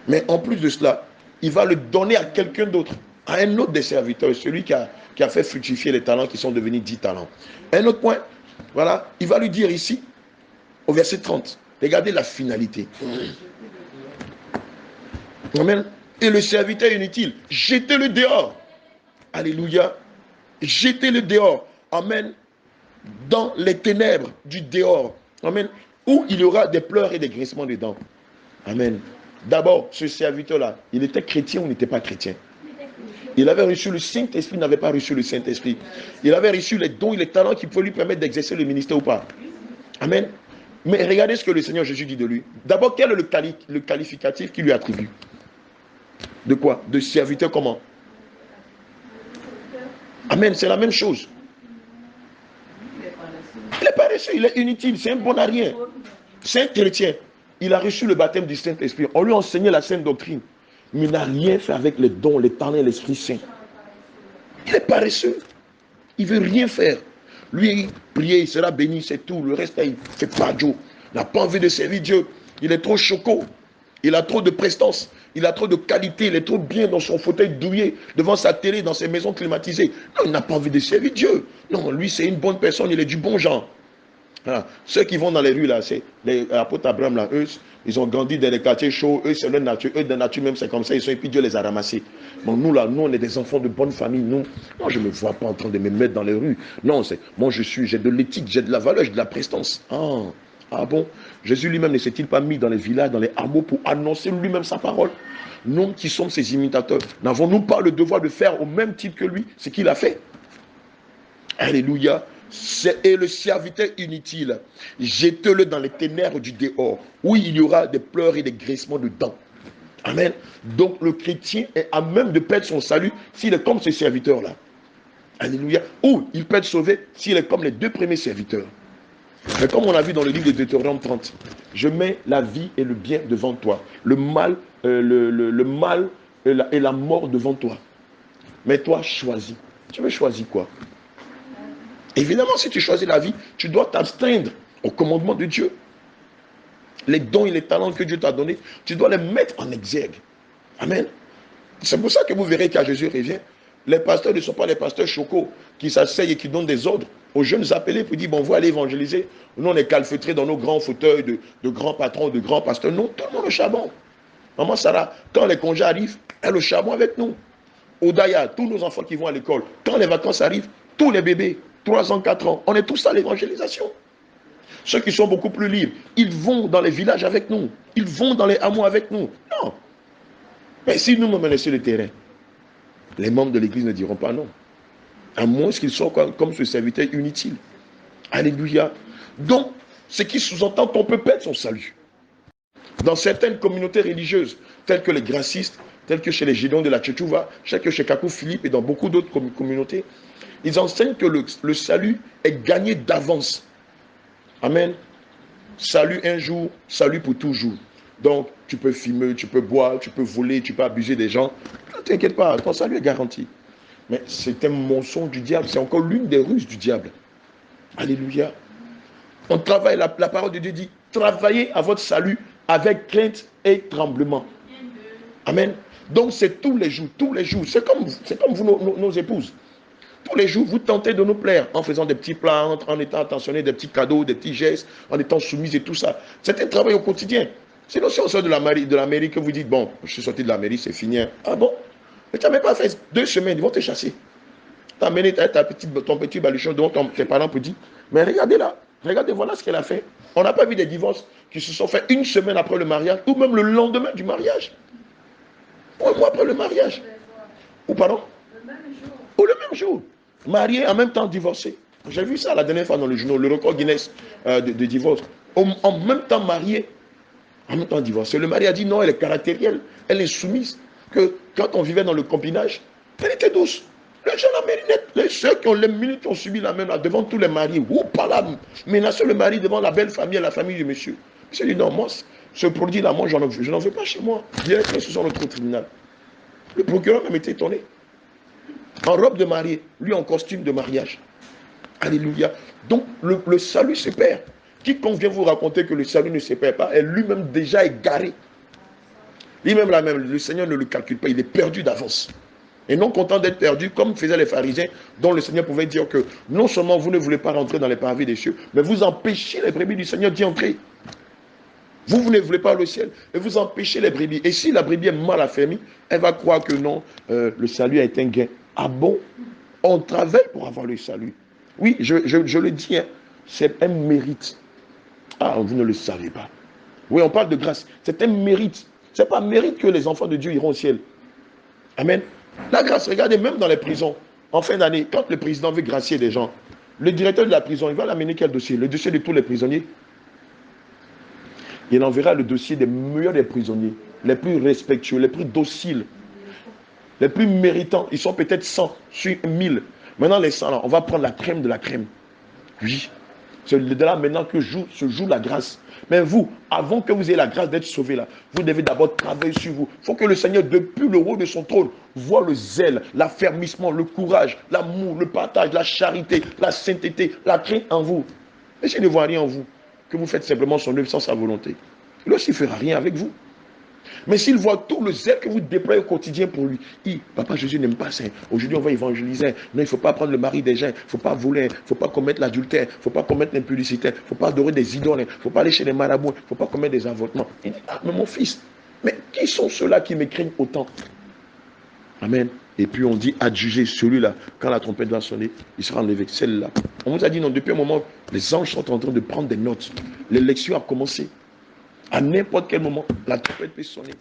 [SPEAKER 1] Mais en plus de cela, il va le donner à quelqu'un d'autre, à un autre des serviteurs, celui qui a fait fructifier les talents qui sont devenus 10 talents. Un autre point, voilà, il va lui dire ici, au verset 30, regardez la finalité. Amen. Et le serviteur inutile, jetez-le dehors. Alléluia. Jetez-le dehors. Amen. Dans les ténèbres du dehors. Amen. Où il y aura des pleurs et des grincements de dents. Amen. D'abord, ce serviteur-là, il était chrétien ou n'était pas chrétien? Il avait reçu le Saint-Esprit, n'avait pas reçu le Saint-Esprit. Il avait reçu les dons et les talents qui pouvaient lui permettre d'exercer le ministère ou pas. Amen. Mais regardez ce que le Seigneur Jésus dit de lui. D'abord, quel est le qualificatif qu'il lui attribue? De quoi? De serviteur comment? Amen, c'est la même chose. Il est paresseux, il est inutile, c'est un bon à rien. C'est un chrétien. Il a reçu le baptême du Saint-Esprit. On lui a enseigné la sainte doctrine. Mais il n'a rien fait avec les dons, les talents et l'Esprit Saint. Il est paresseux. Il ne veut rien faire. Lui, prier, il sera béni, c'est tout. Le reste, il ne fait pas Dieu. Il n'a pas envie de servir Dieu. Il est trop choco. Il a trop de prestance. Il a trop de qualité. Il est trop bien dans son fauteuil douillet, devant sa télé, dans ses maisons climatisées. Non, il n'a pas envie de servir Dieu. Non, lui, c'est une bonne personne. Il est du bon genre. Voilà. Ceux qui vont dans les rues, là, c'est les apôtres Abraham, là, eux, ils ont grandi dans les quartiers chauds, eux, c'est leur nature, eux, de nature même, c'est comme ça, ils sont, et puis Dieu les a ramassés. Bon, nous, là, nous, on est des enfants de bonne famille, nous. Non, je ne me vois pas en train de me mettre dans les rues. Non, c'est, moi, j'ai de l'éthique, j'ai de la valeur, j'ai de la prestance. Ah bon? Jésus lui-même ne s'est-il pas mis dans les villages, dans les hameaux pour annoncer lui-même sa parole? Nous qui sommes ses imitateurs, n'avons-nous pas le devoir de faire au même titre que lui ce qu'il a fait? Alléluia. Et le serviteur inutile, jetez-le dans les ténèbres du dehors, où il y aura des pleurs et des grincements de dents. Amen. Donc le chrétien est à même de perdre son salut s'il est comme ce serviteur-là. Alléluia. Ou il peut être sauvé s'il est comme les deux premiers serviteurs. Mais comme on a vu dans le livre de Deutéronome 30, je mets la vie et le bien devant toi, le mal, le mal et la mort devant toi. Mais toi, choisis. Tu veux choisir quoi? Évidemment, si tu choisis la vie, tu dois t'absteindre au commandement de Dieu. Les dons et les talents que Dieu t'a donnés, tu dois les mettre en exergue. Amen. C'est pour ça que vous verrez qu'à Jésus revient, les pasteurs ne sont pas les pasteurs chocos qui s'asseyent et qui donnent des ordres aux jeunes appelés pour dire, bon, vous allez évangéliser. Nous, on est calfeutrés dans nos grands fauteuils de grands patrons, de grands pasteurs. Non, tout le monde au charbon. Maman Sarah, quand les congés arrivent, elle est au charbon avec nous. Odaya, tous nos enfants qui vont à l'école, quand les vacances arrivent, tous les bébés, 3 ans, 4 ans, on est tous à l'évangélisation. Ceux qui sont beaucoup plus libres, ils vont dans les villages avec nous. Ils vont dans les hameaux avec nous. Non. Mais si nous nous laissons le terrain, les membres de l'église ne diront pas non. À moins qu'ils soient comme ce serviteur inutile. Alléluia. Donc, ce qui sous-entend qu'on peut perdre son salut. Dans certaines communautés religieuses, telles que les gracistes, telles que chez les Gédéons de la Tchétchouva, telles que chez Kakou Philippe et dans beaucoup d'autres communautés, ils enseignent que le salut est gagné d'avance. Amen. Salut un jour, salut pour toujours. Donc, tu peux fumer, tu peux boire, tu peux voler, tu peux abuser des gens. Ne t'inquiète pas, ton salut est garanti. Mais c'est un mensonge du diable, c'est encore l'une des ruses du diable. Alléluia. On travaille, la parole de Dieu dit, travaillez à votre salut avec crainte et tremblement. Amen. Donc, c'est tous les jours, tous les jours. C'est comme vous, nos épouses. Tous les jours, vous tentez de nous plaire en faisant des petits plats, en étant attentionné, des petits cadeaux, des petits gestes, en étant soumis et tout ça. C'est un travail au quotidien. Sinon, si on sort de la mairie, que vous dites, bon, je suis sorti de la mairie, c'est fini. Ah bon? Mais tu n'as même pas fait 2 semaines, ils vont te chasser. Tu as amené ton petit baluchon devant tes parents pour dire, mais regardez là, regardez, voilà ce qu'elle a fait. On n'a pas vu des divorces qui se sont faits 1 semaine après le mariage, ou même le lendemain du mariage. Ou 1 mois après le mariage. Ou pardon? Ou le même jour. Marié, en même temps divorcé. J'ai vu ça la dernière fois dans le journal, le record Guinness de divorce. En même temps marié, en même temps divorcé. Le mari a dit non, elle est caractérielle, elle est soumise. Que quand on vivait dans le copinage, elle était douce. Les gens la méritaient. Ceux qui ont les minutes qui ont subi la même là, devant tous les mariés, ou par là, menacer le mari devant la belle famille et la famille du monsieur. Monsieur dit non, moi, ce produit-là, moi, je n'en veux pas chez moi. Directement sur notre tribunal. Le procureur même était étonné. En robe de mariée, lui en costume de mariage. Alléluia. Donc le salut se perd. Quiconque vient vous raconter que le salut ne se perd pas, est lui-même déjà égaré. Lui-même là même, le Seigneur ne le calcule pas, il est perdu d'avance. Et non content d'être perdu, comme faisaient les pharisiens, dont le Seigneur pouvait dire que non seulement vous ne voulez pas rentrer dans les parvis des cieux, mais vous empêchez les brebis du Seigneur d'y entrer. Vous ne voulez pas le ciel et vous empêchez les brebis. Et si la brebis est mal affermie, elle va croire que non, le salut a été un gain. Ah bon? On travaille pour avoir le salut. Oui, je le dis, hein, c'est un mérite. Ah, vous ne le savez pas. Oui, on parle de grâce. C'est un mérite. Ce n'est pas un mérite que les enfants de Dieu iront au ciel. Amen. La grâce, regardez, même dans les prisons, en fin d'année, quand le président veut gracier des gens, le directeur de la prison, il va l'amener quel dossier? Le dossier de tous les prisonniers. Il enverra le dossier des meilleurs des prisonniers, les plus respectueux, les plus dociles, les plus méritants. Ils sont peut-être 100 sur 1000. Maintenant, les 100 là, on va prendre la crème de la crème. Oui. C'est de là maintenant que se joue la grâce. Mais vous, avant que vous ayez la grâce d'être sauvé là, vous devez d'abord travailler sur vous. Il faut que le Seigneur, depuis le haut de son trône, voit le zèle, l'affermissement, le courage, l'amour, le partage, la charité, la sainteté, la crainte en vous. Et s'il ne voit rien en vous, que vous faites simplement son œuvre sans sa volonté, il aussi ne fera rien avec vous. Mais s'il voit tout le zèle que vous déployez au quotidien pour lui, papa Jésus n'aime pas ça. Aujourd'hui, on va évangéliser. Non, il ne faut pas prendre le mari des gens. Il ne faut pas voler. Il ne faut pas commettre l'adultère. Il ne faut pas commettre l'impudicité. Il ne faut pas adorer des idoles. Il ne faut pas aller chez les marabouts. Il ne faut pas commettre des avortements. Il dit, ah, mais mon fils, mais qui sont ceux-là qui me craignent autant? Amen. Et puis on dit, adjuger celui-là, quand la trompette va sonner, il sera enlevé. Celle-là. On vous a dit, non, depuis un moment, les anges sont en train de prendre des notes. L'élection a commencé. À n'importe quel moment, la trompette peut sonner.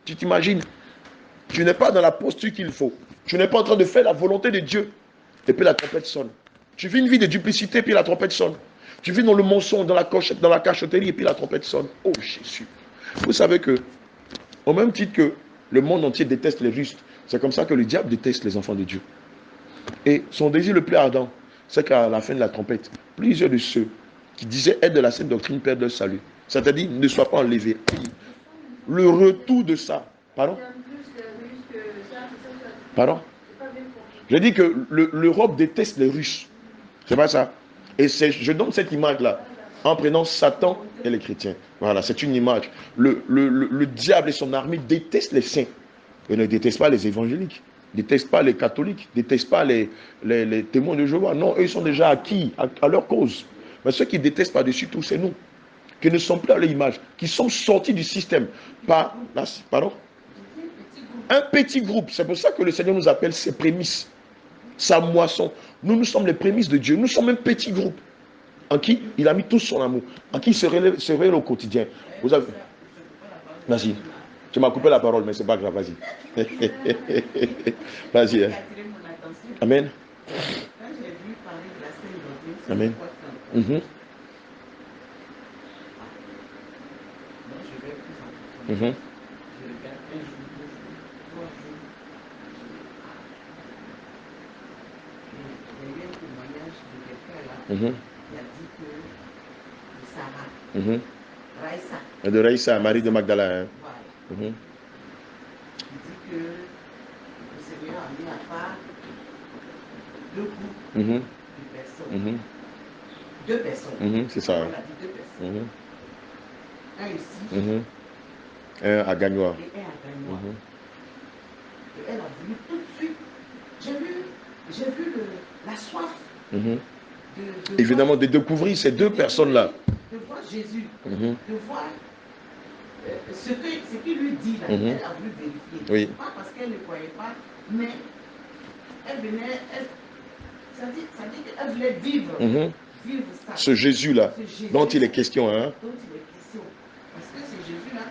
[SPEAKER 1] Tu t'imagines? Tu n'es pas dans la posture qu'il faut. Tu n'es pas en train de faire la volonté de Dieu. Et puis la trompette sonne. Tu vis une vie de duplicité et puis la trompette sonne. Tu vis dans le mensonge, dans la cachotterie et puis la trompette sonne. Oh Jésus. Vous savez que, au même titre que le monde entier déteste les justes, c'est comme ça que le diable déteste les enfants de Dieu. Et son désir le plus ardent, c'est qu'à la fin de la trompette, plusieurs de ceux qui disaient être de la sainte doctrine perdent leur salut. C'est-à-dire, ne soient pas enlevés. Le retour de ça. Pardon? Pardon? Je dis que l'Europe déteste les Russes. C'est pas ça. Et je donne cette image-là en prenant Satan et les chrétiens. Voilà, c'est une image. Le diable et son armée détestent les saints. Ils ne détestent pas les évangéliques. Ils ne détestent pas les catholiques. Ils ne détestent pas les témoins de Jéhovah. Non, eux, ils sont déjà acquis à leur cause. Mais ceux qui détestent par-dessus tout, c'est nous. Qui ne sont plus à leur image, qui sont sortis du système. Pardon? Un petit groupe. C'est pour ça que le Seigneur nous appelle ses prémices, sa moisson. Nous sommes les prémices de Dieu. Nous sommes un petit groupe en qui il a mis tout son amour, en qui il se révèle au quotidien. Vous avez... Vas-y. Tu m'as coupé la parole, mais c'est pas grave. Vas-y. Vas-y. Hein. Amen. Amen. Je regarde un jour, 3 jours. Il y a eu un témoignage de quelqu'un là qui a dit que Sarah, Raïssa. De Raïssa, Marie de Magdala. Hein. Voilà. Il dit que le Seigneur a mis à part 2 groupes de personnes. 2 personnes. C'est ça. On a dit 2 personnes. Un ici. Un à Gagnois. Et un à Gagnois. Et elle a voulu tout de suite. J'ai vu la soif. Évidemment, de découvrir ces 2 personnes-là. De voir Jésus. De voir ce qu'il lui dit là. Elle a voulu vérifier. Oui. Pas parce qu'elle ne croyait pas, mais elle venait. Ça dit qu'elle voulait vivre. Vivre ça. Ce Jésus-là, dont il est question. Hein? Dont il est question. Parce que ce Jésus-là,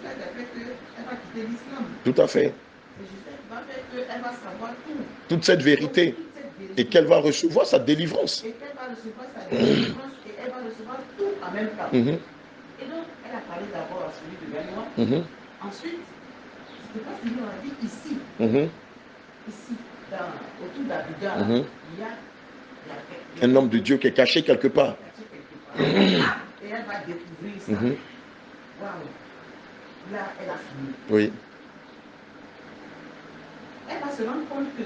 [SPEAKER 1] elle va quitter l'islam. Tout à fait. Elle va savoir tout. Toute cette vérité. Et qu'elle va recevoir sa délivrance. Et qu'elle va recevoir sa délivrance. Et elle va recevoir tout en même temps. Et donc, elle a parlé d'abord à celui de Gagnois. Ensuite, c'était pas fini, on a dit ici. Ici, autour d'Abidjan, il y a un homme de Dieu qui est caché quelque part. Et elle va découvrir ça. Waouh. Là, elle a fini. Oui. Elle va se rendre compte que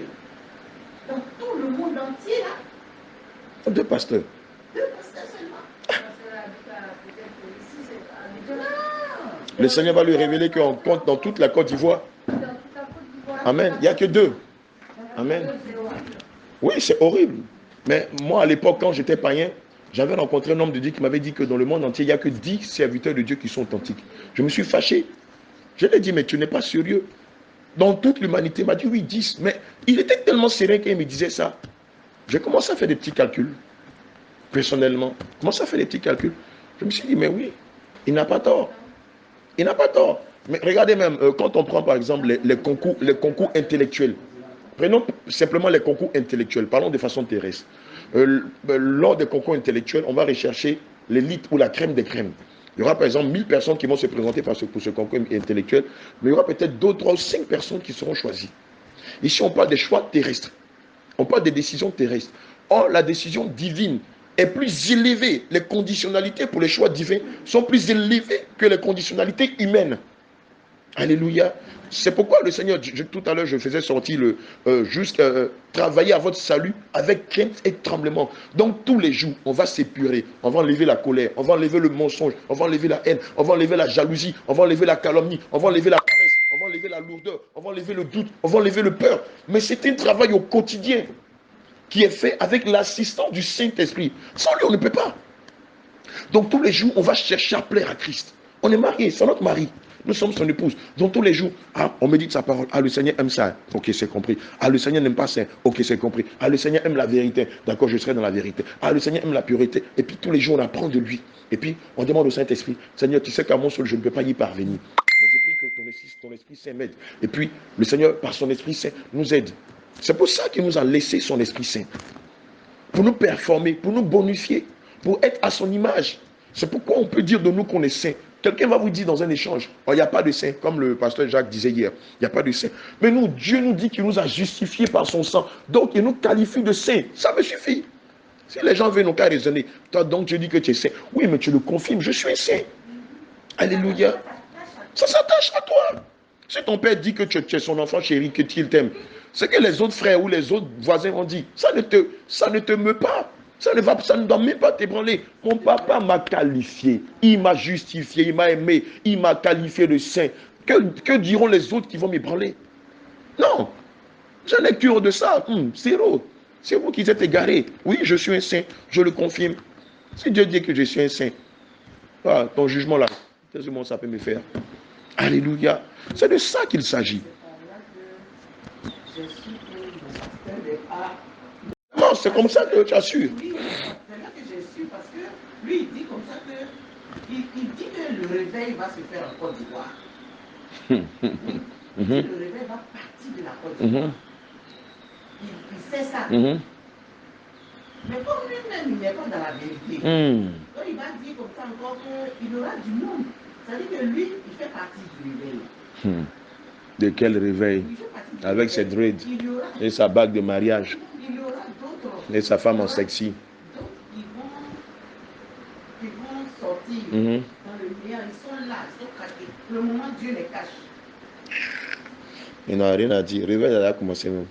[SPEAKER 1] dans tout le monde entier, là, 2 pasteurs. 2 pasteurs seulement. Le Seigneur va lui révéler qu'on compte dans toute la Côte d'Ivoire. Amen. Il n'y a que 2. Amen. Oui, c'est horrible. Mais moi, à l'époque, quand j'étais païen, J'avais rencontré un homme de Dieu qui m'avait dit que dans le monde entier, il n'y a que 10 serviteurs de Dieu qui sont authentiques. Je me suis fâché. Je lui ai dit, mais tu n'es pas sérieux. Dans toute l'humanité, il m'a dit, oui, 10. Mais il était tellement serein qu'il me disait ça. J'ai commencé à faire des petits calculs. Personnellement, j'ai commencé à faire des petits calculs. Je me suis dit, mais oui, il n'a pas tort. Il n'a pas tort. Mais regardez même, quand on prend par exemple les concours intellectuels, prenons simplement les concours intellectuels, parlons de façon terrestre. Lors des concours intellectuels, on va rechercher l'élite ou la crème des crèmes. Il y aura par exemple 1000 personnes qui vont se présenter pour ce concours intellectuel, mais il y aura peut-être 2, 3 ou 5 personnes qui seront choisies. Ici, on parle des choix terrestres. On parle des décisions terrestres. Or, la décision divine est plus élevée. Les conditionnalités pour les choix divins sont plus élevées que les conditionnalités humaines. Alléluia. C'est pourquoi le Seigneur, tout à l'heure, je faisais sortir travailler à votre salut avec crainte et tremblement. Donc, tous les jours, on va s'épurer. On va enlever la colère. On va enlever le mensonge. On va enlever la haine. On va enlever la jalousie. On va enlever la calomnie. On va enlever la paresse. On va enlever la lourdeur. On va enlever le doute. On va enlever le peur. Mais c'est un travail au quotidien qui est fait avec l'assistance du Saint-Esprit. Sans lui, on ne peut pas. Donc, tous les jours, on va chercher à plaire à Christ. On est marié, c'est notre mari. Nous sommes son épouse. Donc tous les jours, on médite sa parole. Ah, le Seigneur aime ça. Ok, c'est compris. Ah, le Seigneur n'aime pas ça. Ok, c'est compris. Ah, le Seigneur aime la vérité. D'accord, je serai dans la vérité. Ah, le Seigneur aime la pureté. Et puis tous les jours, on apprend de lui. Et puis, on demande au Saint-Esprit, Seigneur, tu sais qu'à mon seul, je ne peux pas y parvenir. Mais je prie que ton Esprit Saint m'aide. Et puis, le Seigneur, par son Esprit Saint, nous aide. C'est pour ça qu'il nous a laissé son Esprit Saint. Pour nous performer, pour nous bonifier, pour être à son image. C'est pourquoi on peut dire de nous qu'on est saint. Quelqu'un va vous dire dans un échange, il n'y a pas de saint, comme le pasteur Jacques disait hier, il n'y a pas de saint. Mais nous, Dieu nous dit qu'il nous a justifiés par son sang. Donc, il nous qualifie de saints. Ça me suffit. Si les gens veulent nous qu'à raisonner, toi donc tu dis que tu es saint. Oui, mais tu le confirmes, je suis un saint. Alléluia. Ça s'attache à toi. Si ton père dit que tu es son enfant chéri, que tu t'aimes, ce que les autres frères ou les autres voisins ont dit, ça ne te meut pas. Ça ne doit même pas t'ébranler. Mon papa m'a qualifié. Il m'a justifié. Il m'a aimé. Il m'a qualifié de saint. Que diront les autres qui vont m'ébranler? Non. J'en ai cure de ça. Zéro. C'est vous qui êtes égarés. Oui, je suis un saint. Je le confirme. Si Dieu dit que je suis un saint, ton jugement là, qu'est-ce que ça peut me faire? Alléluia. C'est de ça qu'il s'agit. Non, c'est comme ça que tu as su.
[SPEAKER 5] Oui, c'est là que j'ai su parce que lui, il dit comme ça que il dit que le réveil va se faire en Côte d'Ivoire. Oui. Il dit que le réveil va partir de la Côte d'Ivoire. Il sait ça. Mais comme lui-même, il n'est pas dans la vérité. Donc il va dire comme ça encore qu'il aura du monde. C'est-à-dire que lui, il fait partie du réveil.
[SPEAKER 1] De quel réveil? Avec ses dreads et sa bague de mariage.
[SPEAKER 5] Il y aura d'autres.
[SPEAKER 1] Et sa femme en sexy.
[SPEAKER 5] Donc ils vont sortir dans le néant. Ils sont là, ils sont cachés. Pour le moment, Dieu les cache.
[SPEAKER 1] Il n'a rien à dire. Réveil, elle a commencé même.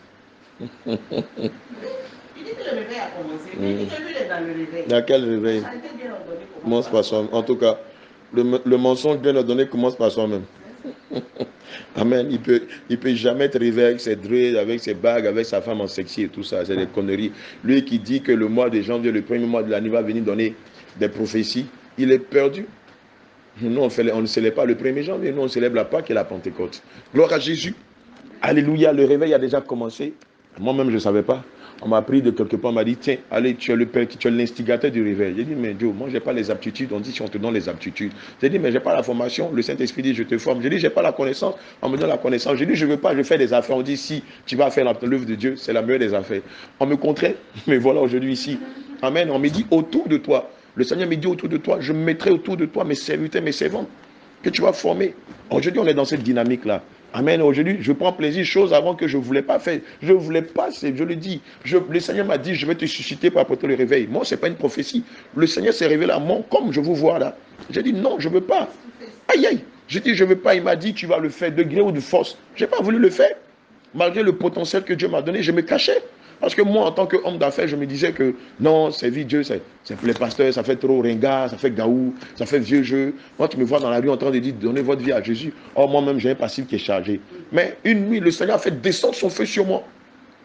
[SPEAKER 5] Il dit que le réveil a commencé. Mais il dit que lui, il est dans le réveil.
[SPEAKER 1] Dans quel réveil?
[SPEAKER 5] Ça a été bien ordonné.
[SPEAKER 1] Commence par soi-même. En tout cas, le mensonge bien ordonné commence par soi-même. Amen. Il peut jamais être réveillé avec ses dreads, avec ses bagues, avec sa femme en sexy et tout ça. C'est des conneries. Lui qui dit que le mois de janvier, le premier mois de l'année, va venir donner des prophéties, il est perdu. Nous, on ne célèbre pas le 1er janvier. Nous, on célèbre la Pâque et la Pentecôte. Gloire à Jésus. Alléluia. Le réveil a déjà commencé. Moi-même, je ne savais pas. On m'a pris de quelque part, on m'a dit, tiens, allez, tu es l'instigateur du réveil. J'ai dit, mais Joe, moi, je n'ai pas les aptitudes. On dit, si on te donne les aptitudes. J'ai dit, mais je n'ai pas la formation. Le Saint-Esprit dit, je te forme. J'ai dit, je n'ai pas la connaissance. On me donne la connaissance. J'ai dit, je ne veux pas, je fais des affaires. On dit, si tu vas faire l'œuvre de Dieu, c'est la meilleure des affaires. On me contraint, mais voilà aujourd'hui ici. Amen. On me dit, autour de toi. Le Seigneur me dit, autour de toi, je mettrai autour de toi mes serviteurs, mes servantes, que tu vas former. Aujourd'hui, on est dans cette dynamique-là. Amen. Aujourd'hui, je prends plaisir, chose avant que je ne voulais pas faire. Je ne voulais pas, je le dis. Le Seigneur m'a dit, je vais te susciter pour apporter le réveil. Moi, ce n'est pas une prophétie. Le Seigneur s'est révélé à moi, comme je vous vois là. J'ai dit, non, je ne veux pas. Aïe, aïe. J'ai dit, je ne veux pas. Il m'a dit, tu vas le faire de gré ou de force. Je n'ai pas voulu le faire. Malgré le potentiel que Dieu m'a donné, je me cachais. Parce que moi, en tant qu'homme d'affaires, je me disais que non, servir Dieu, c'est pour les pasteurs, ça fait trop ringard, ça fait gaou, ça fait vieux jeu. Moi, tu me vois dans la rue en train de dire, donnez votre vie à Jésus. Oh, moi-même, j'ai un passif qui est chargé. Mais une nuit, le Seigneur a fait descendre son feu sur moi.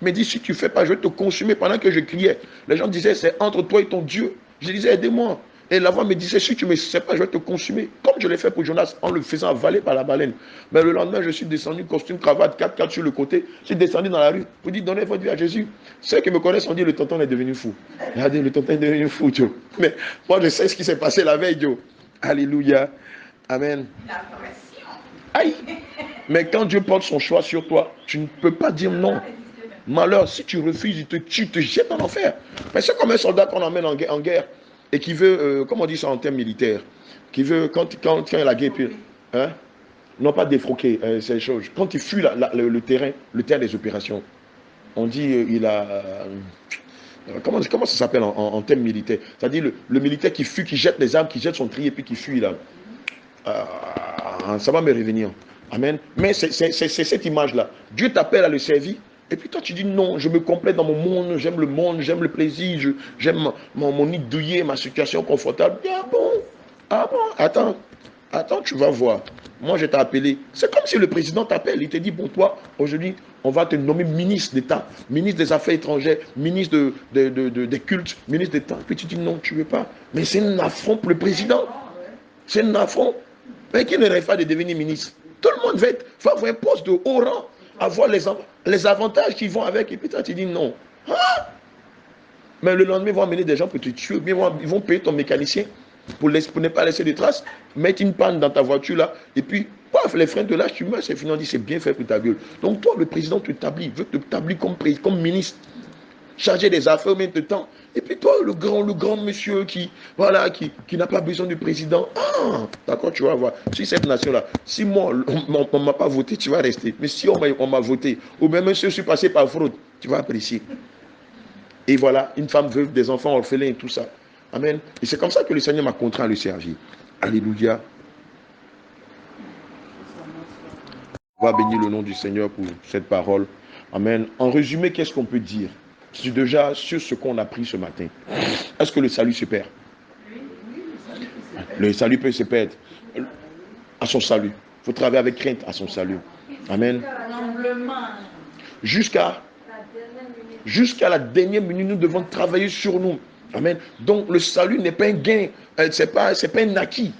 [SPEAKER 1] Il m'a dit, si tu ne fais pas, je vais te consumer pendant que je criais. Les gens disaient, c'est entre toi et ton Dieu. Je disais, aidez-moi. Et la voix me disait, si tu ne me sais pas, je vais te consumer. Comme je l'ai fait pour Jonas en le faisant avaler par la baleine. Mais le lendemain, je suis descendu, costume, cravate, 4x4 sur le côté. Je suis descendu dans la rue pour dire, donnez votre vie à Jésus. Ceux qui me connaissent ont dit, le tonton est devenu fou. Regardez, le tonton est devenu fou, Joe. Mais moi, je sais ce qui s'est passé la veille, Joe. Alléluia. Amen.
[SPEAKER 5] La pression.
[SPEAKER 1] Aïe. Mais quand Dieu porte son choix sur toi, tu ne peux pas dire non. Malheur, si tu refuses, tu te jettes en enfer. Mais c'est comme un soldat qu'on emmène en guerre et qui veut, comment on dit ça en termes militaires, qui veut, quand il y a la guerre, puis, hein, non pas défroquer, ces choses. Quand il fuit le terrain des opérations, on dit il a... Comment ça s'appelle en termes militaires? C'est-à-dire le militaire qui fuit, qui jette les armes, qui jette son tri et puis qui fuit là. Ça va me revenir. Amen. Mais c'est cette image-là. Dieu t'appelle à le servir. Et puis toi tu dis non, je me complète dans mon monde, j'aime le plaisir, j'aime mon nid douillet, ma situation confortable. Ah bon, attends, tu vas voir. Moi je t'ai appelé. C'est comme si le président t'appelle, il te dit, bon toi, aujourd'hui, on va te nommer ministre d'État, ministre des Affaires étrangères, ministre des cultes, ministre d'État. Puis tu dis non, tu ne veux pas. Mais c'est un affront pour le président. C'est un affront. Mais qui ne rêve pas de devenir ministre? Tout le monde va avoir un poste de haut rang, avoir les avantages qui vont avec, et puis toi tu dis non. Ah! Mais le lendemain, ils vont amener des gens pour te tuer, bien ils vont payer ton mécanicien pour ne pas laisser de traces, mettre une panne dans ta voiture là, et puis, paf, les freins te lâchent, tu meurs, c'est fini, on dit c'est bien fait pour ta gueule. Donc toi, le président veut t'établir comme ministre, chargé des affaires au même temps. Et puis toi, le grand monsieur qui n'a pas besoin du président. Ah, d'accord, tu vas voir. Si cette nation-là, si moi, on ne m'a pas voté, tu vas rester. Mais si on m'a voté, ou même si je suis passé par fraude, tu vas apprécier. Et voilà, une femme veuve, des enfants orphelins et tout ça. Amen. Et c'est comme ça que le Seigneur m'a contraint à le servir. Alléluia. On va bénir le nom du Seigneur pour cette parole. Amen. En résumé, qu'est-ce qu'on peut dire? C'est déjà sur ce qu'on a pris ce matin. Est-ce que le salut se perd? Le salut peut se perdre à son salut. Il faut travailler avec crainte à son salut. Amen. Jusqu'à la dernière minute, nous devons travailler sur nous. Amen. Donc le salut n'est pas un gain, c'est pas un acquis.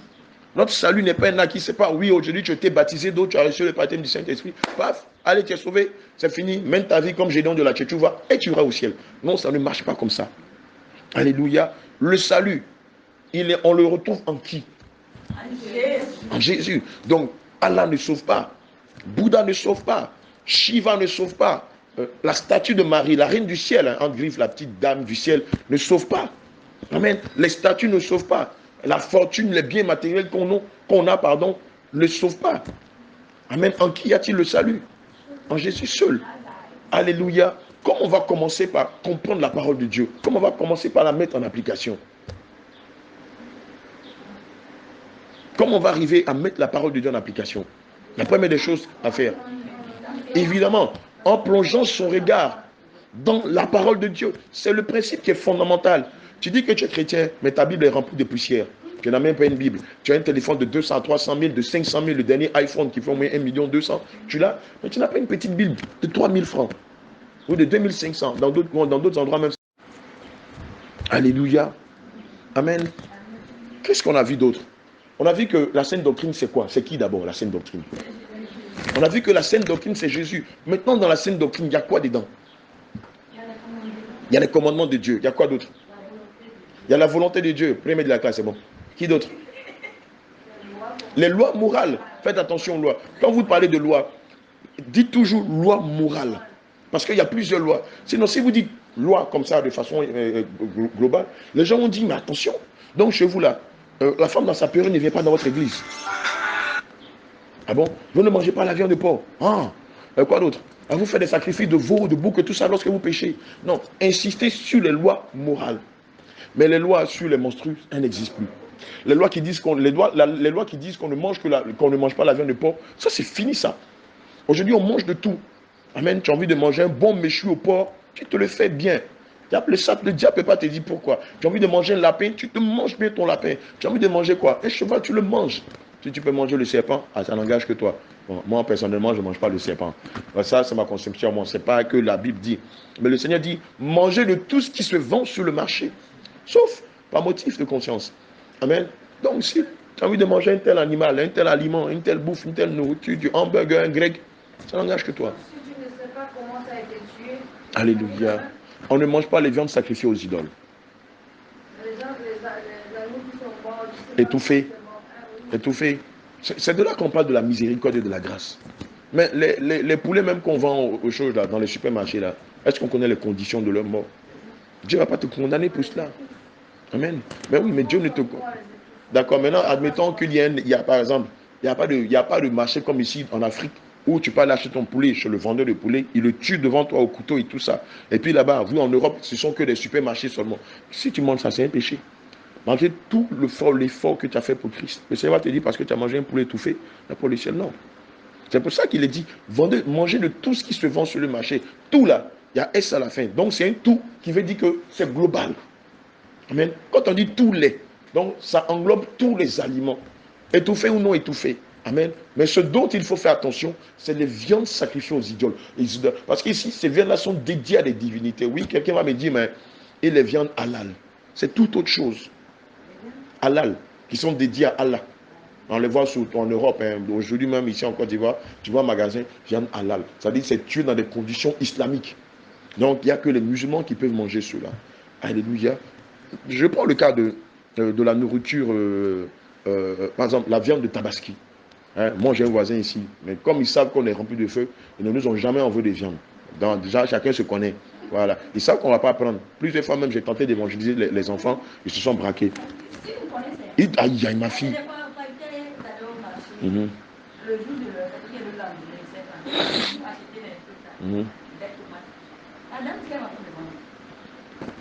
[SPEAKER 1] Notre salut n'est pas un acquis, c'est pas oui, aujourd'hui tu t'es baptisé, d'autres tu as reçu le baptême du Saint-Esprit. Paf, allez, tu es sauvé, c'est fini, mène ta vie comme Gédéon de la Tchétchouva et tu iras au ciel. Non, ça ne marche pas comme ça. Alléluia. Le salut, on le retrouve en qui? En Jésus. Donc, Allah ne sauve pas. Bouddha ne sauve pas. Shiva ne sauve pas. La statue de Marie, la reine du ciel, en griffe, la petite dame du ciel, ne sauve pas. Amen. Les statues ne sauvent pas. La fortune, les biens matériels qu'on a, ne sauvent pas. Amen. En qui y a-t-il le salut? En Jésus seul. Alléluia. Comment on va commencer par comprendre la parole de Dieu? Comment on va commencer par la mettre en application? Comment on va arriver à mettre la parole de Dieu en application? La première des choses à faire, évidemment, en plongeant son regard dans la parole de Dieu. C'est le principe qui est fondamental. Tu dis que tu es chrétien, mais ta Bible est remplie de poussière. Tu n'as même pas une Bible. Tu as un téléphone de 200, 300 000, de 500 000, le dernier iPhone qui fait au moins 1 200 000. Tu l'as, mais tu n'as pas une petite Bible de 3 000 francs ou de 2 500 dans d'autres endroits même. Alléluia. Amen. Qu'est-ce qu'on a vu d'autre? On a vu que la saine doctrine, c'est quoi? C'est qui d'abord, la saine doctrine? On a vu que la saine doctrine, c'est Jésus. Maintenant, dans la saine doctrine, il y a quoi dedans? Il y a les commandements de Dieu. Il y a quoi d'autre? Il y a la volonté de Dieu. Premier de la classe, c'est bon. Qui d'autre? Les lois morales. Faites attention aux lois. Quand vous parlez de loi, dites toujours loi morale. Parce qu'il y a plusieurs lois. Sinon, si vous dites loi comme ça, de façon globale, les gens vont dire, mais attention. Donc, chez vous là, la femme dans sa période ne vient pas dans votre église. Ah bon? Vous ne mangez pas la viande de porc. Ah, quoi d'autre? Vous faites des sacrifices de veaux, de boucs et tout ça lorsque vous péchez. Non, insistez sur les lois morales. Mais les lois sur les menstrues, elles n'existent plus. Les lois qui disent qu'on ne mange pas la viande de porc, ça c'est fini ça. Aujourd'hui on mange de tout. Amen. Tu as envie de manger un bon méchoui au porc, tu te le fais bien. Le diable ne peut pas te dire pourquoi. Tu as envie de manger un lapin, tu te manges bien ton lapin. Tu as envie de manger quoi? Un cheval, tu le manges. Si tu peux manger le serpent, ça n'engage que toi. Bon, moi, personnellement, je ne mange pas le serpent. Ça, c'est ma conception. Moi, ce n'est pas que la Bible dit. Mais le Seigneur dit, mangez de tout ce qui se vend sur le marché. Sauf par motif de conscience. Amen. Donc si tu as envie de manger un tel animal, un tel aliment, une telle bouffe, une telle nourriture, du hamburger, un grec, ça n'engage que toi.
[SPEAKER 6] Si tu ne sais pas comment ça a été tué,
[SPEAKER 1] Alléluia. On ne mange pas les viandes sacrifiées aux idoles.
[SPEAKER 6] les gens, les animaux qui sont morts,
[SPEAKER 1] Étouffés. Étouffés. C'est de là qu'on parle de la miséricorde et de la grâce. Mais les poulets même qu'on vend aux choses là, dans les supermarchés là, est-ce qu'on connaît les conditions de leur mort? Dieu ne va pas te condamner pour cela. Amen. Mais oui, mais Dieu ne te... D'accord, maintenant, admettons qu'il y a, par exemple, il n'y a pas de marché comme ici en Afrique où tu peux aller acheter ton poulet chez le vendeur de poulet, il le tue devant toi au couteau et tout ça. Et puis là-bas, vous en Europe, ce sont que des supermarchés seulement. Si tu manges ça, c'est un péché. Manger tout l'effort que tu as fait pour Christ. Le Seigneur va te dire parce que tu as mangé un poulet étouffé, là pour le ciel, non. C'est pour ça qu'il est dit, mangez de tout ce qui se vend sur le marché. Tout là, il y a S à la fin. Donc c'est un tout qui veut dire que c'est global. Amen. Quand on dit tous les, donc ça englobe tous les aliments, étouffés ou non étouffés. Amen. Mais ce dont il faut faire attention, c'est les viandes sacrifiées aux idoles. Parce qu'ici, ces viandes-là sont dédiées à des divinités. Oui, quelqu'un va me dire, mais et les viandes halal, c'est tout autre chose. Halal, qui sont dédiées à Allah. On les voit surtout en Europe. Hein. Aujourd'hui même ici en Côte d'Ivoire, tu vois un magasin, viande halal. Ça veut dire que c'est tué dans des conditions islamiques. Donc il n'y a que les musulmans qui peuvent manger cela. Alléluia. Je prends le cas de la nourriture, par exemple la viande de Tabaski. Hein, moi j'ai un voisin ici, mais comme ils savent qu'on est rempli de feu, ils ne nous ont jamais envoyé de viande. Donc déjà chacun se connaît. Voilà. Ils savent qu'on ne va pas prendre. Plusieurs fois même j'ai tenté d'évangéliser les enfants, ils se sont braqués.
[SPEAKER 4] Si vous connaissez,
[SPEAKER 1] Aïe, aïe, ma fille.
[SPEAKER 4] des fois, quand j'étais allée au marché,
[SPEAKER 1] Mhm.
[SPEAKER 4] le jour de le lendemain, c'est ça. Je acheté des trucs là,
[SPEAKER 1] Mhm.
[SPEAKER 4] des tomates. La dame, ce qu'elle m'a fait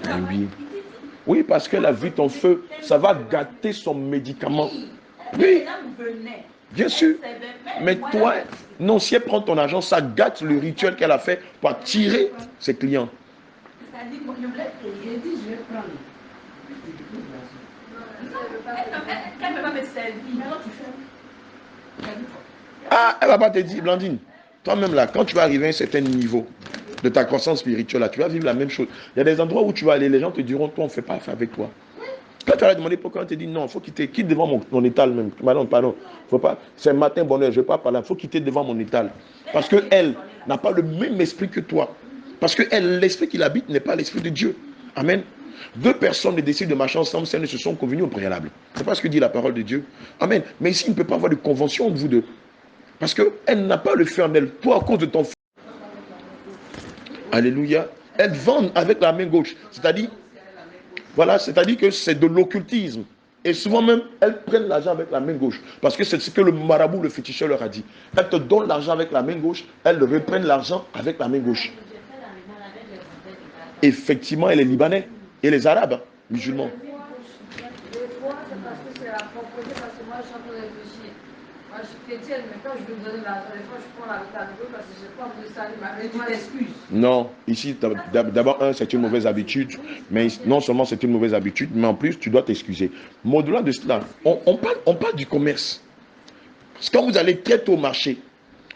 [SPEAKER 1] Ah
[SPEAKER 4] demander.
[SPEAKER 1] oui. Oui, parce qu'elle a vu ton feu, ça va gâter son médicament. Oui, bien sûr. Mais toi, non, si elle prend ton argent, ça gâte le rituel qu'elle a fait pour attirer ses clients.
[SPEAKER 4] C'est-à-dire que je voulais payer.
[SPEAKER 5] J'ai dit, je vais prendre.
[SPEAKER 4] Elle ne peut pas me servir. Alors tu fais.
[SPEAKER 1] Ah, elle va pas te dire, Blandine, toi-même là, quand tu vas arriver à un certain niveau de ta croissance spirituelle, là, tu vas vivre la même chose. Il y a des endroits où tu vas aller, les gens te diront, toi, on ne fait pas affaire avec toi. Quand tu vas leur demander pourquoi, on te dit non, il faut quitter, quitte devant mon étal même. Pardon, faut pas, c'est matin, bonne heure, je ne vais pas parler, il faut quitter devant mon étal. Parce qu'elle n'a pas le même esprit que toi. Parce que elle, l'esprit qu'il habite n'est pas l'esprit de Dieu. Amen. Deux personnes décident de marcher ensemble si elles ne se sont convenues au préalable. C'est pas ce que dit la parole de Dieu. Amen. Mais ici, il ne peut pas avoir de convention entre vous deux. Parce qu'elle n'a pas le feu en elle. Toi, à cause de ton feu. Alléluia. Elle vend avec la main gauche. C'est-à-dire, voilà, c'est-à-dire que c'est de l'occultisme. Et souvent même, elles prennent l'argent avec la main gauche. Parce que c'est ce que le marabout, le féticheur leur a dit. Elles te donnent l'argent avec la main gauche, elles reprennent l'argent avec la main gauche. Effectivement, et les Libanais et les Arabes, musulmans.
[SPEAKER 6] Des fois, c'est parce que c'est la propreté, parce que moi, je suis en train de réfléchir. Moi, je suis chrétienne, mais quand je veux donner l'argent, des fois, je prends la catégorie parce que je n'ai pas envie de salir ma main. Tu t'excuses.
[SPEAKER 1] Non, ici, d'abord, c'est une mauvaise habitude. Mais non seulement c'est une mauvaise habitude, mais en plus, tu dois t'excuser. Mais au-delà de cela, on parle du commerce. Parce que quand vous allez très tôt au marché,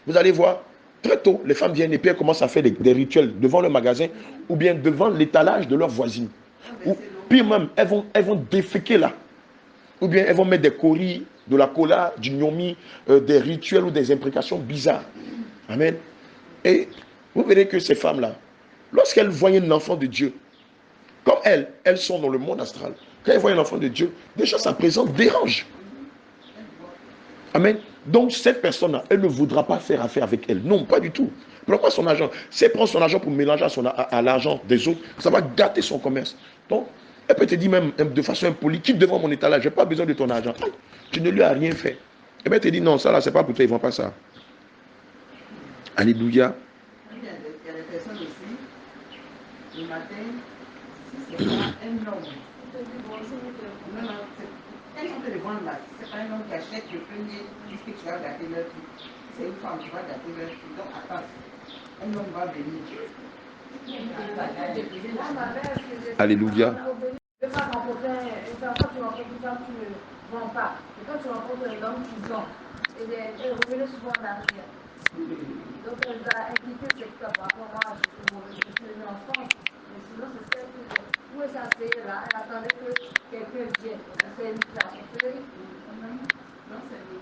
[SPEAKER 1] vous allez voir, très tôt, les femmes viennent et puis elles commencent à faire des rituels devant le magasin ou bien devant l'étalage de leurs voisines. Ou puis même, elles vont déféquer là. Ou bien elles vont mettre des coris, de la cola, du gnomi, des rituels ou des imprécations bizarres. Amen. Et vous verrez que ces femmes-là, lorsqu'elles voient un enfant de Dieu, comme elles sont dans le monde astral, quand elles voient un enfant de Dieu, déjà sa présence dérange. Amen. Donc cette personne-là, elle ne voudra pas faire affaire avec elle. Non, pas du tout. Pourquoi son argent? Si elle prend son argent pour mélanger à l'argent des autres, ça va gâter son commerce. Donc, elle peut te dire même de façon impolie, quitte devant mon étalage, je n'ai pas besoin de ton argent. Aïe, tu ne lui as rien fait. Et bien elle te dit non, ça là, c'est pas pour toi, ils ne vont pas ça. Alléluia.
[SPEAKER 5] Il y a des personnes aussi, le matin, si c'est pas un homme, elles sont de vendre là, c'est pas un homme qui achète le premier, puisque tu vas gâter leur truc. C'est une femme qui va gâter leur truc. Donc attends, un homme va venir.
[SPEAKER 1] Alléluia.
[SPEAKER 6] Des fois, quand tu rencontres une femme, tu ne vends pas. Et quand tu rencontres un homme, tu vends. Et elle revenait souvent en arrière. Donc, elle a inquiété cette femme. Après, moi, je suis venue en France. Mais sinon, c'est celle que pouvait s'asseoir là, elle attendait que quelqu'un vienne. C'est une place. Non, c'est une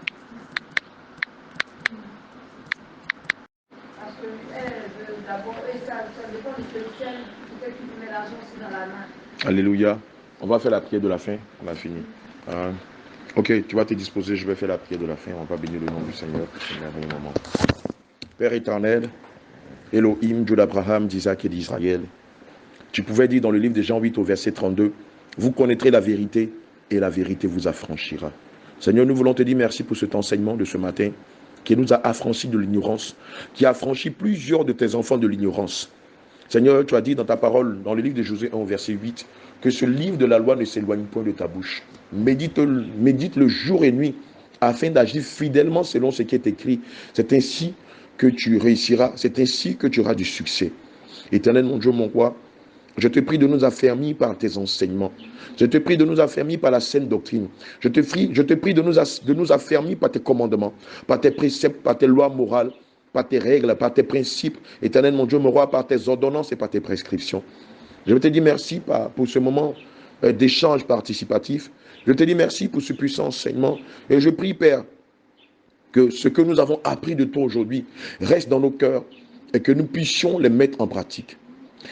[SPEAKER 6] parce que elle, d'abord, et ça dépend du spirituel, peut-être qu'il met l'argent aussi dans la main.
[SPEAKER 1] Alléluia. On va faire la prière de la fin. On a fini. Ok, tu vas te disposer. Je vais faire la prière de la fin. On va bénir le nom du Seigneur pour ce merveilleux moment. Père éternel, Elohim, Dieu d'Abraham, d'Isaac et d'Israël, tu pouvais dire dans le livre de Jean 8 au verset 32, vous connaîtrez la vérité et la vérité vous affranchira. Seigneur, nous voulons te dire merci pour cet enseignement de ce matin qui nous a affranchis de l'ignorance, qui a affranchi plusieurs de tes enfants de l'ignorance. Seigneur, tu as dit dans ta parole, dans le livre de Josué 1, verset 8, que ce livre de la loi ne s'éloigne point de ta bouche. Médite-le jour et nuit, afin d'agir fidèlement selon ce qui est écrit. C'est ainsi que tu réussiras, c'est ainsi que tu auras du succès. Éternel, mon Dieu, mon roi, je te prie de nous affermir par tes enseignements. Je te prie de nous affermir par la saine doctrine. Je te prie de nous affermir par tes commandements, par tes préceptes, par tes lois morales, par tes règles, par tes principes. Éternel, mon Dieu, mon roi, par tes ordonnances et par tes prescriptions. Je te dis merci pour ce moment d'échange participatif. Je te dis merci pour ce puissant enseignement. Et je prie, Père, que ce que nous avons appris de toi aujourd'hui reste dans nos cœurs et que nous puissions les mettre en pratique.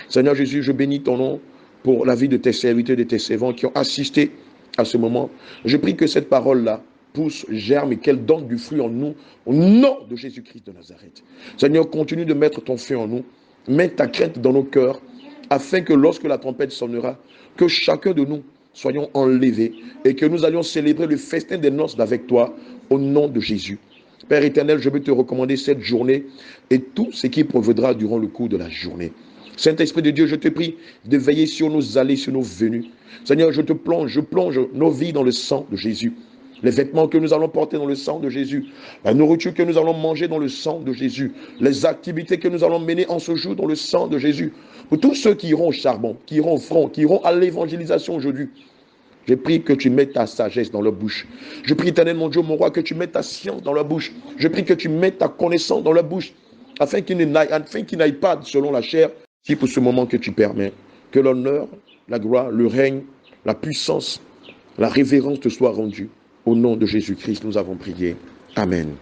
[SPEAKER 1] Seigneur Jésus, je bénis ton nom pour la vie de tes serviteurs et de tes servants qui ont assisté à ce moment. Je prie que cette parole-là pousse, germe et qu'elle donne du fruit en nous, au nom de Jésus-Christ de Nazareth. Seigneur, continue de mettre ton feu en nous, mets ta crainte dans nos cœurs, afin que lorsque la trompette sonnera, que chacun de nous soyons enlevés et que nous allions célébrer le festin des noces avec toi, au nom de Jésus. Père éternel, je veux te recommander cette journée et tout ce qui proviendra durant le cours de la journée. Saint-Esprit de Dieu, je te prie de veiller sur nos allées, sur nos venues. Seigneur, je plonge nos vies dans le sang de Jésus. Les vêtements que nous allons porter dans le sang de Jésus. La nourriture que nous allons manger dans le sang de Jésus. Les activités que nous allons mener en ce jour dans le sang de Jésus. Pour tous ceux qui iront au charbon, qui iront au front, qui iront à l'évangélisation aujourd'hui. Je prie que tu mettes ta sagesse dans leur bouche. Je prie, éternel mon Dieu, mon roi, que tu mettes ta science dans leur bouche. Je prie que tu mettes ta connaissance dans leur bouche. Afin qu'ils n'aillent pas selon la chair. Si pour ce moment que tu permets, que l'honneur, la gloire, le règne, la puissance, la révérence te soient rendus. Au nom de Jésus-Christ, nous avons prié. Amen.